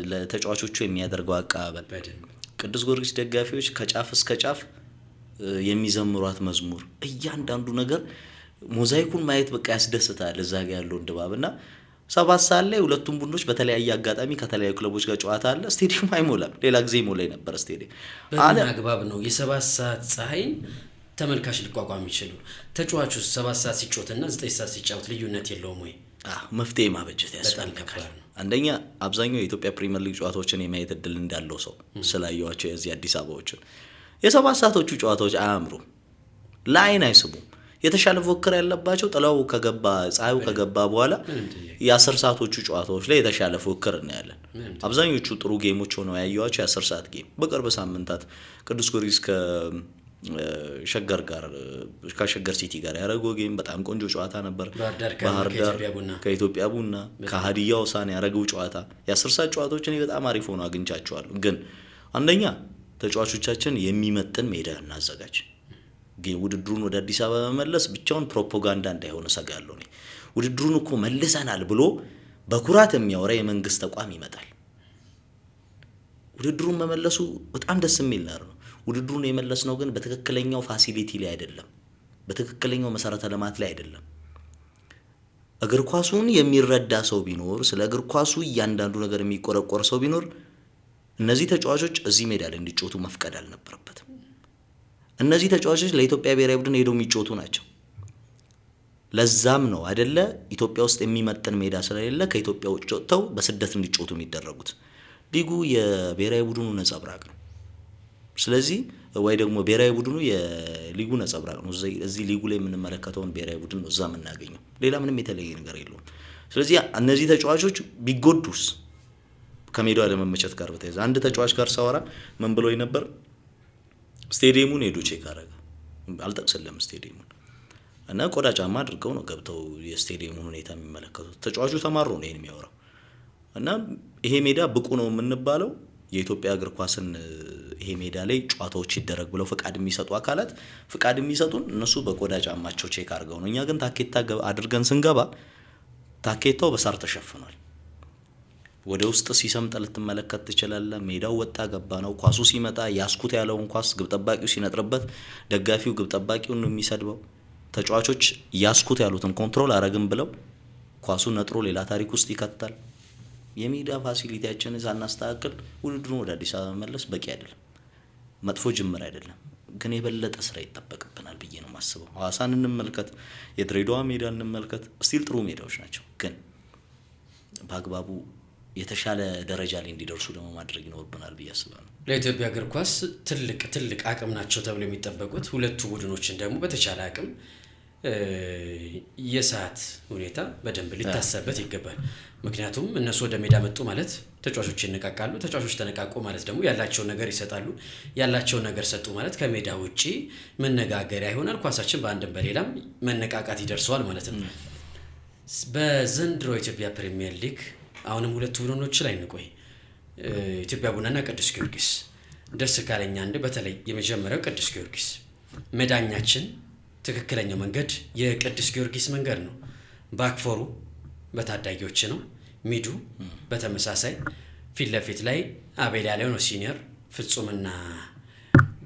ለተጫዋቾቹ የሚያደርገው አቀባበል፣ ቅዱስ ጊዮርጊስ ደጋፊዎች ከጫፍ እስከ ጫፍ የሚዘምሯት መዝሙር፣ እያንዳንዱ ነገር ሞዛይኩን ማየት በቃ ያስደስታል። እዛ ጋር ያለውን ድባብና 7 ሰዓት ላይ ሁለቱም ቡድኖች በተለያየ አጋጣሚ ከተለያዩ ክለቦች ጋር ጨዋታ አለ። ስቴዲየም አይሞላም። ሌላ ጊዜ ሞላ ነበር ስቴዲየም። በምን አግባብ ነው የ7 ሰዓት ፀሐይን ተመልካች ሊቋቋም ይችላል? ተጫዋቹ 7 ሰዓት ሲጫወትና 9 ሰዓት ሲጫወት ልዩነት የለውም ወይ? መፍትሄ ማበጀት ያስፈልጋል። አንደኛ አብዛኛው የኢትዮጵያ ፕሪሚየር ሊግ ጨዋታዎችን የማየት እድል እንዳለው ሰው ስላየዋቸው የዚህ አዲስ አበባዎችን የ7 ሰዓቶቹ ጨዋታዎች አያምሩም፣ ለአይን አይስቡም። የተሻለ ፎክር ያለባቸው ጥላው ከገባ ፀሐዩ ከገባ በኋላ የ10 ሰዓቶቹ ጨዋታዎች ላይ የተሻለ ፎክር እናያለን። አብዛኞቹ ጥሩ ጌሞች ሆነው ያዩዋቸው የ10 ሰዓት ጌም በቅርብ ሳምንታት ቅዱስ ጊዮርጊስ ከሸገር ሲቲ ጋር ያደረገው ጌም በጣም ቆንጆ ጨዋታ ነበር። ባህር ዳር ከኢትዮጵያ ቡና ከሀዲያ ሆሳዕና ያደረገው ጨዋታ የ10 ሰዓት ጨዋታዎች እኔ በጣም አሪፍ ሆነው አግኝቻቸዋለሁ። ግን አንደኛ ተጫዋቾቻችን የሚመጥን ሜዳ እናዘጋጅ። ውድድሩን ወደ አዲስ አበባ መመለስ ብቻውን ፕሮፓጋንዳ እንዳይሆን ሰጋለሁ እኔ። ውድድሩን እኮ መልሰናል ብሎ በኩራት የሚያወራ የመንግስት ተቋም ይመጣል። ውድድሩን መመለሱ በጣም ደስ የሚል ነው። ውድድሩን የመለስነው ግን በትክክለኛው ፋሲሊቲ ላይ አይደለም፣ በትክክለኛው መሰረተ ልማት ላይ አይደለም። እግር ኳሱን የሚረዳ ሰው ቢኖር፣ ስለ እግር ኳሱ እያንዳንዱ ነገር የሚቆረቆር ሰው ቢኖር እነዚህ ተጫዋቾች እዚህ ሜዳ ላይ እንዲጫወቱ መፍቀድ አልነበረበትም። እነዚህ ተጫዋቾች ለኢትዮጵያ ብሔራዊ ቡድን ሄደው የሚጫወቱ ናቸው። ለዛም ነው አይደለ ኢትዮጵያ ውስጥ የሚመጥን ሜዳ ስለሌለ ከኢትዮጵያ ውጭ ወጥተው በስደት እንዲጫወቱ የሚደረጉት። ሊጉ የብሔራዊ ቡድኑ ነጸብራቅ ነው። ስለዚህ ወይ ደግሞ ብሔራዊ ቡድኑ የሊጉ ነጸብራቅ ነው። እዚህ ሊጉ ላይ የምንመለከተውን ብሔራዊ ቡድን ነው እዛ የምናገኘው። ሌላ ምንም የተለየ ነገር የለውም። ስለዚህ እነዚህ ተጫዋቾች ቢጎዱስ ከሜዳው ለመመቸት ጋር በተያያዘ አንድ ተጫዋች ጋር ሳወራ ምን ብሎኝ ነበር? ስቴዲየሙን ሄዶ ቼክ አደረገ። አልጠቅስልም ስቴዲየሙን እና ቆዳ ጫማ አድርገው ነው ገብተው የስቴዲየሙን ሁኔታ የሚመለከቱት። ተጫዋቹ ተማሮ ነው ይሄን የሚያወራው። እና ይሄ ሜዳ ብቁ ነው የምንባለው የኢትዮጵያ እግር ኳስን ይሄ ሜዳ ላይ ጨዋታዎች ይደረግ ብለው ፍቃድ የሚሰጡ አካላት ፍቃድ የሚሰጡን እነሱ በቆዳ ጫማቸው ቼክ አድርገው ነው። እኛ ግን ታኬታ አድርገን ስንገባ ታኬታው በሳር ተሸፍኗል። ወደ ውስጥ ሲሰምጥ ልትመለከት ትችላለህ። ሜዳው ወጣ ገባ ነው። ኳሱ ሲመጣ ያስኩት ያለውን ኳስ ግብ ጠባቂው ሲነጥርበት ደጋፊው ግብ ጠባቂውን ነው የሚሰድበው። ተጫዋቾች ያስኩት ያሉትን ኮንትሮል አረግም ብለው ኳሱን ነጥሮ ሌላ ታሪክ ውስጥ ይከታል። የሜዳ ፋሲሊቲያችንን ሳናስተካክል ውድድሩን ወደ አዲስ አበባ መመለስ በቂ አይደለም። መጥፎ ጅምር አይደለም፣ ግን የበለጠ ስራ ይጠበቅብናል ብዬ ነው የማስበው። ሐዋሳን እንመልከት፣ የድሬዳዋ ሜዳ እንመልከት። ስቲል ጥሩ ሜዳዎች ናቸው፣ ግን በአግባቡ የተሻለ ደረጃ ላይ እንዲደርሱ ደግሞ ማድረግ ይኖርብናል ብዬ አስባለሁ። ለኢትዮጵያ እግር ኳስ ትልቅ አቅም ናቸው ተብሎ የሚጠበቁት ሁለቱ ቡድኖችን ደግሞ በተቻለ አቅም የሰዓት ሁኔታ በደንብ ሊታሰብበት ይገባል። ምክንያቱም እነሱ ወደ ሜዳ መጡ ማለት ተጫዋቾች ይነቃቃሉ፣ ተጫዋቾች ተነቃቁ ማለት ደግሞ ያላቸውን ነገር ይሰጣሉ። ያላቸውን ነገር ሰጡ ማለት ከሜዳ ውጪ መነጋገሪያ ይሆናል። ኳሳችን በአንድም በሌላም መነቃቃት ይደርሰዋል ማለት ነው። በዘንድሮ ኢትዮጵያ ፕሪሚየር ሊግ አሁንም ሁለቱ ቡድኖች ላይ እንቆይ። ኢትዮጵያ ቡናና ቅዱስ ጊዮርጊስ ደስ ካለኛ አንድ በተለይ የመጀመሪያው ቅዱስ ጊዮርጊስ መዳኛችን ትክክለኛው መንገድ የቅዱስ ጊዮርጊስ መንገድ ነው። ባክፎሩ በታዳጊዎች ነው። ሚዱ በተመሳሳይ ፊት ለፊት ላይ አቤል ያለው ነው ሲኒየር፣ ፍጹምና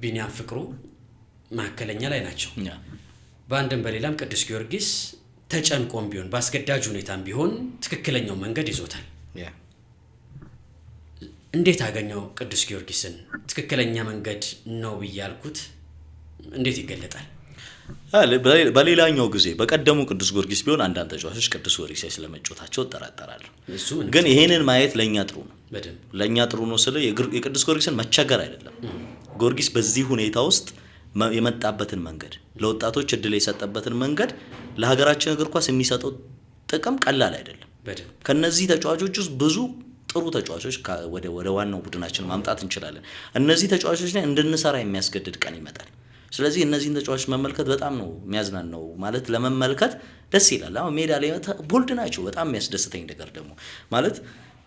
ቢኒያም ፍቅሩ ማከለኛ ላይ ናቸው። በአንድም በሌላም ቅዱስ ጊዮርጊስ ተጨንቆም ቢሆን በአስገዳጅ ሁኔታም ቢሆን ትክክለኛው መንገድ ይዞታል። እንዴት አገኘው ቅዱስ ጊዮርጊስን? ትክክለኛ መንገድ ነው ብያልኩት እንዴት ይገለጣል? በሌላኛው ጊዜ በቀደሙ ቅዱስ ጊዮርጊስ ቢሆን አንዳንድ ተጫዋቾች ቅዱስ ጊዮርጊስ ስለመጫወታቸው እጠራጠራለሁ። ግን ይሄንን ማየት ለኛ ጥሩ ነው። ለኛ ጥሩ ነው ስለ የቅዱስ ጊዮርጊስን መቸገር አይደለም። ጊዮርጊስ በዚህ ሁኔታ ውስጥ የመጣበትን መንገድ፣ ለወጣቶች እድል የሰጠበትን መንገድ ለሀገራችን እግር ኳስ የሚሰጠው ጥቅም ቀላል አይደለም። ከነዚህ ተጫዋቾች ውስጥ ብዙ ጥሩ ተጫዋቾች ወደ ዋናው ቡድናችን ማምጣት እንችላለን። እነዚህ ተጫዋቾች ላይ እንድንሰራ የሚያስገድድ ቀን ይመጣል። ስለዚህ እነዚህን ተጫዋቾች መመልከት በጣም ነው የሚያዝናናው። ማለት ለመመልከት ደስ ይላል። አሁን ሜዳ ላይ ቦልድ ናቸው። በጣም የሚያስደስተኝ ነገር ደግሞ ማለት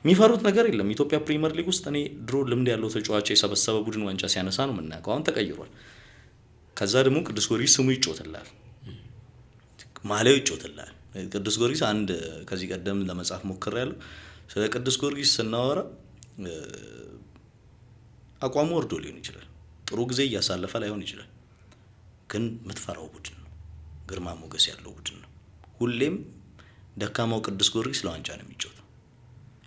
የሚፈሩት ነገር የለም። ኢትዮጵያ ፕሪሚየር ሊግ ውስጥ እኔ ድሮ ልምድ ያለው ተጫዋች የሰበሰበ ቡድን ዋንጫ ሲያነሳ ነው የምናውቀው። አሁን ተቀይሯል። ከዛ ደግሞ ቅዱስ ጊዮርጊስ ስሙ ይጮትላል፣ ማሊያው ይጮትላል። ቅዱስ ጊዮርጊስ አንድ ከዚህ ቀደም ለመጻፍ ሞክሬያለሁ። ስለ ቅዱስ ጊዮርጊስ ስናወራ አቋሙ ወርዶ ሊሆን ይችላል፣ ጥሩ ጊዜ እያሳለፈ ላይሆን ይችላል፣ ግን የምትፈራው ቡድን ነው። ግርማ ሞገስ ያለው ቡድን ነው። ሁሌም ደካማው ቅዱስ ጊዮርጊስ ለዋንጫ ነው የሚጫወተው።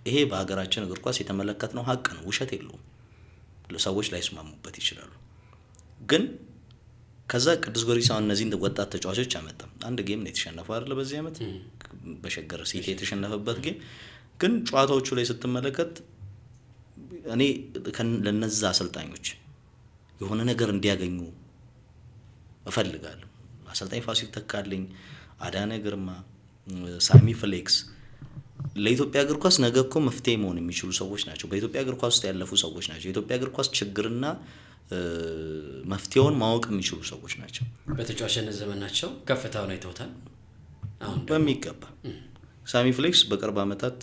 ይሄ በሀገራችን እግር ኳስ የተመለከትነው ሀቅ ነው፣ ውሸት የለውም። ሰዎች ላይስማሙበት ይችላሉ፣ ግን ከዛ ቅዱስ ጊዮርጊስ አሁን እነዚህን ወጣት ተጫዋቾች አመጣም። አንድ ጌም ነው የተሸነፈው አይደል? በዚህ ዓመት በሸገር ሲቲ የተሸነፈበት ጌም። ግን ጨዋታዎቹ ላይ ስትመለከት እኔ ለነዛ አሰልጣኞች የሆነ ነገር እንዲያገኙ እፈልጋለሁ። አሰልጣኝ ፋሲል ተካልኝ፣ አዳነ ግርማ፣ ሳሚ ፍሌክስ ለኢትዮጵያ እግር ኳስ ነገ እኮ መፍትሄ መሆን የሚችሉ ሰዎች ናቸው። በኢትዮጵያ እግር ኳስ ውስጥ ያለፉ ሰዎች ናቸው። የኢትዮጵያ እግር ኳስ ችግርና መፍትሄውን ማወቅ የሚችሉ ሰዎች ናቸው። በተጫዋችነት ዘመናቸው ከፍታውን አይተውታል። አሁን በሚገባ ሳሚ ፍሌክስ በቅርብ ዓመታት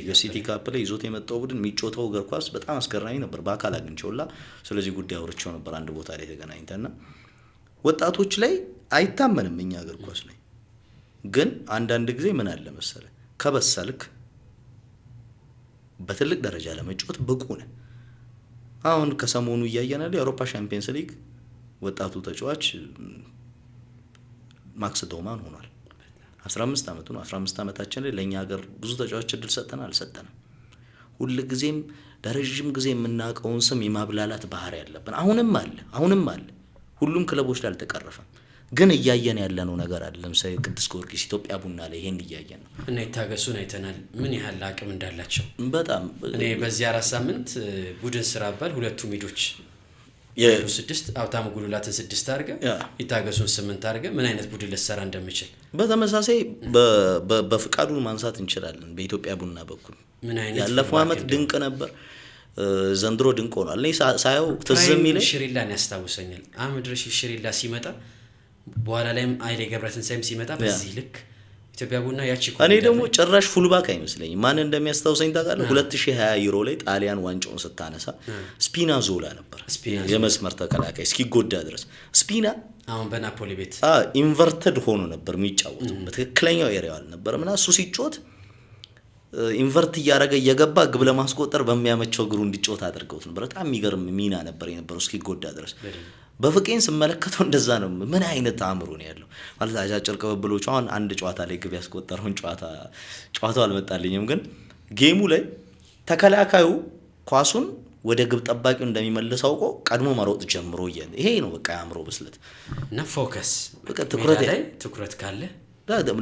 የሲቲ ካፕ ላይ ይዞት የመጣው ቡድን የሚጮተው እግር ኳስ በጣም አስገራሚ ነበር። በአካል አግኝቼውላ ስለዚህ ጉዳይ አውርቼው ነበር አንድ ቦታ ላይ ተገናኝተና ወጣቶች ላይ አይታመንም እኛ እግር ኳስ ላይ። ግን አንዳንድ ጊዜ ምን አለ መሰለ ከበሰልክ በትልቅ ደረጃ ለመጫወት ብቁ ነህ። አሁን ከሰሞኑ እያየናል የአውሮፓ ቻምፒየንስ ሊግ ወጣቱ ተጫዋች ማክስ ዶማን ሆኗል። 15 ዓመቱ ነው። 15 ዓመታችን ላይ ለኛ ሀገር ብዙ ተጫዋቾች እድል ሰጠናል አልሰጠንም? ሁሉ ጊዜም ለረጅም ጊዜ የምናውቀውን ስም የማብላላት ባህሪ ያለብን አሁንም አለ። ሁሉም ክለቦች ላይ አልተቀረፈም፣ ግን እያየን ያለነው ነገር አለ። ለምሳሌ ቅዱስ ጊዮርጊስ፣ ኢትዮጵያ ቡና ላይ ይሄን እያየን ነው እና ይታገሱን አይተናል ምን ያህል አቅም እንዳላቸው። በጣም እኔ በዚህ 4 ሳምንት ቡድን ስራ ባል ሁለቱ ሚዶች 6 አውታሙ ጉሉላትን 6 አድርገ ይታገሱን 8 አድርገ ምን አይነት ቡድን ልትሰራ እንደምችል በተመሳሳይ በፍቃዱን ማንሳት እንችላለን። በኢትዮጵያ ቡና በኩል ምን አይነት ያለፈው ዓመት ድንቅ ነበር፣ ዘንድሮ ድንቅ ሆኗል። እኔ ሳየው ትዝ የሚለኝ ሽሪላን ያስታውሰኛል። አህመድረሺ ሽሪላ ሲመጣ በኋላ ላይም አይሌ ገብረትንሳኤም ሲመጣ በዚህ ልክ ኢትዮጵያ ቡና ያቺ እኔ ደግሞ ጭራሽ ፉልባክ አይመስለኝም። ማን እንደሚያስታውሰኝ ታውቃለህ? 2020 ዩሮ ላይ ጣሊያን ዋንጫውን ስታነሳ ስፒናዞላ ነበር የመስመር ተከላካይ እስኪጎዳ ድረስ። ስፒና አሁን በናፖሊ ቤት ኢንቨርትድ ሆኖ ነበር የሚጫወተው፣ በትክክለኛው ኤሪያው አልነበረም እና እሱ ሲጫወት ኢንቨርት እያደረገ እየገባ ግብ ለማስቆጠር በሚያመቸው እግሩ እንዲጫወት አድርገውት ነበር። በጣም የሚገርም ሚና ነበር የነበረው እስኪጎዳ ድረስ። በፍቄን ስመለከተው እንደዛ ነው። ምን አይነት አእምሮ ነው ያለው ማለት አጫጭር ቅብብሎች። አሁን አንድ ጨዋታ ላይ ግብ ያስቆጠረውን ጨዋታው አልመጣልኝም፣ ግን ጌሙ ላይ ተከላካዩ ኳሱን ወደ ግብ ጠባቂው እንደሚመልስ አውቆ ቀድሞ መሮጥ ጀምሮ ይሄ ነው በቃ የአእምሮ ብስለት እና ፎከስ በቃ ትኩረት ካለ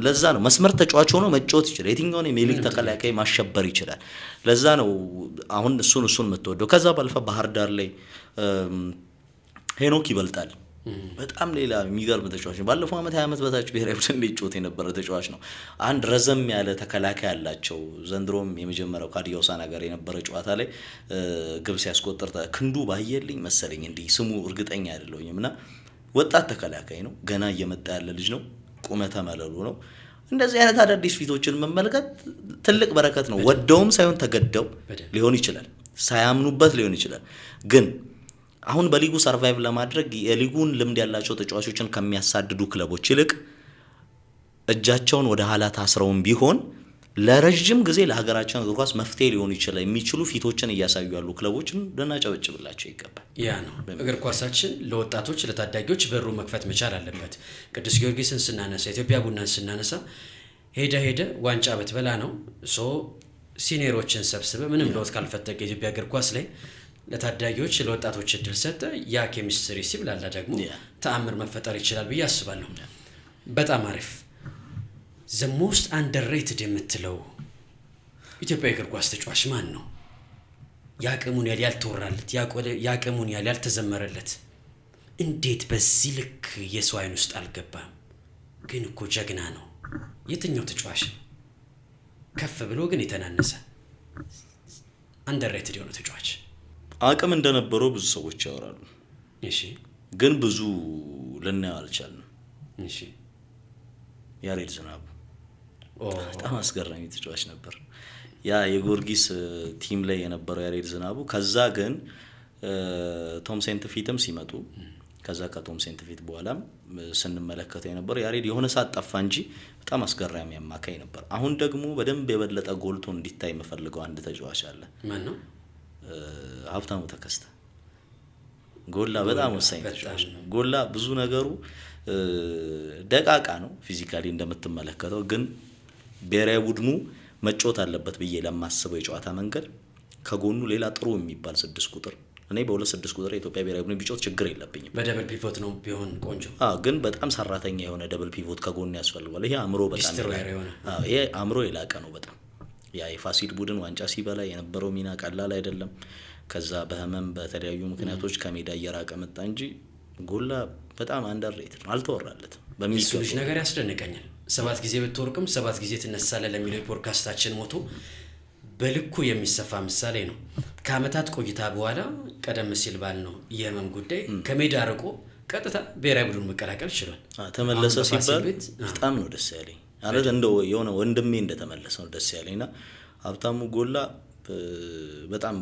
ለዛ ነው መስመር ተጫዋች ሆኖ መጫወት ይችላል። የትኛውን የሜሊክ ተከላካይ ማሸበር ይችላል። ለዛ ነው አሁን እሱን የምትወደው። ከዛ ባለፈ ባህር ዳር ላይ ሄኖክ ይበልጣል በጣም ሌላ የሚገርም ተጫዋች ነው። ባለፈው ዓመት 20 ዓመት በታች ብሔራዊ ቡድን ላይ ጮት የነበረ ተጫዋች ነው። አንድ ረዘም ያለ ተከላካይ ያላቸው ዘንድሮም የመጀመሪያው ካዲዮሳ ነገር የነበረ ጨዋታ ላይ ግብ ሲያስቆጥር ክንዱ ባየልኝ መሰለኝ እንዲህ ስሙ እርግጠኛ አይደለሁኝም። እና ወጣት ተከላካይ ነው፣ ገና እየመጣ ያለ ልጅ ነው፣ ቁመተ መለሉ ነው። እንደዚህ አይነት አዳዲስ ፊቶችን መመልከት ትልቅ በረከት ነው። ወደውም ሳይሆን ተገደው ሊሆን ይችላል፣ ሳያምኑበት ሊሆን ይችላል። ግን አሁን በሊጉ ሰርቫይቭ ለማድረግ የሊጉን ልምድ ያላቸው ተጫዋቾችን ከሚያሳድዱ ክለቦች ይልቅ እጃቸውን ወደ ኋላ ታስረውም ቢሆን ለረጅም ጊዜ ለሀገራችን እግር ኳስ መፍትሄ ሊሆኑ ይችላል የሚችሉ ፊቶችን እያሳዩ ያሉ ክለቦችን ልናጨበጭብላቸው ይገባል። ያ ነው እግር ኳሳችን ለወጣቶች ለታዳጊዎች በሩ መክፈት መቻል አለበት። ቅዱስ ጊዮርጊስን ስናነሳ፣ ኢትዮጵያ ቡናን ስናነሳ ሄደ ዋንጫ በትበላ ነው ሲኒየሮችን ሰብስበ ምንም ለውጥ ካልፈጠቀ የኢትዮጵያ እግር ኳስ ላይ ለታዳጊዎች ለወጣቶች እድል ሰጠ። ያ ኬሚስትሪ ሲብላላ ደግሞ ተአምር መፈጠር ይችላል ብዬ አስባለሁ። በጣም አሪፍ። the most underrated የምትለው ኢትዮጵያ እግር ኳስ ተጫዋች ማን ነው? ያቀሙን ያልተወራለት ያቀሙን ያልተዘመረለት እንዴት በዚህ ልክ የሰው አይን ውስጥ አልገባም? ግን እኮ ጀግና ነው። የትኛው ተጫዋች ከፍ ብሎ ግን የተናነሰ underrated የሆነ ተጫዋች? አቅም እንደነበረው ብዙ ሰዎች ያወራሉ። እሺ፣ ግን ብዙ ልናየው አልቻልንም። እሺ፣ ያሬድ ዝናቡ በጣም አስገራሚ ተጫዋች ነበር። ያ የጊዮርጊስ ቲም ላይ የነበረው ያሬድ ዝናቡ ከዛ ግን ቶም ሴንት ፊትም ሲመጡ ከዛ ከቶም ሴንት ፊት በኋላም ስንመለከተው የነበረው ያሬድ የሆነ ሰዓት ጠፋ እንጂ በጣም አስገራሚ አማካይ ነበር። አሁን ደግሞ በደንብ የበለጠ ጎልቶ እንዲታይ የምፈልገው አንድ ተጫዋች አለ። ማን ነው? ሀብታሙ ተከስተ። ጎላ በጣም ወሳኝ ተጫዋች ነው። ጎላ ብዙ ነገሩ ደቃቃ ነው ፊዚካሊ እንደምትመለከተው፣ ግን ብሔራዊ ቡድኑ መጫወት አለበት ብዬ ለማስበው የጨዋታ መንገድ ከጎኑ ሌላ ጥሩ የሚባል 6 ቁጥር እኔ በ2-6 ቁጥር የኢትዮጵያ ብሔራዊ ቡድን ቢጫወት ችግር የለብኝም። በደብል ፒቮት ነው ቢሆን ቆንጆ። ግን በጣም ሰራተኛ የሆነ ደብል ፒቮት ከጎኑ ያስፈልጋል። ይሄ አእምሮ በጣም ይሄ አእምሮ የላቀ ነው በጣም። ያ የፋሲል ቡድን ዋንጫ ሲበላ የነበረው ሚና ቀላል አይደለም። ከዛ በህመም በተለያዩ ምክንያቶች ከሜዳ እየራቀ መጣ እንጂ ጎላ በጣም አንደርሬትድ ነው፣ አልተወራለትም። በሚስሉሽ ነገር ያስደንቀኛል። 7 ጊዜ ብትወርቅም 7 ጊዜ ትነሳለህ ለሚለው ፖድካስታችን ሞቶ በልኩ የሚሰፋ ምሳሌ ነው። ከአመታት ቆይታ በኋላ ቀደም ሲል ባል ነው የህመም ጉዳይ ከሜዳ ርቆ ቀጥታ ብሔራዊ ቡድን መቀላቀል ችሏል። ተመለሰ ሲባል በጣም ነው ደስ ያለኝ። ማለት እንደው የሆነ ወንድሜ እንደተመለሰ ነው ደስ ያለኝና ሀብታሙ ጎላ በጣም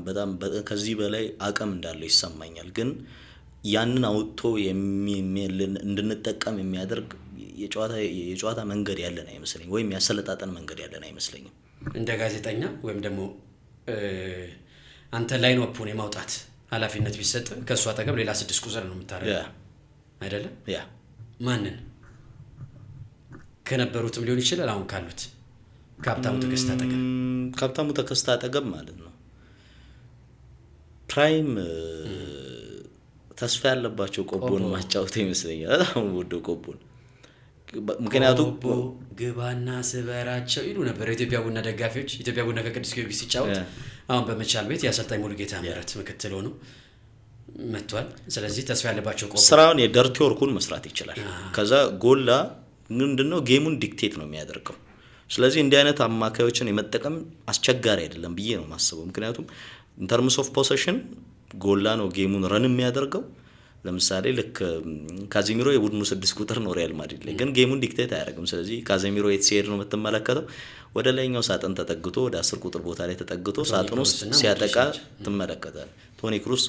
ከዚህ በላይ አቅም እንዳለው ይሰማኛል። ግን ያንን አውጥቶ እንድንጠቀም የሚያደርግ የጨዋታ መንገድ ያለን አይመስለኝም፣ ወይም ያሰለጣጠን መንገድ ያለን አይመስለኝም። እንደ ጋዜጠኛ ወይም ደግሞ አንተ ላይን ኦፑን የማውጣት ኃላፊነት ቢሰጥ ከሱ አጠገብ ሌላ 6 ቁጥር ነው የምታረገው አይደለም? ያ ማንን ከነበሩትም ሊሆን ይችላል አሁን ካሉት ከሀብታሙ ተከስተ አጠገብ ማለት ነው። ፕራይም ተስፋ ያለባቸው ቆቦን ማጫወት ይመስለኛል። በጣም ወዶ ቆቦን ምክንያቱም ግባና ስበራቸው ይሉ ነበር የኢትዮጵያ ቡና ደጋፊዎች። ኢትዮጵያ ቡና ከቅዱስ ጊዮርጊስ ሲጫወት አሁን በመቻል ቤት የአሰልጣኝ ሙሉጌታ ምህረት ምክትል ሆኖ መጥቷል። ስለዚህ ተስፋ ያለባቸው ቆቦ ስራውን የደርቲ ወርኩን መስራት ይችላል። ከዛ ጎላ ምንድነው ጌሙን ዲክቴት ነው የሚያደርገው። ስለዚህ እንዲህ አይነት አማካዮችን የመጠቀም አስቸጋሪ አይደለም ብዬ ነው ማስበው። ምክንያቱም in terms of possession ጎላ ነው ጌሙን ረን የሚያደርገው። ለምሳሌ ልክ ካዜሚሮ የቡድኑ 6 ቁጥር ነው ሪያል ማድሪድ ላይ፣ ግን ጌሙን ዲክቴት አያደርግም። ስለዚህ ካዜሚሮ የትሲሄድ ነው የምትመለከተው ወደ ላይኛው ሳጥን ተጠግቶ ወደ 10 ቁጥር ቦታ ላይ ተጠግቶ ሳጥን ውስጥ ሲያጠቃ ትመለከታል። ቶኒ ክሩስ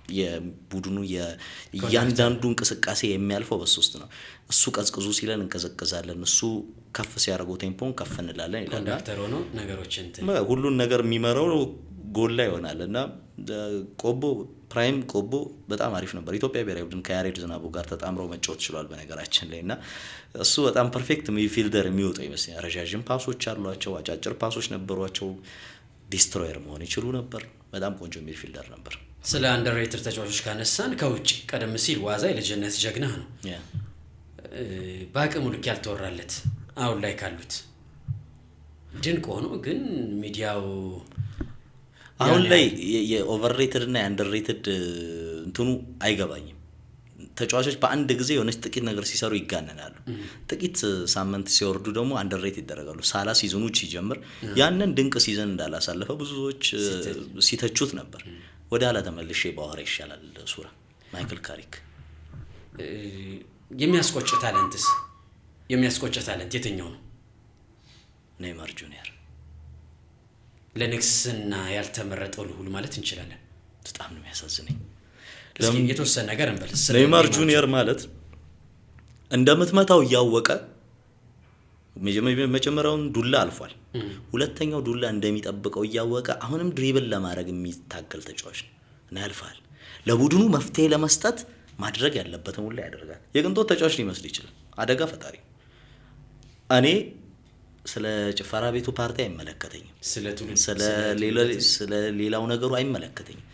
የቡድኑ የእያንዳንዱ እንቅስቃሴ የሚያልፈው በሱ ውስጥ ነው። እሱ ቀዝቅዙ ሲለን እንቀዘቅዛለን፣ እሱ ከፍ ሲያደርገው ቴምፖን ከፍ እንላለን ይላል። ኮንዳክተር ሆኖ ነገሮችን ሁሉን ነገር የሚመራው ጎል ላይ ይሆናል እና ቆቦ ፕራይም ቆቦ በጣም አሪፍ ነበር። ኢትዮጵያ ብሔራዊ ቡድን ከያሬድ ዝናቡ ጋር ተጣምረው መጫወት ችሏል በነገራችን ላይ እና እሱ በጣም ፐርፌክት ሚድፊልደር የሚወጣው ይመስለኛል። ረዣዥም ፓሶች አሏቸው፣ አጫጭር ፓሶች ነበሯቸው፣ ዲስትሮየር መሆን ይችሉ ነበር። በጣም ቆንጆ ሚድፊልደር ነበር። ስለ አንደርሬትድ ተጫዋቾች ካነሳን ከውጭ ቀደም ሲል ዋዛ የልጅነት ጀግና ነው፣ በአቅሙ ልክ ያልተወራለት አሁን ላይ ካሉት ድንቅ ሆኖ ግን ሚዲያው አሁን ላይ የኦቨርሬትድ እና የአንደርሬትድ እንትኑ አይገባኝም። ተጫዋቾች በአንድ ጊዜ የሆነች ጥቂት ነገር ሲሰሩ ይጋነናሉ፣ ጥቂት ሳምንት ሲወርዱ ደግሞ አንደርሬት ይደረጋሉ። ሳላ ሲዝኑ ሲጀምር ያንን ድንቅ ሲዝን እንዳላሳለፈ ብዙዎች ሲተቹት ነበር። ወደ ኋላ ተመልሼ ባወራ ይሻላል። ሱራ ማይክል ካሪክ የሚያስቆጭ ታለንት የትኛው ነው? ኔይማር ጁኒየር ለንግስና ያልተመረጠው ልሁል ማለት እንችላለን። በጣም ነው የሚያሳዝነኝ። የተወሰነ ነገር እንበል። ኔይማር ጁኒየር ማለት እንደምትመታው እያወቀ መጀመሪያውን ዱላ አልፏል፣ ሁለተኛው ዱላ እንደሚጠብቀው እያወቀ አሁንም ድሪብል ለማድረግ የሚታገል ተጫዋች ነው እና ያልፋል። ለቡድኑ መፍትሄ ለመስጠት ማድረግ ያለበትን ሁሉ ያደርጋል። የቅንጦት ተጫዋች ሊመስል ይችላል፣ አደጋ ፈጣሪ። እኔ ስለ ጭፈራ ቤቱ ፓርቲ አይመለከተኝም፣ ስለ ሌላው ነገሩ አይመለከተኝም።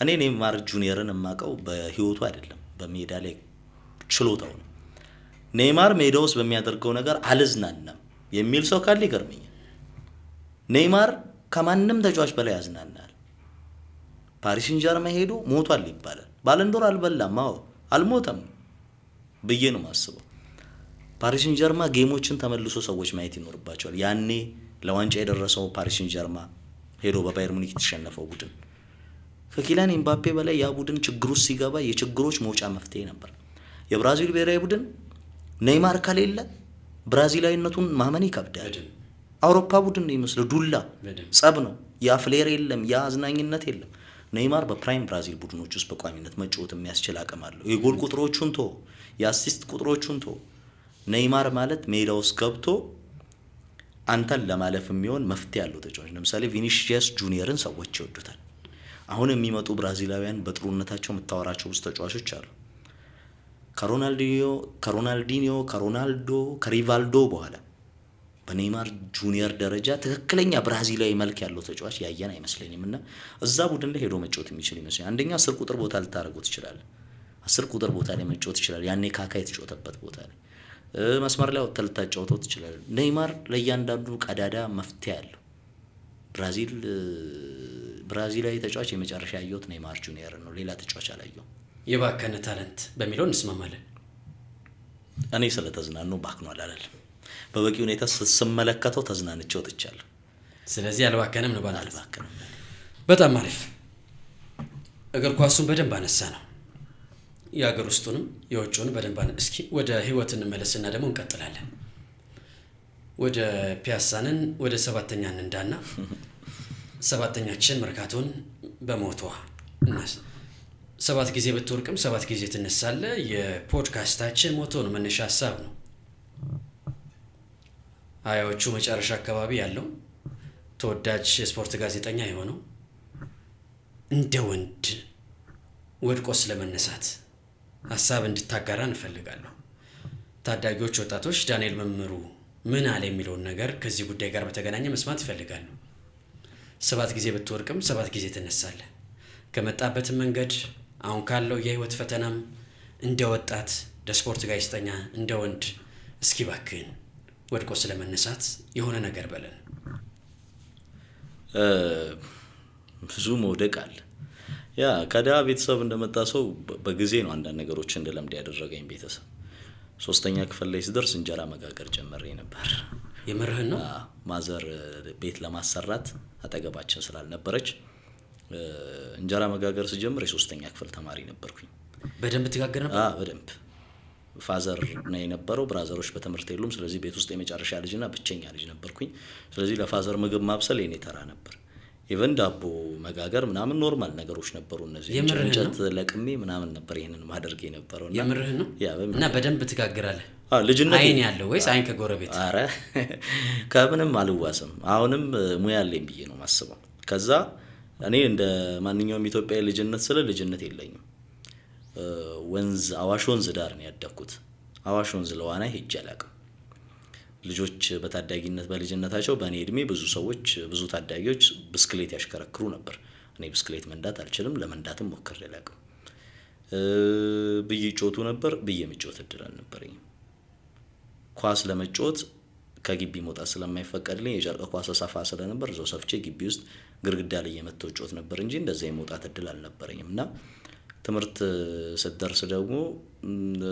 እኔ ኔይማር ጁኒየርን የማውቀው በህይወቱ አይደለም በሜዳ ላይ ችሎታው ነው። ኔይማር ሜዳ ውስጥ በሚያደርገው ነገር አልዝናናም የሚል ሰው ካለ ይገርመኛል። ኔይማር ከማንም ተጫዋች በላይ ያዝናናል። ፓሪስ ሴን ዠርመን ሄዶ ሞቷል ይባላል። ባለንዶር አልበላም፣ አልሞተም ብዬ ነው የማስበው። ፓሪስ ሴን ዠርመን ጌሞችን ተመልሶ ሰዎች ማየት ይኖርባቸዋል። ያኔ ለዋንጫ የደረሰው ፓሪስ ሴን ዠርመን ሄዶ በባየር ሙኒክ የተሸነፈው ቡድን ከኪሊያን ኤምባፔ በላይ ያ ቡድን ችግር ውስጥ ሲገባ የችግሮች መውጫ መፍትሄ ነበር። የብራዚል ብሔራዊ ቡድን ኔይማር ከሌለ ብራዚላዊነቱን ማመን ይከብዳል። አውሮፓ ቡድን ይመስል ዱላ ጸብ ነው። ያ ፍሌር የለም፣ ያ አዝናኝነት የለም። ኔይማር በፕራይም ብራዚል ቡድኖች ውስጥ በቋሚነት መጫወት የሚያስችል አቅም አለው። የጎል ቁጥሮቹን ቶ የአሲስት ቁጥሮቹን ቶ ኔይማር ማለት ሜዳ ውስጥ ገብቶ አንተን ለማለፍ የሚሆን መፍትሄ ያለው ተጫዋች። ለምሳሌ ቪኒሺየስ ጁኒየርን ሰዎች ይወዱታል። አሁን የሚመጡ ብራዚላውያን በጥሩነታቸው የምታወራቸው ብዙ ተጫዋቾች አሉ። ከሮናልዲኒዮ፣ ከሮናልዶ፣ ከሪቫልዶ በኋላ በኔይማር ጁኒየር ደረጃ ትክክለኛ ብራዚላዊ መልክ ያለው ተጫዋች ያየን አይመስለኝም እና እዛ ቡድን ላይ ሄዶ መጫወት የሚችል ይመስለኛል። አንደኛ 10 ቁጥር ቦታ ልታደርገው ትችላለህ። 10 ቁጥር ቦታ ላይ መጫወት ይችላል። ያኔ ካካ የተጫወተበት ቦታ ላይ መስመር ላይ ወጥተህ ልታጫወተው ትችላለህ። ኔይማር ለእያንዳንዱ ቀዳዳ መፍትሄ አለው። ብራዚላዊ ተጫዋች የመጨረሻ ያየሁት ኔይማር ጁኒየር ነው። ሌላ ተጫዋች አላየሁም። የባከነ ታለንት በሚለው እንስማማለን። እኔ ስለተዝናነው ባክኗል አላለም። በበቂ ሁኔታ ስመለከተው ተዝናንቼ ወጥቻለሁ። ስለዚህ አልባከነም ነው ባላል። አልባከነም። በጣም አሪፍ። እግር ኳሱን በደንብ አነሳ ነው። የሀገር ውስጡንም የውጭውን በደንብ እስኪ ወደ ህይወት እንመለስና ደግሞ እንቀጥላለን። ወደ ፒያሳንን ወደ ሰባተኛን እንዳና ሰባተኛችን መርካቶን በሞቷ እናስ 7 ጊዜ ብትወርቅም 7 ጊዜ ትነሳለህ። የፖድካስታችን ሞቶ ነው፣ መነሻ ሀሳብ ነው። ሀያዎቹ መጨረሻ አካባቢ ያለው ተወዳጅ የስፖርት ጋዜጠኛ የሆነው እንደ ወንድ ወድቆ ስለመነሳት ሀሳብ እንድታጋራ እንፈልጋለሁ። ታዳጊዎች ወጣቶች ዳንኤል መምሩ ምን አለ የሚለውን ነገር ከዚህ ጉዳይ ጋር በተገናኘ መስማት ይፈልጋሉ። 7 ጊዜ ብትወርቅም 7 ጊዜ ትነሳለህ። ከመጣበትም መንገድ አሁን ካለው የህይወት ፈተናም እንደ ወጣት ለስፖርት ጋዜጠኛ እንደ ወንድ እስኪ ባክህን ወድቆ ስለመነሳት የሆነ ነገር በለን። ብዙ መውደቅ አለ። ያ ከድሃ ቤተሰብ እንደመጣ ሰው በጊዜ ነው አንዳንድ ነገሮች እንደለምድ ያደረገኝ ቤተሰብ። 3ኛ ክፍል ላይ ስደርስ እንጀራ መጋገር ጀመሬ ነበር። የምርህን ነው? ማዘር ቤት ለማሰራት አጠገባችን ስላልነበረች እንጀራ መጋገር ስጀምር የ3ኛ ክፍል ተማሪ ነበርኩኝ። በደንብ ትጋገር ነበር? በደንብ። ፋዘር ነው የነበረው፣ ብራዘሮች በትምህርት የሉም። ስለዚህ ቤት ውስጥ የመጨረሻ ልጅና ብቸኛ ልጅ ነበርኩኝ። ስለዚህ ለፋዘር ምግብ ማብሰል የኔ ተራ ነበር። ኢቨን ዳቦ መጋገር ምናምን ኖርማል ነገሮች ነበሩ። እነዚህ እንጨት ለቅሜ ምናምን ነበር ይሄንን ማድረግ የነበረው። እና የምርህን ነው? እና በደንብ ትጋግራለህ? ልጅነት አይን ያለው ወይስ አይን ከጎረቤት? አረ ከምንም አልዋስም። አሁንም ሙያ አለኝ ብዬ ነው ማስበው። ከዛ እኔ እንደ ማንኛውም ኢትዮጵያዊ ልጅነት ስለ ልጅነት የለኝም። ወንዝ አዋሽ ወንዝ ዳር ነው ያደግኩት። አዋሽ ወንዝ ለዋና ሄጄ አላውቅም። ልጆች በታዳጊነት በልጅነታቸው በእኔ እድሜ ብዙ ሰዎች ብዙ ታዳጊዎች ብስክሌት ያሽከረክሩ ነበር። እኔ ብስክሌት መንዳት አልችልም፣ ለመንዳትም ሞክሬ አላውቅም። ብዬ ጮቱ ነበር፣ ብዬ መጫወት እድል አልነበረኝም። ኳስ ለመጫወት ከግቢ መውጣት ስለማይፈቀድልኝ የጨርቅ ኳስ ሰፋ ስለነበር እዛው ሰፍቼ ግቢ ውስጥ ግርግዳ ላይ የመተው ጮት ነበር እንጂ እንደዛ የመውጣት እድል አልነበረኝም። እና ትምህርት ስትደርስ ደግሞ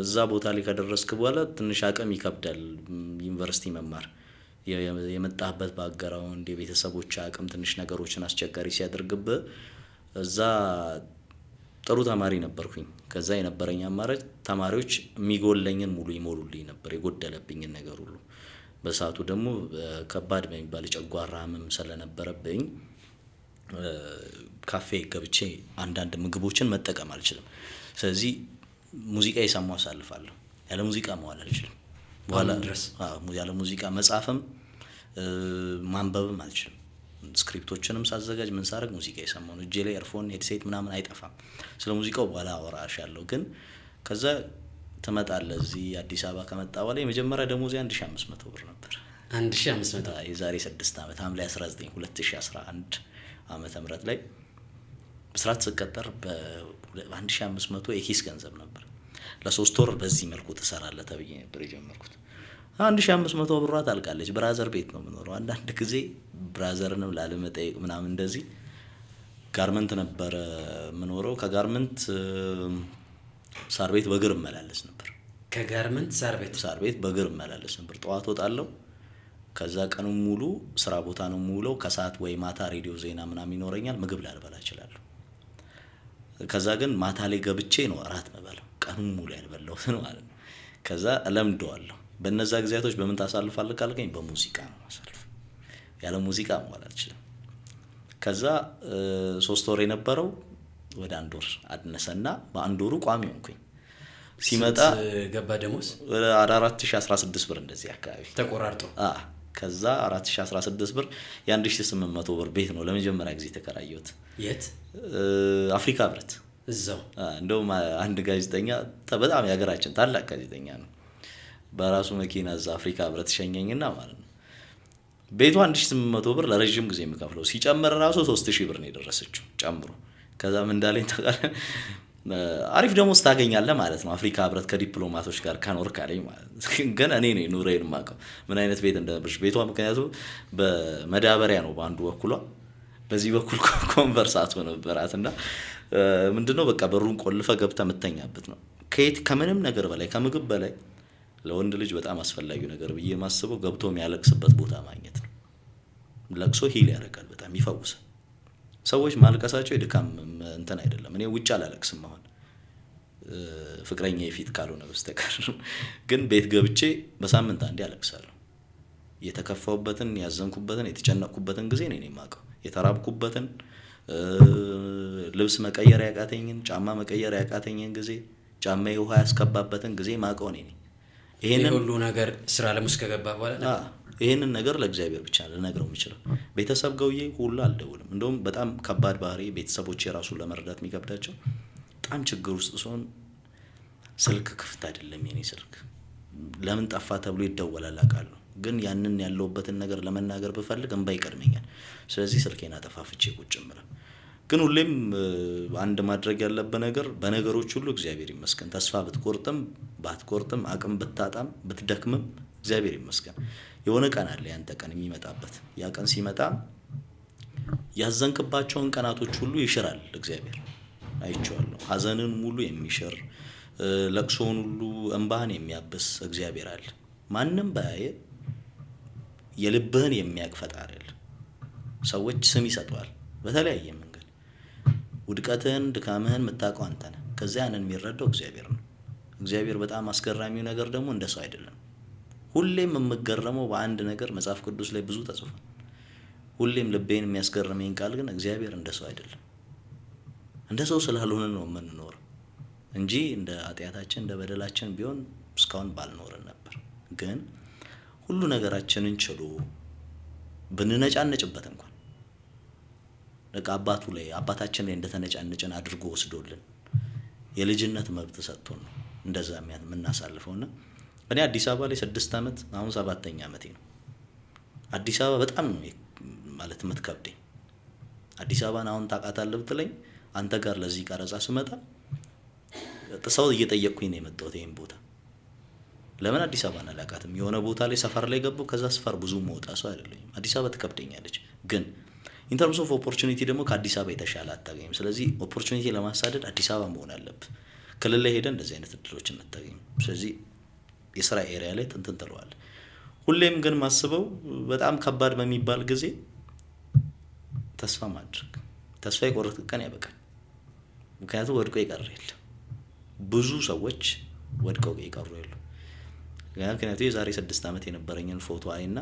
እዛ ቦታ ላይ ከደረስክ በኋላ ትንሽ አቅም ይከብዳል። ዩኒቨርሲቲ መማር የመጣህበት ባክግራውንድ የቤተሰቦች አቅም ትንሽ ነገሮችን አስቸጋሪ ሲያደርግብህ እዛ ጥሩ ተማሪ ነበርኩኝ። ከዛ የነበረኝ አማራጭ ተማሪዎች የሚጎለኝን ሙሉ ይሞሉልኝ ነበር፣ የጎደለብኝን ነገር ሁሉ። በሰዓቱ ደግሞ ከባድ በሚባል ጨጓራ ህመም ስለነበረብኝ ካፌ ገብቼ አንዳንድ ምግቦችን መጠቀም አልችልም። ስለዚህ ሙዚቃ እየሰማሁ አሳልፋለሁ። ያለ ሙዚቃ መዋል አልችልም። በኋላ ድረስ ያለ ሙዚቃ መጻፍም ማንበብም አልችልም። ስክሪፕቶችንም ሳዘጋጅ ምን ሳደርግ ሙዚቃ እየሰማሁ ነው። እጄ ላይ ኤርፎን ሄድሴት ምናምን አይጠፋም። ስለ ሙዚቃው በኋላ አወራሻለሁ። ግን ከዛ ትመጣለህ እዚህ አዲስ አበባ ከመጣ በኋላ የመጀመሪያ ደሞዜ 1500 ብር ነበር። 1500 የዛሬ 6 ዓመት ሐምሌ 19 2011 ዓመተ ምህረት ላይ በስራት ስቀጠር በ1500 የኪስ ገንዘብ ነበር። ለ3 ወር በዚህ መልኩ ተሰራለህ ተብዬ ነበር የጀመርኩት። 1500 ብሯ ታልቃለች። ብራዘር ቤት ነው የምኖረው። አንዳንድ ጊዜ ብራዘርንም ላለመጠየቅ ምናምን እንደዚህ ጋርመንት ነበር የምኖረው። ከጋርመንት ሳር ቤት በእግር እመላለስ ነበር። ከጋርመንት ሳር ቤት በእግር እመላለስ ነበር። ጠዋት ወጣለሁ። ከዛ ቀኑን ሙሉ ስራ ቦታ ነው የምውለው። ከሰዓት ወይ ማታ ሬዲዮ ዜና ምናምን ይኖረኛል። ምግብ ላልበላ እችላለሁ። ከዛ ግን ማታ ላይ ገብቼ ነው እራት መበላው። ቀኑን ሙሉ ያልበላሁትን ማለት ነው። ከዛ እለምደዋለሁ። በእነዛ ጊዜያቶች በምን ታሳልፋለህ ካልከኝ በሙዚቃ ነው ማሳልፍ። ያለ ሙዚቃ መዋል አልችልም። ከዛ 3 ወር የነበረው ወደ 1 ወር አድነሰና በአንድ ወሩ ቋሚ ሆንኩኝ። ሲመጣ ገባ ደሞዝ ወደ 4016 ብር እንደዚህ አካባቢ ተቆራርጦ። ከዛ 4016 ብር የ1800 ብር ቤት ነው ለመጀመሪያ ጊዜ ተከራየሁት። የት? አፍሪካ ህብረት እዛው። እንደውም አንድ ጋዜጠኛ በጣም ያገራችን ታላቅ ጋዜጠኛ ነው። በራሱ መኪና እዛ አፍሪካ ህብረት ሸኘኝና ማለት ነው ቤቱ 1800 ብር ለረጅም ጊዜ የሚከፍለው ሲጨምር ራሱ 3000 ብር ነው የደረሰችው ጨምሮ። ከዛ ምን እንዳለኝ ታውቃለህ? አሪፍ ደሞዝ ታገኛለህ ማለት ነው አፍሪካ ህብረት ከዲፕሎማቶች ጋር ካኖርክ አለኝ ማለት ነው። ግን እኔ ነኝ ኑሬን ማቀው ምን አይነት ቤት እንደነበርሽ ቤቷ። ምክንያቱም በመዳበሪያ ነው በአንዱ በኩሏ፣ በዚህ በኩል ኮንቨርሳቶ ነበራትና ምንድነው በቃ በሩን ቆልፈ ገብታ መተኛበት ነው። ከምንም ነገር በላይ ከምግብ በላይ ለወንድ ልጅ በጣም አስፈላጊው ነገር ብዬ ማስበው ገብቶ የሚያለቅስበት ቦታ ማግኘት ነው። ለቅሶ ሂል ያደርጋል፣ በጣም ይፈውሳል። ሰዎች ማልቀሳቸው የድካም እንትን አይደለም። እኔ ውጭ አላለቅስም አሁን ፍቅረኛ የፊት ካልሆነ በስተቀር። ግን ቤት ገብቼ በሳምንት አንዴ አለቅሳለሁ። የተከፋውበትን፣ ያዘንኩበትን፣ የተጨነቅኩበትን ጊዜ እኔ ነኝ የማውቀው። የተራብኩበትን፣ ልብስ መቀየር ያቃተኝን፣ ጫማ መቀየር ያቃተኝን ጊዜ፣ ጫማዬ ውሃ ያስከባበትን ጊዜ ማውቀው እኔ ነኝ። ይሄንን ሁሉ ነገር ስራ ለሙስ ከገባ በኋላ ይሄንን ነገር ለእግዚአብሔር ብቻ ልነግረው የምችለው። ቤተሰብ ገውዬ ሁሉ አልደውልም። እንደውም በጣም ከባድ ባህሪ ቤተሰቦች የራሱን ለመረዳት የሚከብዳቸው በጣም ችግር ውስጥ ሲሆን ስልክ ክፍት አይደለም የኔ ስልክ። ለምን ጠፋ ተብሎ ይደወላል አውቃለሁ። ግን ያንን ያለውበትን ነገር ለመናገር ብፈልግ እንባ ይቀድመኛል። ስለዚህ ስልኬን አጠፋፍቼ ቁጭ እምለው። ግን ሁሌም አንድ ማድረግ ያለበት ነገር በነገሮች ሁሉ እግዚአብሔር ይመስገን። ተስፋ ብትቆርጥም ባትቆርጥም አቅም ብታጣም ብትደክምም እግዚአብሔር ይመስገን የሆነ ቀን አለ ያንተ ቀን የሚመጣበት። ያ ቀን ሲመጣ ያዘንክባቸውን ቀናቶች ሁሉ ይሽራል እግዚአብሔር። አይቼዋለሁ። ሀዘንን ሙሉ የሚሽር ለቅሶውን ሁሉ እንባህን የሚያብስ እግዚአብሔር አለ። ማንም ባያየ የልብህን የሚያውቅ ፈጣሪ አለ። ሰዎች ስም ይሰጠዋል በተለያየ መንገድ። ውድቀትህን ድካምህን የምታውቀው አንተ ነህ። ከዛ ያንን የሚረዳው እግዚአብሔር ነው። እግዚአብሔር በጣም አስገራሚው ነገር ደግሞ እንደሰው አይደለም። ሁሌም የምገረመው በአንድ ነገር መጽሐፍ ቅዱስ ላይ ብዙ ተጽፏል። ሁሌም ልቤን የሚያስገርመኝ ቃል ግን እግዚአብሔር እንደ ሰው አይደለም። እንደ ሰው ስላልሆነ ነው የምንኖረው እንጂ እንደ ኃጢአታችን እንደ በደላችን ቢሆን እስካሁን ባልኖርን ነበር። ግን ሁሉ ነገራችንን ችሎ ብንነጫነጭበት እንኳን በቃ አባታችን ላይ እንደተነጫነጭን አድርጎ ወስዶልን የልጅነት መብት ሰጥቶን ነው እንደዛ የምናሳልፈውና እኔ አዲስ አበባ ላይ 6 ዓመት አሁን 7ኛ ዓመቴ ነው። አዲስ አበባ በጣም ነው ማለት የምትከብደኝ። አዲስ አበባን አሁን ታውቃታለህ ብትለኝ አንተ ጋር ለዚህ ቀረጻ ስመጣ ሰው እየጠየቅኩኝ ነው የመጣሁት ይሄን ቦታ ለምን አዲስ አበባን አላውቃትም። የሆነ ቦታ ላይ ሰፈር ላይ ገባሁ። ከዛ ሰፈር ብዙ መውጣ ሰው አይደለኝም። አዲስ አበባ ትከብደኛለች። ግን ኢን ተርምስ ኦፍ ኦፖርቹኒቲ ደግሞ ከአዲስ አበባ የተሻለ አታገኝም። ስለዚህ ኦፖርቹኒቲ ለማሳደድ አዲስ አበባ መሆን አለብህ። ክልል ላይ ሄደን እንደዚህ አይነት እድሎችን አታገኝም። ስለዚህ የስራ ኤሪያ ላይ እንትን ትለዋለህ። ሁሌም ግን ማስበው በጣም ከባድ በሚባል ጊዜ ተስፋ ማድረግ። ተስፋ የቆረጥ ቀን ያበቃል። ምክንያቱም ወድቆ ይቀር የለም። ብዙ ሰዎች ወድቀው ይቀሩ የሉ። ምክንያቱም የዛሬ 6 ዓመት የነበረኝን ፎቶ አይና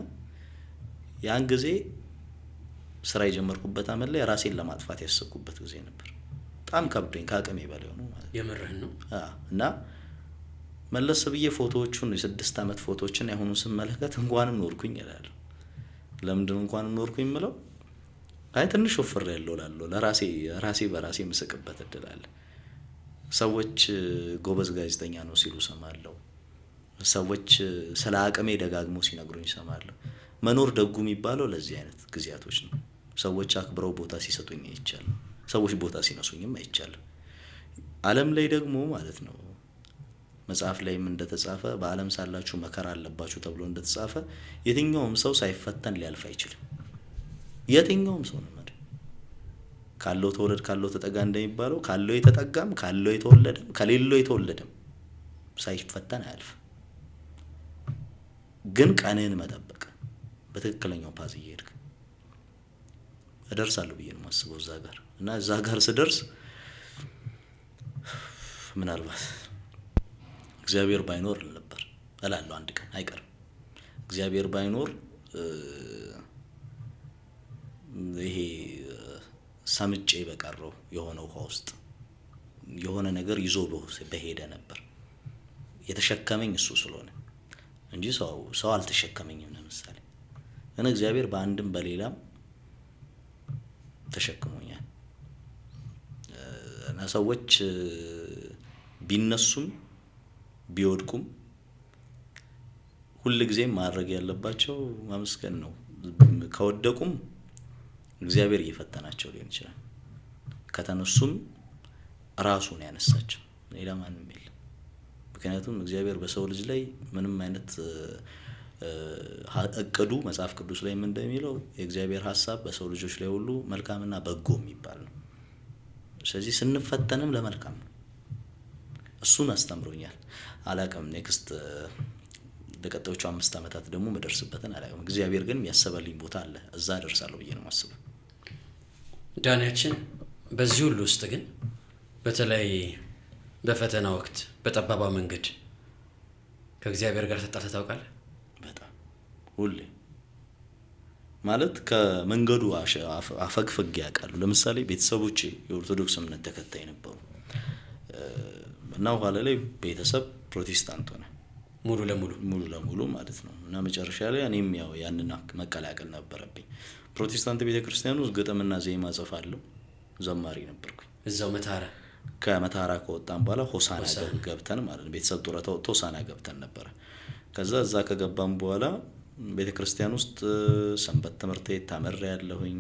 ያን ጊዜ ስራ የጀመርኩበት አመት ላይ ራሴን ለማጥፋት ያሰብኩበት ጊዜ ነበር። በጣም ከብዶኝ ከአቅሜ በላይ ሆኖ ማለት ነው። የምርህን ነው? እና መለስ ብዬ ፎቶዎቹን የ6 ዓመት ፎቶዎችን ያሁኑ ስመለከት እንኳንም ኖርኩኝ እላለሁ። ለምንድን እንኳንም ኖርኩኝ የምለው አይ ትንሽ ወፍሬ ያለው እላለሁ። ለራሴ በራሴ ምስቅበት እድል አለ። ሰዎች ጎበዝ ጋዜጠኛ ነው ሲሉ ሰማለሁ። ሰዎች ስለ አቅሜ ደጋግሞ ሲነግሩኝ ሰማለሁ። መኖር ደጉ የሚባለው ለዚህ አይነት ጊዜያቶች ነው። ሰዎች አክብረው ቦታ ሲሰጡኝ አይቻለሁ። ሰዎች ቦታ ሲነሱኝም አይቻለሁ። ዓለም ላይ ደግሞ ማለት ነው መጽሐፍ ላይም እንደተጻፈ በዓለም ሳላችሁ መከራ አለባችሁ ተብሎ እንደተጻፈ የትኛውም ሰው ሳይፈተን ሊያልፍ አይችልም። የትኛውም ሰው ነው ማለት ካለው ተወለድ ካለው ተጠጋ እንደሚባለው ካለው የተጠጋም ካለው የተወለደም ከሌለው የተወለደም ሳይፈተን አያልፍ። ግን ቀንህን መጠበቅ በትክክለኛው ፓዝ እየሄድክ እደርሳለሁ ብዬ ነው የማስበው እዛ ጋር እና እዛ ጋር ስደርስ ምናልባት እግዚአብሔር ባይኖር ነበር እላለሁ። አንድ ቀን አይቀርም እግዚአብሔር ባይኖር ይሄ ሰምጬ በቀረው የሆነ ውሃ ውስጥ የሆነ ነገር ይዞ በሄደ ነበር የተሸከመኝ እሱ ስለሆነ እንጂ ሰው አልተሸከመኝም። ለምሳሌ እኔ እግዚአብሔር በአንድም በሌላም ተሸክሞኛል። እና ሰዎች ቢነሱም ቢወድቁም ሁሉ ጊዜ ማድረግ ያለባቸው ማመስገን ነው። ከወደቁም እግዚአብሔር እየፈተናቸው ሊሆን ይችላል። ከተነሱም ራሱ ነው ያነሳቸው፣ ሌላ ማንም የለም። ምክንያቱም እግዚአብሔር በሰው ልጅ ላይ ምንም አይነት እቅዱ መጽሐፍ ቅዱስ ላይ ምን እንደሚለው የእግዚአብሔር ሐሳብ በሰው ልጆች ላይ ሁሉ መልካምና በጎ የሚባል ነው። ስለዚህ ስንፈተንም ለመልካም ነው። እሱን አስተምሮኛል። አላውቅም ኔክስት ለቀጣዮቹ 5 ዓመታት ደግሞ መደርስበትን አላውቅም። እግዚአብሔር ግን ያሰበልኝ ቦታ አለ፣ እዛ ደርሳለሁ ብዬ ነው የማስበው። ዳንያችን በዚህ ሁሉ ውስጥ ግን በተለይ በፈተና ወቅት በጠባባ መንገድ ከእግዚአብሔር ጋር ተጣልተህ ታውቃለህ? በጣም ሁሌ ማለት ከመንገዱ አፈግፍግ ያውቃሉ። ለምሳሌ ቤተሰቦቼ የኦርቶዶክስ እምነት ተከታይ ነበሩ እና ኋላ ላይ ቤተሰብ ፕሮቴስታንት ሆነ ሙሉ ለሙሉ ማለት ነው። እና መጨረሻ ላይ እኔም ያው ያንን መቀላቀል ነበረብኝ። ፕሮቴስታንት ቤተክርስቲያን ውስጥ ግጥምና ዜማ ጽፋለሁ፣ ዘማሪ ነበርኩኝ። እዛው ከመታራ ከወጣን በኋላ ሆሳና ገብተን ማለት ነው። ቤተሰብ ጡረታ ወጥቶ ሆሳና ገብተን ነበር። ከዛ እዛ ከገባን በኋላ ቤተክርስቲያን ውስጥ ሰንበት ትምህርት ተመረያለሁኝ፣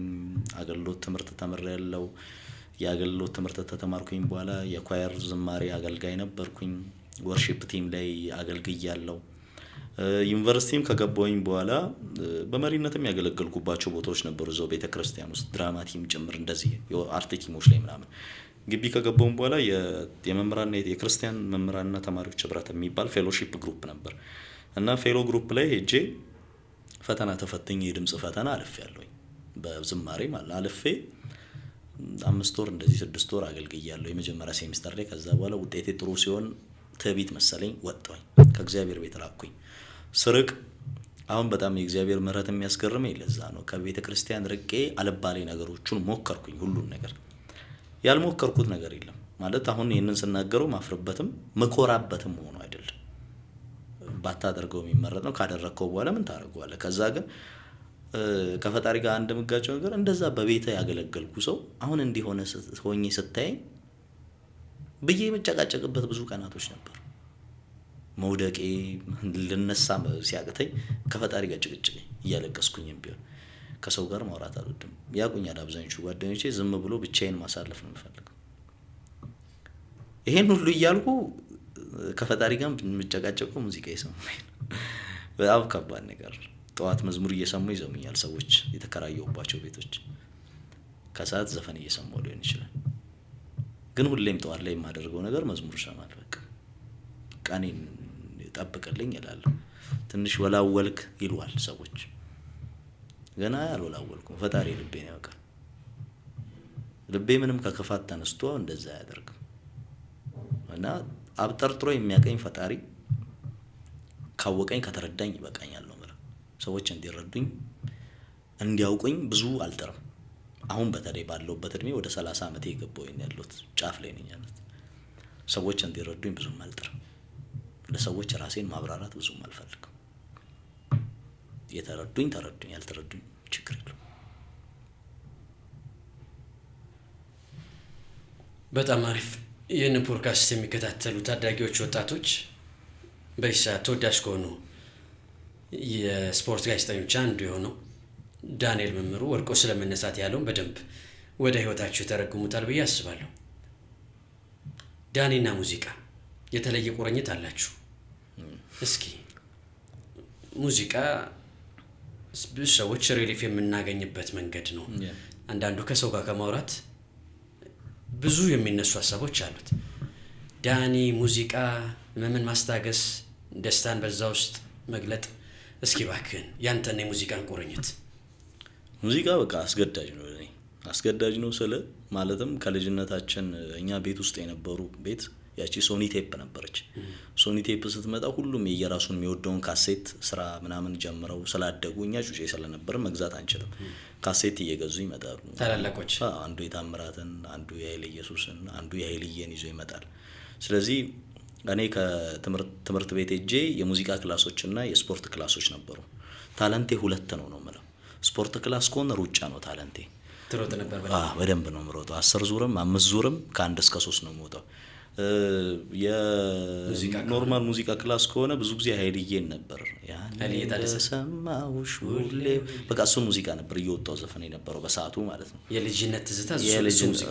አገልግሎት ትምህርት ተመረያለሁ። የአገልግሎት ትምህርት ተተማርኩኝ በኋላ የኳየር ዝማሬ አገልጋይ ነበርኩኝ። ወርሺፕ ቲም ላይ አገልግያለሁ። ዩኒቨርሲቲም ከገባሁኝ በኋላ በመሪነትም ያገለገልኩባቸው ቦታዎች ነበሩ እዛው ቤተክርስቲያን ውስጥ ድራማ ቲም ጭምር እንደዚህ የአርት ቲሞች ላይ ምናምን። ግቢ ከገባሁኝ በኋላ የመምህራንና የክርስቲያን መምህራንና ተማሪዎች ህብረት የሚባል ፌሎሺፕ ግሩፕ ነበር እና ፌሎ ግሩፕ ላይ ሄጄ ፈተና ተፈትኜ የድምጽ ፈተና አልፌያለሁኝ በዝማሬ ማለት አልፌ 5 ወር እንደዚህ 6 ወር አገልግያለሁ የመጀመሪያ ሴሚስተር ላይ። ከዛ በኋላ ውጤቴ ጥሩ ሲሆን ትዕቢት መሰለኝ ወጣሁኝ፣ ከእግዚአብሔር ቤት ራቅኩኝ። ስርቅ አሁን በጣም የእግዚአብሔር ምሕረት የሚያስገርመኝ ለዛ ነው። ከቤተ ክርስቲያን ርቄ አልባሌ ነገሮችን ሞከርኩኝ። ሁሉን ነገር ያልሞከርኩት ነገር የለም ማለት አሁን ይሄንን ስናገረው ማፍርበትም መኮራበትም ሆኖ አይደለም። ባታደርገው የሚመረጥ ነው። ካደረከው በኋላ ምን ታደርገዋለህ? ከዛ ግን ከፈጣሪ ጋር አንድ ምጋጨው ነገር እንደዛ በቤተ ያገለገልኩ ሰው አሁን እንዲሆነ ሆኜ ስታይ ብዬ መጨቃጨቅበት ብዙ ቀናቶች ነበር። መውደቄ ልነሳ ሲያቅተኝ ከፈጣሪ ጋር ጭቅጭቅ እያለቀስኩኝም ቢሆን ከሰው ጋር ማውራት አልወድም። ያቁኛል አብዛኞቹ ጓደኞቼ ዝም ብሎ ብቻዬን ማሳለፍ ነው የምፈልገው። ይሄን ሁሉ እያልኩ ከፈጣሪ ጋር የምጨቃጨቀው ሙዚቃ እየሰማኝ ነው። በጣም ከባድ ነገር። ጠዋት መዝሙር እየሰሙ ይዘሙኛል ሰዎች የተከራየሁባቸው ቤቶች። ከሰዓት ዘፈን እየሰማሁ ሊሆን ይችላል። ግን ሁሌም ጠዋት ላይ የማደርገው ነገር መዝሙር እሰማለሁ። በቃ ቀኔን ጠብቅልኝ እላለሁ። ትንሽ ወላወልክ ይሉዋል ሰዎች። ገና ያልወላወልኩም። ፈጣሪ ልቤን ያውቃል። ልቤ ምንም ከክፋት ተነስቶ እንደዛ አያደርግም። እና አብጠርጥሮ የሚያቀኝ ፈጣሪ ካወቀኝ ከተረዳኝ ይበቃኛል ነው ማለት። ሰዎች እንዲረዱኝ እንዲያውቁኝ ብዙ አልጥርም። አሁን በተለይ ባለውበት እድሜ ወደ 30 ዓመት የገባሁኝ ያለሁት ጫፍ ላይ ነኝ ያለሁት። ሰዎች እንዲረዱኝ ብዙም አልጥርም። ለሰዎች ራሴን ማብራራት ብዙም አልፈልግም። የተረዱኝ ተረዱኝ፣ ያልተረዱኝ ችግር የለውም። በጣም አሪፍ። ይህን ፖድካስት የሚከታተሉ ታዳጊዎች፣ ወጣቶች በዚህ ሰዓት ተወዳጅ ከሆኑ የስፖርት ጋዜጠኞች አንዱ የሆነው ዳንኤል መምህሩ ወድቆ ስለመነሳት ያለውን በደንብ ወደ ህይወታችሁ ተረጉሙታል ብዬ አስባለሁ። ዳኒና ሙዚቃ የተለየ ቁርኝት አላችሁ። እስኪ ሙዚቃ ብዙ ሰዎች ሪሊፍ የምናገኝበት መንገድ ነው። አንዳንዱ ከሰው ጋር ከማውራት ብዙ የሚነሱ ሀሳቦች አሉት። ዳኒ ሙዚቃ ምን ማስታገስ፣ ደስታን በዛ ውስጥ መግለጥ። እስኪ ባክህን ያንተና የሙዚቃን ቁርኝት። ሙዚቃ በቃ አስገዳጅ ነው ለኔ። አስገዳጅ ነው ስለ ማለትም ከልጅነታችን እኛ ቤት ውስጥ የነበሩ ቤት ያቺ ሶኒ ቴፕ ነበረች። ሶኒ ቴፕ ስትመጣ ሁሉም የየራሱን የሚወደውን ካሴት ስራ ምናምን ጀምረው ስላደጉ እኛ ጩጬ ስለነበር መግዛት አንችልም። ካሴት እየገዙ ይመጣሉ ታላላቆች። አንዱ የታምራትን፣ አንዱ የኃይለ ኢየሱስን፣ አንዱ የኃይልየን ይዞ ይመጣል። ስለዚህ እኔ ከትምህርት ቤት ሄጄ የሙዚቃ ክላሶችና የስፖርት ክላሶች ነበሩ። ታለንቴ ሁለት ነው የምለው። ስፖርት ክላስ ከሆነ ሩጫ ነው ታለንቴ። ትሮጥ ነበር? በደንብ ነው የምሮጠው። 10 ዙርም 5 ዙርም ከ1 እስከ 3 ነው የምወጣው። የኖርማል ሙዚቃ ክላስ ከሆነ ብዙ ጊዜ ኃይልየን ነበር ያሰማውሽ ሁሌ በቃ እሱ ሙዚቃ ነበር እየወጣው ዘፈን የነበረው በሰዓቱ ማለት ነው። የልጅነት ትዝታ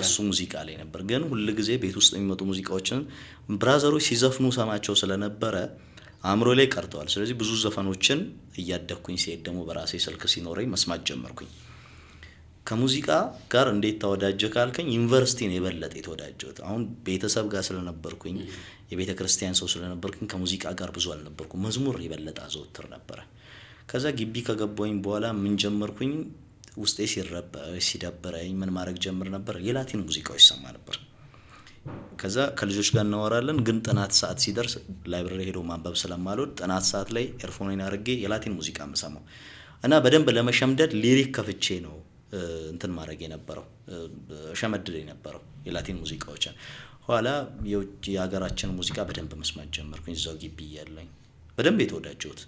እሱ ሙዚቃ ላይ ነበር። ግን ሁሉ ጊዜ ቤት ውስጥ የሚመጡ ሙዚቃዎችን ብራዘሮች ሲዘፍኑ ሰማቸው ስለነበረ አእምሮ ላይ ቀርተዋል። ስለዚህ ብዙ ዘፈኖችን እያደኩኝ ሲሄድ ደግሞ በራሴ ስልክ ሲኖረኝ መስማት ጀመርኩኝ። ከሙዚቃ ጋር እንዴት ተወዳጀ ካልከኝ ዩኒቨርሲቲ ነው የበለጠ የተወዳጀሁት። አሁን ቤተሰብ ጋር ስለነበርኩኝ የቤተ ክርስቲያን ሰው ስለነበርኩኝ ከሙዚቃ ጋር ብዙ አልነበርኩም። መዝሙር የበለጠ አዘወትር ነበር። ከዛ ግቢ ከገባሁኝ በኋላ ምን ጀመርኩኝ? ውስጤ ሲደበረኝ ምን ማድረግ ጀምር ነበር? የላቲን ሙዚቃዎች ሰማ ነበር። ከዛ ከልጆች ጋር እናወራለን። ግን ጥናት ሰዓት ሲደርስ ላይብረሪ ሄዶ ማንበብ ስለማልወድ ጥናት ሰዓት ላይ ኤርፎኔን አድርጌ የላቲን ሙዚቃ የምሰማው እና በደንብ ለመሸምደድ ሊሪክ ከፍቼ ነው እንትን ማድረግ የነበረው ሸመድል የነበረው የላቲን ሙዚቃዎችን። ኋላ የውጭ የሀገራችን ሙዚቃ በደንብ መስማት ጀመርኩኝ እዛው ግቢ እያለኝ በደንብ የተወዳጀሁት።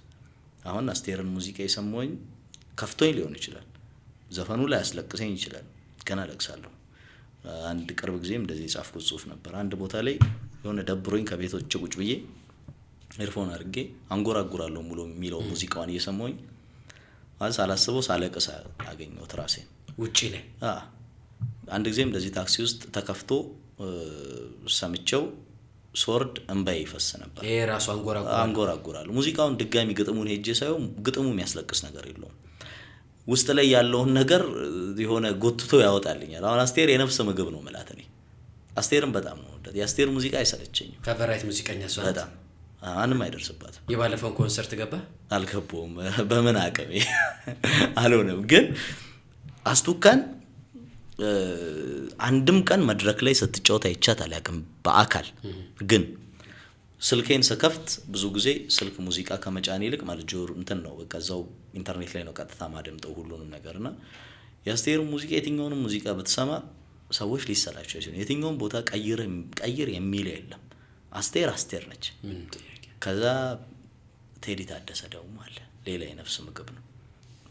አሁን አስቴርን ሙዚቃ የሰማሁኝ ከፍቶኝ ሊሆን ይችላል፣ ዘፈኑ ላይ ያስለቅሰኝ ይችላል፣ ገና ለቅሳለሁ። አንድ ቅርብ ጊዜም እንደዚህ የጻፍኩት ጽሁፍ ነበር። አንድ ቦታ ላይ የሆነ ደብሮኝ ከቤቶች ቁጭ ብዬ ኤርፎን አድርጌ አንጎራጉራለሁ ሙሉ የሚለው ሙዚቃውን እየሰማሁኝ ማለት ሳላስበው ሳለቅስ አገኘሁት ራሴን ውጪ ላይ። አንድ ጊዜም እንደዚህ ታክሲ ውስጥ ተከፍቶ ሰምቼው ሶርድ እንባዬ ይፈስ ነበር። ይሄ ራሱ አንጎራጉራለሁ። ሙዚቃውን ድጋሚ ግጥሙን ሄጄ ሳይው ግጥሙ የሚያስለቅስ ነገር የለውም። ውስጥ ላይ ያለውን ነገር የሆነ ጎትቶ ያወጣልኛል። አሁን አስቴር የነፍስ ምግብ ነው ማለት ነው። አስቴርን በጣም ነው ወደድ። የአስቴር ሙዚቃ አይሰለቸኝም። ፌቨራይት ሙዚቀኛ እሷ በጣም ማንም አይደርስባትም። የባለፈውን ኮንሰርት ገባ? አልገባሁም። በምን አቅሜ አልሆነም። ግን አስቱካን አንድም ቀን መድረክ ላይ ስትጫወት አይቻት አላውቅም በአካል። ግን ስልኬን ስከፍት ብዙ ጊዜ ስልክ ሙዚቃ ከመጫን ይልቅ ማለት ጆሮ እንትን ነው በቃ እዛው ኢንተርኔት ላይ ነው ቀጥታ ማደምጠው ሁሉንም ነገርና የአስቴር ሙዚቃ የትኛውንም ሙዚቃ ብትሰማ ሰዎች ሊሰላቸው ይችላል። የትኛውም ቦታ ቀይር የሚል የለም። አስቴር ነች። ምን ጥያቄ። ከዛ ቴዲ ታደሰ ደግሞ አለ። ሌላ የነፍስ ምግብ ነው።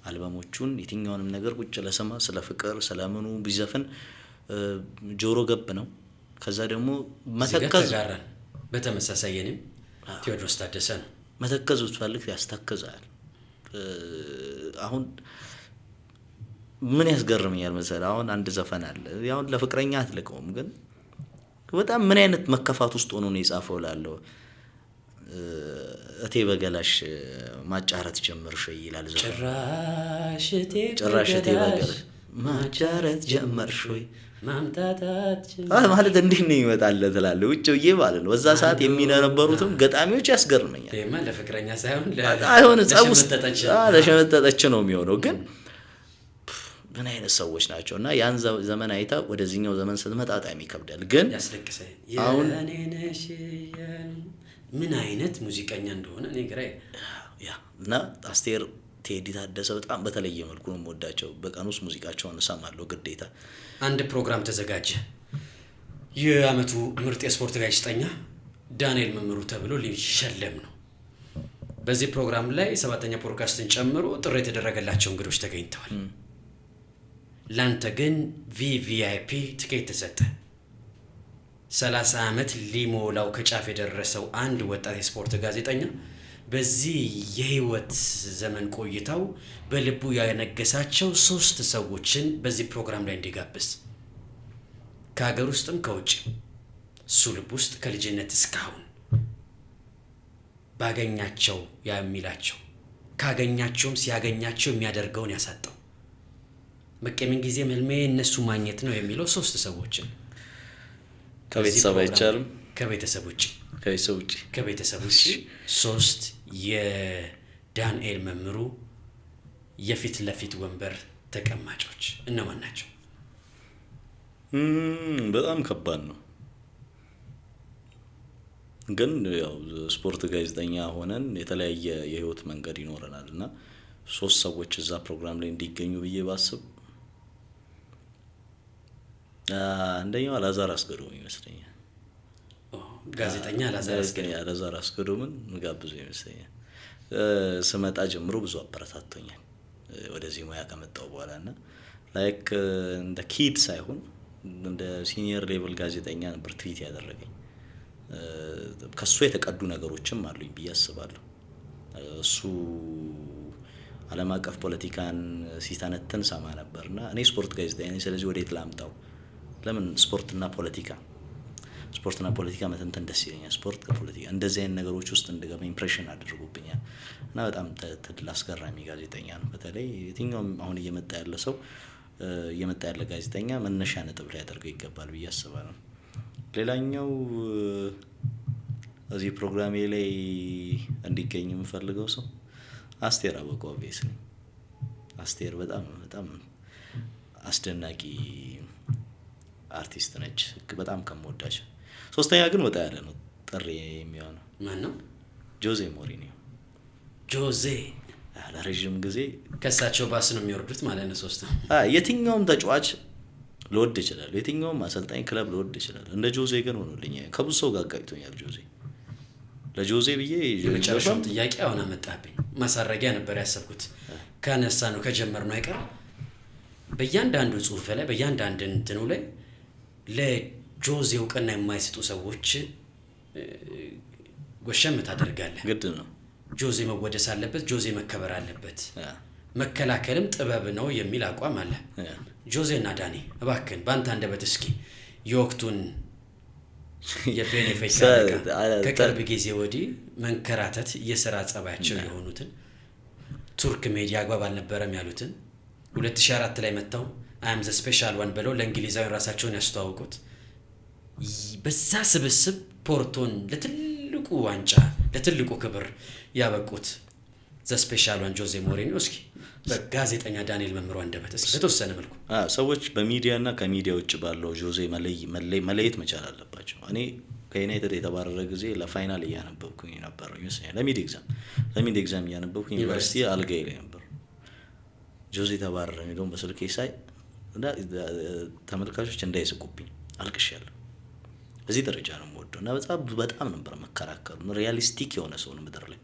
አልበሞቹን የትኛውንም ነገር ቁጭ ለሰማ ስለ ፍቅር ስለምኑ ቢዘፍን ጆሮ ገብ ነው። ከዛ ደግሞ መተከዝ በተመሳሳይ የኔም ቴዎድሮስ ታደሰ ነው። መተከዝ ብትፈልግ ያስተክዛል። አሁን ምን ያስገርመኛል መሰለህ አሁን አንድ ዘፈን አለ ያው ለፍቅረኛ አትልቀውም ግን በጣም ምን አይነት መከፋት ውስጥ ሆኖ ነው የጻፈው ላለው እቴ በገላሽ ማጫረት ጀመርሽ ይላል ዘፈን። ጭራሽ እቴ በገላሽ ማጫረት ጀመርሽ ወይ ማምጣታት ማለት እንዲህ ነው ይመጣል ትላለህ ውጭውዬ ማለት ነው። በዛ ሰዓት የሚነበሩትም ገጣሚዎች ያስገርመኛል። ይሄማ ለፍቅረኛ ሳይሆን ለሸመጠጠች ነው የሚሆነው። ግን ምን አይነት ሰዎች ናቸው እና ያን ዘመን አይታ ወደዚህኛው ዘመን ስትመጣ በጣም ይከብዳል። ግን ያስለቅሰኝ የኔ ነሽ ምን አይነት ሙዚቀኛ እንደሆነ እኔ ግራ ያ እና አስቴር ቴዲ ታደሰ በጣም በተለየ መልኩ ነው የምወዳቸው። በቀን ውስጥ ሙዚቃቸውን እሰማለሁ ግዴታ። አንድ ፕሮግራም ተዘጋጀ። የዓመቱ ምርጥ የስፖርት ጋዜጠኛ ዳንኤል መምሩ ተብሎ ሊሸለም ነው። በዚህ ፕሮግራም ላይ 7ኛ ፖድካስትን ጨምሮ ጥሪ የተደረገላቸው እንግዶች ተገኝተዋል። ላንተ ግን ቪቪአይፒ ትኬት ተሰጠ። 30 ዓመት ሊሞላው ከጫፍ የደረሰው አንድ ወጣት የስፖርት ጋዜጠኛ በዚህ የህይወት ዘመን ቆይታው በልቡ ያነገሳቸው 3 ሰዎችን በዚህ ፕሮግራም ላይ እንዲጋብዝ ከሀገር ውስጥም ከውጭ እሱ ልብ ውስጥ ከልጅነት እስካሁን ባገኛቸው የሚላቸው ካገኛቸውም ሲያገኛቸው የሚያደርገውን ያሳጣው መቀመን ጊዜ መልሜ እነሱ ማግኘት ነው የሚለው 3 ሰዎችን ከቤተሰብ አይቻልም ከቤተሰብ ውጪ 3 የዳንኤል መምሩ የፊት ለፊት ወንበር ተቀማጮች እነማን ናቸው? በጣም ከባድ ነው። ግን ያው ስፖርት ጋዜጠኛ ሆነን የተለያየ የህይወት መንገድ ይኖረናልና 3 ሰዎች እዛ ፕሮግራም ላይ እንዲገኙ ብዬ ባስብ አንደኛው አላዛር አስገዶም ይመስለኛል። ጋዜጠኛ አላዛር አስገዶምን ምጋብዙ ይመስለኛል። ስመጣ ጀምሮ ብዙ አበረታቶኛል ወደዚህ ሙያ ከመጣው በኋላና ላይክ እንደ ኪድ ሳይሆን እንደ ሲኒየር ሌቭል ጋዜጠኛ ነበር ትሪት ያደረገኝ። ከሱ የተቀዱ ነገሮችም አሉኝ ብዬ አስባለሁ። እሱ ዓለም አቀፍ ፖለቲካን ሲተነተን ሰማ ነበርና እኔ ስፖርት ጋዜጠኛ ነኝ ስለዚህ ወዴት ላምጣው ለምን ስፖርትና ፖለቲካ መተንተን ደስ ይለኛል። ስፖርት ከፖለቲካ እንደዚህ አይነት ነገሮች ውስጥ እንደገባ ኢምፕሬሽን አድርጎብኛል እና በጣም አስገራሚ ጋዜጠኛ ነው። በተለይ የትኛውም አሁን እየመጣ ያለ ጋዜጠኛ መነሻ ነጥብ ላይ ያደርገው ይገባል ብዬ አስባለሁ። ሌላኛው እዚህ ፕሮግራሜ ላይ እንዲገኝ የምፈልገው ሰው አስቴር አወቀ ኦብቪየስሊ። አስቴር በጣም አስደናቂ አርቲስት ነች። በጣም ከምወዳቸው 3ኛ ግን ወጣ ያለ ነው ጥሪ የሚሆነው ማን ነው? ጆዜ ሞሪኒዮ። ጆዜ ለረጅም ጊዜ ከሳቸው ባስ ነው የሚወርዱት ማለት ነው። 3 የትኛውም ተጫዋች ልወድ ይችላል። የትኛውም አሰልጣኝ ክለብ ልወድ ይችላል። እንደ ጆዜ ግን ሆኖልኛል። ከብዙ ሰው ጋር ጋጭቶኛል ጆዜ። ለጆዜ ብዬ የመጨረሻው ጥያቄ አሁን አመጣብኝ። ማሳረጊያ ነበር ያሰብኩት ካነሳ ነው ከጀመርነው አይቀር በእያንዳንዱ ጽሁፍ ላይ በእያንዳንዱ እንትኑ ላይ ለጆዜ እውቅና የማይሰጡ ሰዎች ጎሸም ታደርጋለህ። ግድ ነው። ጆዜ መወደስ አለበት፣ ጆዜ መከበር አለበት፣ መከላከልም ጥበብ ነው የሚል አቋም አለ። ጆዜና ዳኒ እባክህን ባንተ አንደበት እስኪ የወቅቱን የቤኔፊካ ከቅርብ ጊዜ ወዲህ መንከራተት የሥራ ጸባያቸው የሆኑትን ቱርክ ሜዲያ አግባብ አልነበረም ያሉትን 2004 ላይ መጣው አም ዘ ስፔሻል ዋን ብለው ለእንግሊዛዊ ራሳቸውን ያስተዋውቁት በዛ ስብስብ ፖርቶን ለትልቁ ዋንጫ ለትልቁ ክብር ያበቁት ዘ ስፔሻል ዋን ጆዜ ሞሪኒዮ እስኪ በጋዜጠኛ ዳንኤል መምሩ አንደበት እስኪ በተወሰነ መልኩ ሰዎች በሚዲያና ከሚዲያ ውጭ ባለው ጆዜ መለየት መቻል አለባቸው። እኔ ከዩናይትድ የተባረረ ጊዜ ለፋይናል እያነበብኩኝ ነበር ይመስለኛል። ለሚድ ኤግዛም እያነበብኩኝ ዩኒቨርሲቲ አልጋዬ ላይ ነበር። ጆዜ ተባረረ የሚለውን በስልኬ ሳይ እና ተመልካቾች እንዳይስቁብኝ አልቅሻለሁ። እዚህ ደረጃ ነው የምወደው እና በጣም ነበር መከራከሩ። ሪያሊስቲክ የሆነ ሰው ነው ምድር ላይ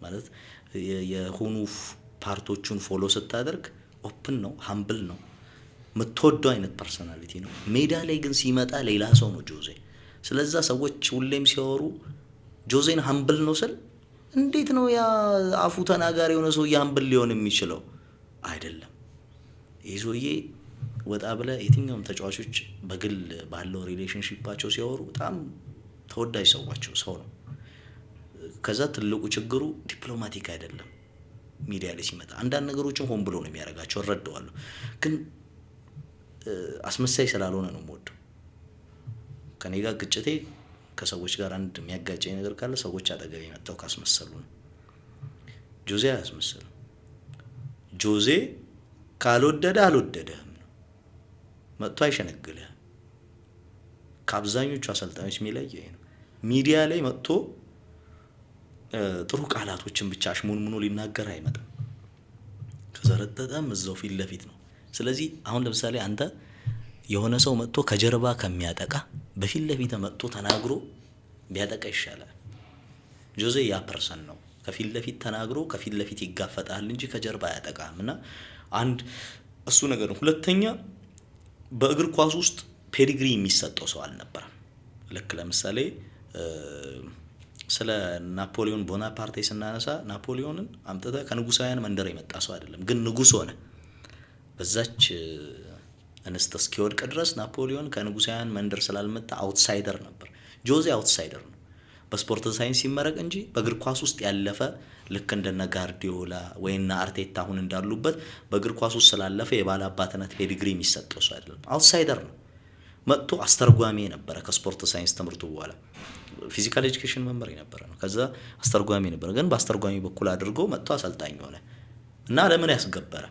ማለት የሆኑ ፓርቶቹን ፎሎ ስታደርግ ኦፕን ነው፣ ሀምብል ነው፣ የምትወደው አይነት ፐርሶናሊቲ ነው። ሜዳ ላይ ግን ሲመጣ ሌላ ሰው ነው ጆዜ። ስለዛ ሰዎች ሁሌም ሲያወሩ ጆዜን ሀምብል ነው ስል እንዴት ነው ያ አፉ ተናጋሪ የሆነ ሰውዬ ሀምብል ሊሆን የሚችለው? አይደለም። ይህ ሰውዬ ወጣ ብለ የትኛውም ተጫዋቾች በግል ባለው ሪሌሽንሺፓቸው ሲያወሩ በጣም ተወዳጅ ሰው ነው። ከዛ ትልቁ ችግሩ ዲፕሎማቲክ አይደለም። ሚዲያ ላይ ሲመጣ አንዳንድ ነገሮችን ሆን ብሎ ነው የሚያደርጋቸው፣ እረዳዋለሁ። ግን አስመሳይ ስላልሆነ ነው የምወደው። ከኔ ጋር ግጭቴ ከሰዎች ጋር አንድ የሚያጋጨኝ ነገር ካለ ሰዎች አጠገቤ መጥተው ካስመሰሉ ነው። ጆዜ አያስመስልም። ጆዜ ካልወደደ አልወደደህም ነው። መጥቶ አይሸነግልህም። ከአብዛኞቹ አሰልጣኞች የሚለየው ይሄ ነው። ሚዲያ ላይ መጥቶ ጥሩ ቃላቶችን ብቻ አሽሙንሙኖ ሊናገር አይመጣም። ከዘረጠጠም እዛው ፊት ለፊት ነው። ስለዚህ አሁን ለምሳሌ አንተ የሆነ ሰው መጥቶ ከጀርባ ከሚያጠቃ በፊት ለፊት መጥቶ ተናግሮ ቢያጠቃ ይሻላል። ጆዜ ያ ፐርሰን ነው። ከፊት ለፊት ተናግሮ ከፊት ለፊት ይጋፈጣል እንጂ ከጀርባ አያጠቃም። እና አንድ እሱ ነገር ነው። ሁለተኛ በእግር ኳስ ውስጥ ፔዲግሪ የሚሰጠው ሰው አልነበረም። ልክ ለምሳሌ ስለ ናፖሊዮን ቦናፓርቴ ስናነሳ ናፖሊዮንን አምጥተህ ከንጉሳውያን መንደር የመጣ ሰው አይደለም፣ ግን ንጉስ ሆነ። በዛች እንስት እስኪወድቅ ድረስ ናፖሊዮን ከንጉሳውያን መንደር ስላልመጣ አውትሳይደር ነበር። ጆዜ አውትሳይደር ነው። በስፖርት ሳይንስ ሲመረቅ እንጂ በእግር ኳስ ውስጥ ያለፈ ልክ እንደነ ጋርዲዮላ ወይና አርቴታ አሁን እንዳሉበት በእግር ኳስ ውስጥ ስላለፈ የባላባትነት ፔዲግሪ የሚሰጠው ሰው አይደለም። አውትሳይደር ነው። መጥቶ አስተርጓሚ ነበረ። ከስፖርት ሳይንስ ትምህርቱ በኋላ ፊዚካል ኤጁኬሽን መመሪያ ነበረ ነው። ከዛ አስተርጓሚ ነበረ። ግን በአስተርጓሚ በኩል አድርጎ መጥቶ አሰልጣኝ ሆነ እና ለምን ያስገበረ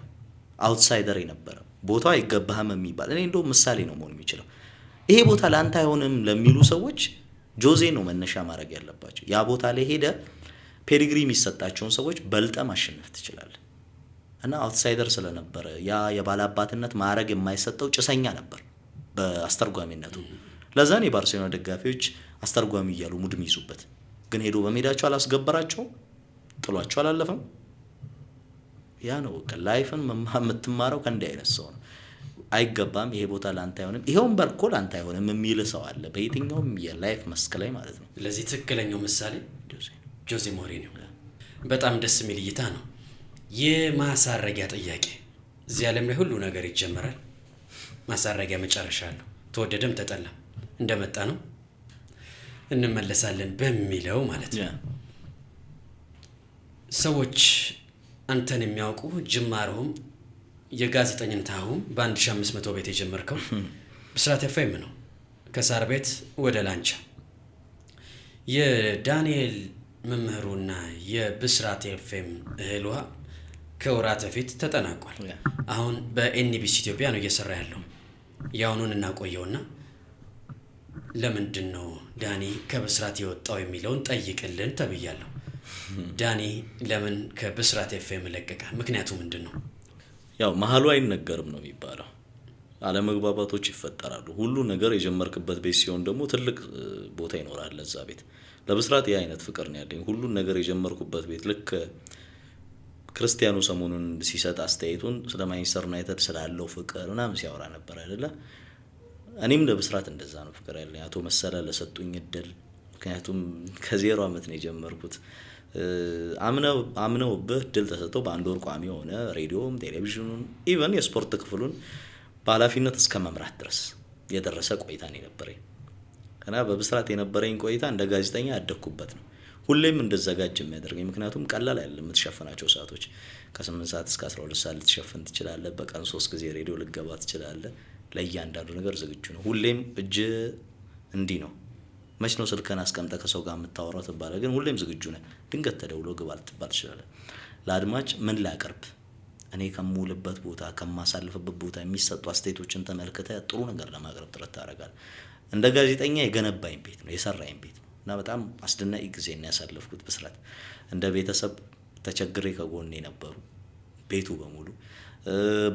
አውትሳይደር የነበረ ቦታው አይገባህም የሚባል እኔ እንደው ምሳሌ ነው መሆን የሚችለው። ይሄ ቦታ ለአንተ አይሆንም ለሚሉ ሰዎች ጆዜ ነው መነሻ ማድረግ ያለባቸው። ያ ቦታ ላይ ሄደ ፔዲግሪ የሚሰጣቸውን ሰዎች በልጠ ማሸነፍ ትችላለህ። እና አውትሳይደር ስለነበረ ያ የባላባትነት ማዕረግ የማይሰጠው ጭሰኛ ነበር በአስተርጓሚነቱ። ለዛኔ የባርሴሎና ደጋፊዎች አስተርጓሚ እያሉ ሙድም ይዙበት። ግን ሄዶ በሜዳቸው አላስገበራቸውም፣ ጥሏቸው አላለፈም። ያ ነው ላይፍን የምትማረው ከእንዲህ አይነት ሰው ነው። አይገባም፣ ይሄ ቦታ ላንተ አይሆንም፣ ይሄውን በርኮ ላንተ አይሆንም የሚል ሰው አለ በየትኛውም የላይፍ መስክ ላይ ማለት ነው። ለዚህ ትክክለኛው ምሳሌ ጆዜ ሞሪኒዮ። በጣም ደስ የሚል እይታ ነው። የማሳረጊያ ጥያቄ። እዚህ ዓለም ላይ ሁሉ ነገር ይጀምራል፣ ማሳረጊያ መጨረሻ አለው። ተወደደም ተጠላ እንደመጣ ነው እንመለሳለን በሚለው ማለት ነው። ሰዎች አንተን የሚያውቁ ጅማሮም የጋዜጠኝነትህም በ1500 ቤት የጀመርከው ብስራት ኤፍኤም ነው። ከሳር ቤት ወደ ላንቻ የዳንኤል መምህሩና የብስራት ኤፍኤም እህል ውሃ ከወራት በፊት ተጠናቋል። አሁን በኤንቢሲ ኢትዮጵያ ነው እየሰራ ያለው። ያውኑን እናቆየውና ለምንድን ነው ዳኒ ከብስራት የወጣው የሚለውን ጠይቅልን ተብያለሁ። ዳኒ ለምን ከብስራት ኤፍኤም ለቀቀ? ምክንያቱ ምንድን ነው? ያው መሀሉ አይነገርም ነው የሚባለው። አለመግባባቶች ይፈጠራሉ። ሁሉ ነገር የጀመርክበት ቤት ሲሆን ደግሞ ትልቅ ቦታ ይኖራል ለዛ ቤት። ለብስራት ያ አይነት ፍቅር ነው ያለኝ። ሁሉ ነገር የጀመርኩበት ቤት ልክ ክርስቲያኑ ሰሞኑን ሲሰጥ አስተያየቱን ስለ ማንቸስተር ዩናይትድ ስላለው ፍቅር ምናምን ሲያወራ ነበር አይደለ? እኔም ለብስራት እንደዛ ነው ፍቅር ያለኝ። አቶ መሰለ ለሰጡኝ እድል፣ ምክንያቱም ከዜሮ ዓመት ነው የጀመርኩት። አምነውብህ እድል ተሰጥቶ በአንድ ወር ቋሚ ሆነ ሬዲዮም ቴሌቪዥኑን ኢቨን የስፖርት ክፍሉን በኃላፊነት እስከ መምራት ድረስ የደረሰ ቆይታ ነው የነበረኝ እና በብስራት የነበረኝ ቆይታ እንደ ጋዜጠኛ ያደኩበት ነው። ሁሌም እንደዘጋጅ የሚያደርገኝ ምክንያቱም ቀላል አይደለም። የምትሸፍናቸው ሰዓቶች ከ8 ሰዓት እስከ 12 ሰዓት ልትሸፍን ትችላለህ። በቀን 3 ጊዜ ሬዲዮ ልገባ ትችላለህ። ለእያንዳንዱ ነገር ዝግጁ ነው። ሁሌም እጅ እንዲህ ነው። መች ነው ስልክህን አስቀምጠህ ከሰው ጋር የምታወራው ትባላለህ፣ ግን ሁሌም ዝግጁ ነህ። ድንገት ተደውሎ ግባ ልትባል ትችላለህ። ለአድማጭ ምን ላቀርብ? እኔ ከሙልበት ቦታ ከማሳልፍበት ቦታ የሚሰጡ አስተያየቶችን ተመልክተህ ጥሩ ነገር ለማቅረብ ጥረት ታደርጋለህ። እንደ ጋዜጠኛ የገነባኝ ቤት ነው፣ የሰራኝ ቤት ነው እና በጣም አስደናቂ ጊዜ ነው ያሳለፍኩት። ብስራት እንደ ቤተሰብ ተቸግሬ ከጎኔ ነበሩ ቤቱ በሙሉ።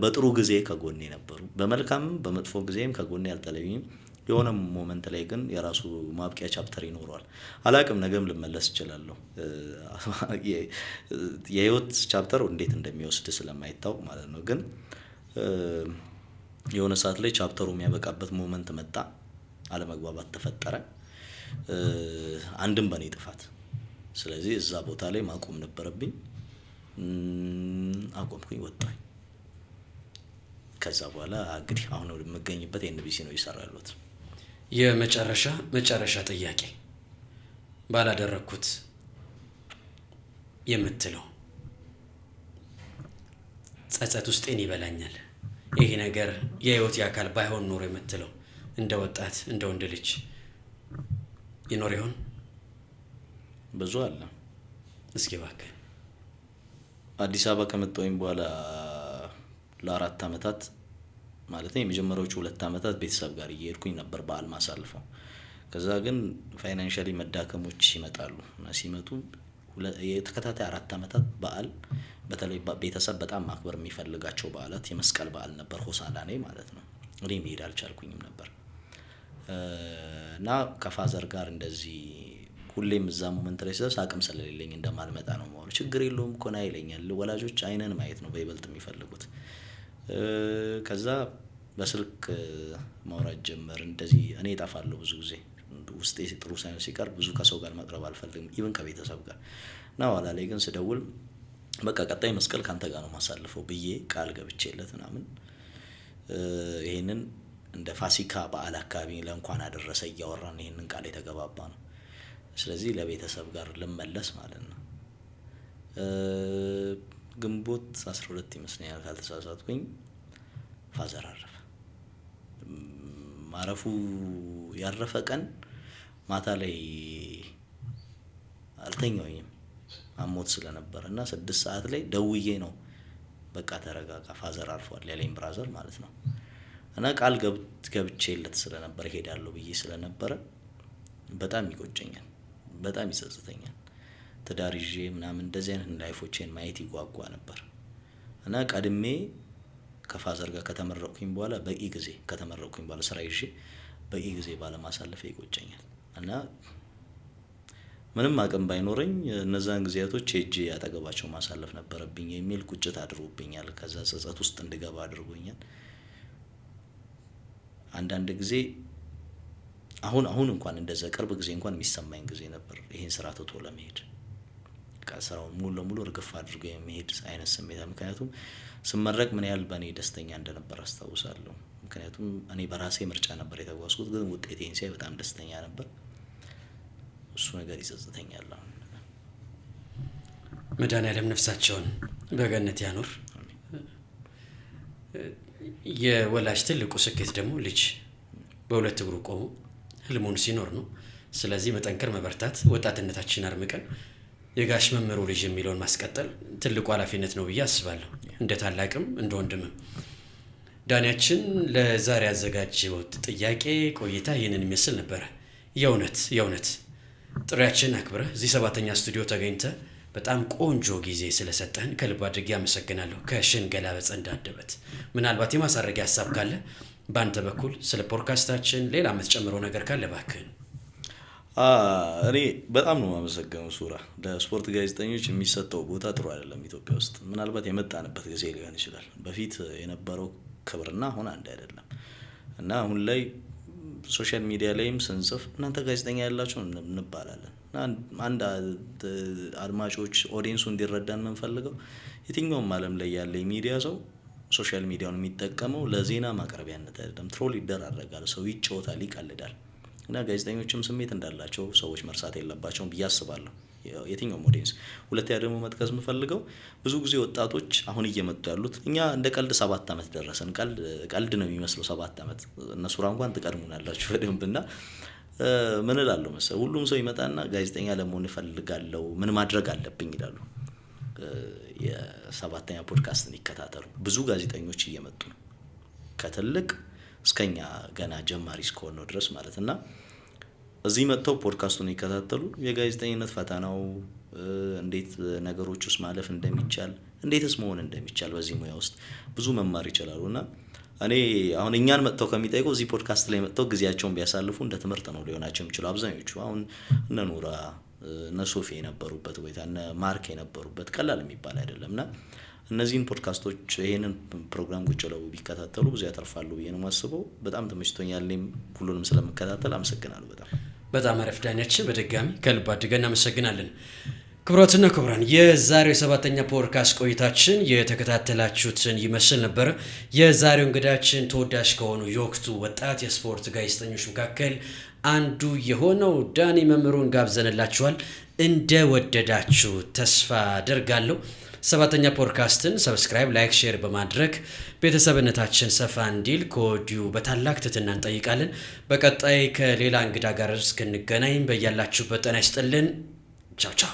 በጥሩ ጊዜ ከጎኔ ነበሩ፣ በመልካምም በመጥፎ ጊዜም ከጎኔ አልተለዩኝም። የሆነ ሞመንት ላይ ግን የራሱ ማብቂያ ቻፕተር ይኖረዋል። አላቅም ነገም ልመለስ እችላለሁ። የህይወት ቻፕተር እንዴት እንደሚወስድ ስለማይታወቅ ማለት ነው። ግን የሆነ ሰዓት ላይ ቻፕተሩ የሚያበቃበት ሞመንት መጣ። አለመግባባት ተፈጠረ፣ አንድም በኔ ጥፋት። ስለዚህ እዛ ቦታ ላይ ማቆም ነበረብኝ። አቆምኩኝ፣ ወጣሁኝ። ከዛ በኋላ እንግዲህ አሁን የምገኝበት ኤንቢሲ ነው ይሰራሉት። የመጨረሻ ጥያቄ ባላደረኩት የምትለው ጸጸት ውስጤን ይበላኛል፣ ይሄ ነገር የህይወት አካል ባይሆን ኖሮ የምትለው እንደ ወጣት እንደ ወንድ ልጅ ይኖር ይሆን? ብዙ አለ። እስኪ እባክህ። አዲስ አበባ ከመጣሁኝ በኋላ ለ4 አመታት ማለት ነው የመጀመሪያዎቹ 2 አመታት ቤተሰብ ጋር እየሄድኩኝ ነበር በዓል ማሳልፈው። ከዛ ግን ፋይናንሻሊ መዳከሞች ይመጣሉ እና ሲመጡ የተከታታይ 4 አመታት በዓል በተለይ ቤተሰብ በጣም ማክበር የሚፈልጋቸው በዓላት የመስቀል በዓል ነበር፣ ሆሳዕና ላይ ማለት ነው። እኔ መሄድ አልቻልኩኝም ነበር እና ከፋዘር ጋር እንደዚህ ሁሌም እዛ ሞመንት ላይ ስለስ አቅም ስለሌለኝ እንደማልመጣ ነው ማለት። ችግር የለውም እኮ ና ይለኛል። ወላጆች አይነን ማየት ነው በይበልጥ የሚፈልጉት። ከዛ በስልክ ማውራት ጀመር። እንደዚህ እኔ እጠፋለሁ ብዙ ጊዜ ውስጤ ጥሩ ሳይሆን ሲቀር ብዙ ከሰው ጋር መቅረብ አልፈልግም፣ ኢቭን ከቤተሰብ ጋር እና ኋላ ላይ ግን ስደውል በቃ ቀጣይ መስቀል ካንተ ጋር ነው ማሳልፈው ብዬ ቃል ገብቼለት ምናምን ይሄንን እንደ ፋሲካ በዓል አካባቢ ለእንኳን አደረሰ እያወራን ይሄንን ቃል የተገባባ ነው። ስለዚህ ለቤተሰብ ጋር ልመለስ ማለት ነው። ግንቦት 12 ይመስለኛል ካልተሳሳትኩኝ ፋዘር አረፈ። ማረፉ ያረፈ ቀን ማታ ላይ አልተኛውኝም አሞት ስለነበር እና 6 ሰዓት ላይ ደውዬ ነው በቃ ተረጋጋ ፋዘር አርፏል ያለኝ ብራዘር ማለት ነው። እና ቃል ገብቼለት ስለነበር ሄዳለሁ ብዬ ስለነበረ በጣም ይቆጨኛል፣ በጣም ይጸጽተኛል። ትዳር ይዤ ምናምን እንደዚህ አይነት ላይፎቼን ማየት ይጓጓ ነበር እና ቀድሜ ከፋዘር ጋር ከተመረቅኩኝ በኋላ በቂ ጊዜ ከተመረቅኩኝ በኋላ ስራ ይዤ በቂ ጊዜ ባለማሳለፍ ይቆጨኛል እና ምንም አቅም ባይኖረኝ እነዛን ጊዜያቶች ሄጄ ያጠገባቸው ማሳለፍ ነበረብኝ የሚል ቁጭት አድሮብኛል። ከዛ ጸጸት ውስጥ እንድገባ አድርጎኛል። አንዳንድ ጊዜ አሁን እንኳን እንደዛ ቅርብ ጊዜ እንኳን የሚሰማኝ ጊዜ ነበር ይሄን ስራ ትቶ ለመሄድ ስራውን ሙሉ ለሙሉ እርግፍ አድርጎ የሚሄድ አይነት ስሜት። ምክንያቱም ስመረቅ ምን ያህል በእኔ ደስተኛ እንደነበር አስታውሳለሁ። ምክንያቱም እኔ በራሴ ምርጫ ነበር የተጓዝኩት፣ ግን ውጤቴን ሲያይ በጣም ደስተኛ ነበር። እሱ ነገር ይጸጽተኛል። መድኃኔዓለም ነፍሳቸውን በገነት ያኖር። የወላጅ ትልቁ ስኬት ደግሞ ልጅ በሁለት እግሩ ቆሞ ህልሙን ሲኖር ነው። ስለዚህ መጠንከር፣ መበርታት፣ ወጣትነታችን አርምቀን የጋሽ መምህሩ ልጅ የሚለውን ማስቀጠል ትልቁ ኃላፊነት ነው ብዬ አስባለሁ። እንደ ታላቅም እንደ ወንድምም ዳንያችን ለዛሬ ያዘጋጀሁት ጥያቄ ቆይታ ይህንን የሚመስል ነበረ። የእውነት ጥሪያችን አክብረህ እዚህ 7ኛ ስቱዲዮ ተገኝተህ በጣም ቆንጆ ጊዜ ስለሰጠህን ከልብ አድርጌ አመሰግናለሁ። ከሽንገላ በጸንዳ አንደበት ምናልባት የማሳረጊያ ሀሳብ ካለ በአንተ በኩል ስለ ፖድካስታችን ሌላ የምትጨምረው ነገር ካለ እባክህን። እኔ በጣም ነው የማመሰግነው ሱራ። ለስፖርት ጋዜጠኞች የሚሰጠው ቦታ ጥሩ አይደለም ኢትዮጵያ ውስጥ። ምናልባት የመጣንበት ጊዜ ሊሆን ይችላል። በፊት የነበረው ክብርና አሁን አንድ አይደለም እና አሁን ላይ ሶሻል ሚዲያ ላይም ስንጽፍ እናንተ ጋዜጠኛ ያላችሁ እንባላለን። አንድ አድማጮች ኦዲየንሱ እንዲረዳን የምንፈልገው የትኛውም ዓለም ላይ ያለ ሚዲያ ሰው ሶሻል ሚዲያውን የሚጠቀመው ለዜና ማቅረቢያነት አይደለም። ትሮል ይደራረጋል፣ ሰው ይጫወታል፣ ይቀልዳል እና ጋዜጠኞችም ስሜት እንዳላቸው ሰዎች መርሳት የለባቸውም ብዬ አስባለሁ። የትኛውም ኦዲየንስ። ሁለተኛ ደግሞ መጥቀስ የምፈልገው ብዙ ጊዜ ወጣቶች አሁን እየመጡ ያሉት እኛ እንደ ቀልድ 7 አመት ደረሰን። ቀልድ ነው የሚመስለው 7 አመት። እነሱ እንኳን ትቀድሙናላችሁ በደንብ እና ምን እላለሁ መሰለህ፣ ሁሉም ሰው ይመጣና ጋዜጠኛ ለመሆን እፈልጋለሁ ምን ማድረግ አለብኝ ይላሉ። የ7ኛ ፖድካስትን ይከታተሉ። ብዙ ጋዜጠኞች እየመጡ ነው። ከትልቅ እስከኛ ገና ጀማሪ እስከሆነ ድረስ ማለት እና እዚህ መጥተው ፖድካስቱን ይከታተሉ። የጋዜጠኝነት ፈተናው እንዴት ነገሮች ውስጥ ማለፍ እንደሚቻል እንዴትስ መሆን እንደሚቻል በዚህ ሙያ ውስጥ ብዙ መማር ይችላሉና እኔ አሁን እኛን መጥተው ከሚጠይቁ እዚህ ፖድካስት ላይ መጥተው ጊዜያቸውን ቢያሳልፉ እንደ ትምህርት ነው ሊሆናቸው የሚችለው። አብዛኞቹ አሁን እነ ኑራ እነ ሶፊ የነበሩበት ወይ እነ ማርክ የነበሩበት ቀላል የሚባል አይደለምና እነዚህን ፖድካስቶች ይሄንን ፕሮግራም ቁጭ ብለው ቢከታተሉ ብዙ ያተርፋሉ ብዬ ነው የማስበው። በጣም ተመችቶኛል። እኔም ሁሉንም ስለምከታተል አመሰግናለሁ። በጣም አሪፍ ዳኛችን፣ በድጋሚ ከልብ አድርገን እናመሰግናለን። ክቡራትና ክቡራን የዛሬው 7ኛ ፖድካስት ቆይታችን የተከታተላችሁትን ይመስል ነበር። የዛሬው እንግዳችን ተወዳጅ ከሆኑ የወቅቱ ወጣት የስፖርት ጋዜጠኞች መካከል አንዱ የሆነው ዳኒ መምሩን ጋብዘንላችኋል። እንደወደዳችሁ ተስፋ አደርጋለሁ። 7ኛ ፖድካስትን ሰብስክራይብ፣ ላይክ፣ ሼር በማድረግ ቤተሰብነታችን ሰፋ እንዲል ከወዲሁ በታላቅ ትህትና እንጠይቃለን። በቀጣይ ከሌላ እንግዳ ጋር እስክንገናኝ በያላችሁበት ጤና ይስጥልን። ቻው ቻው።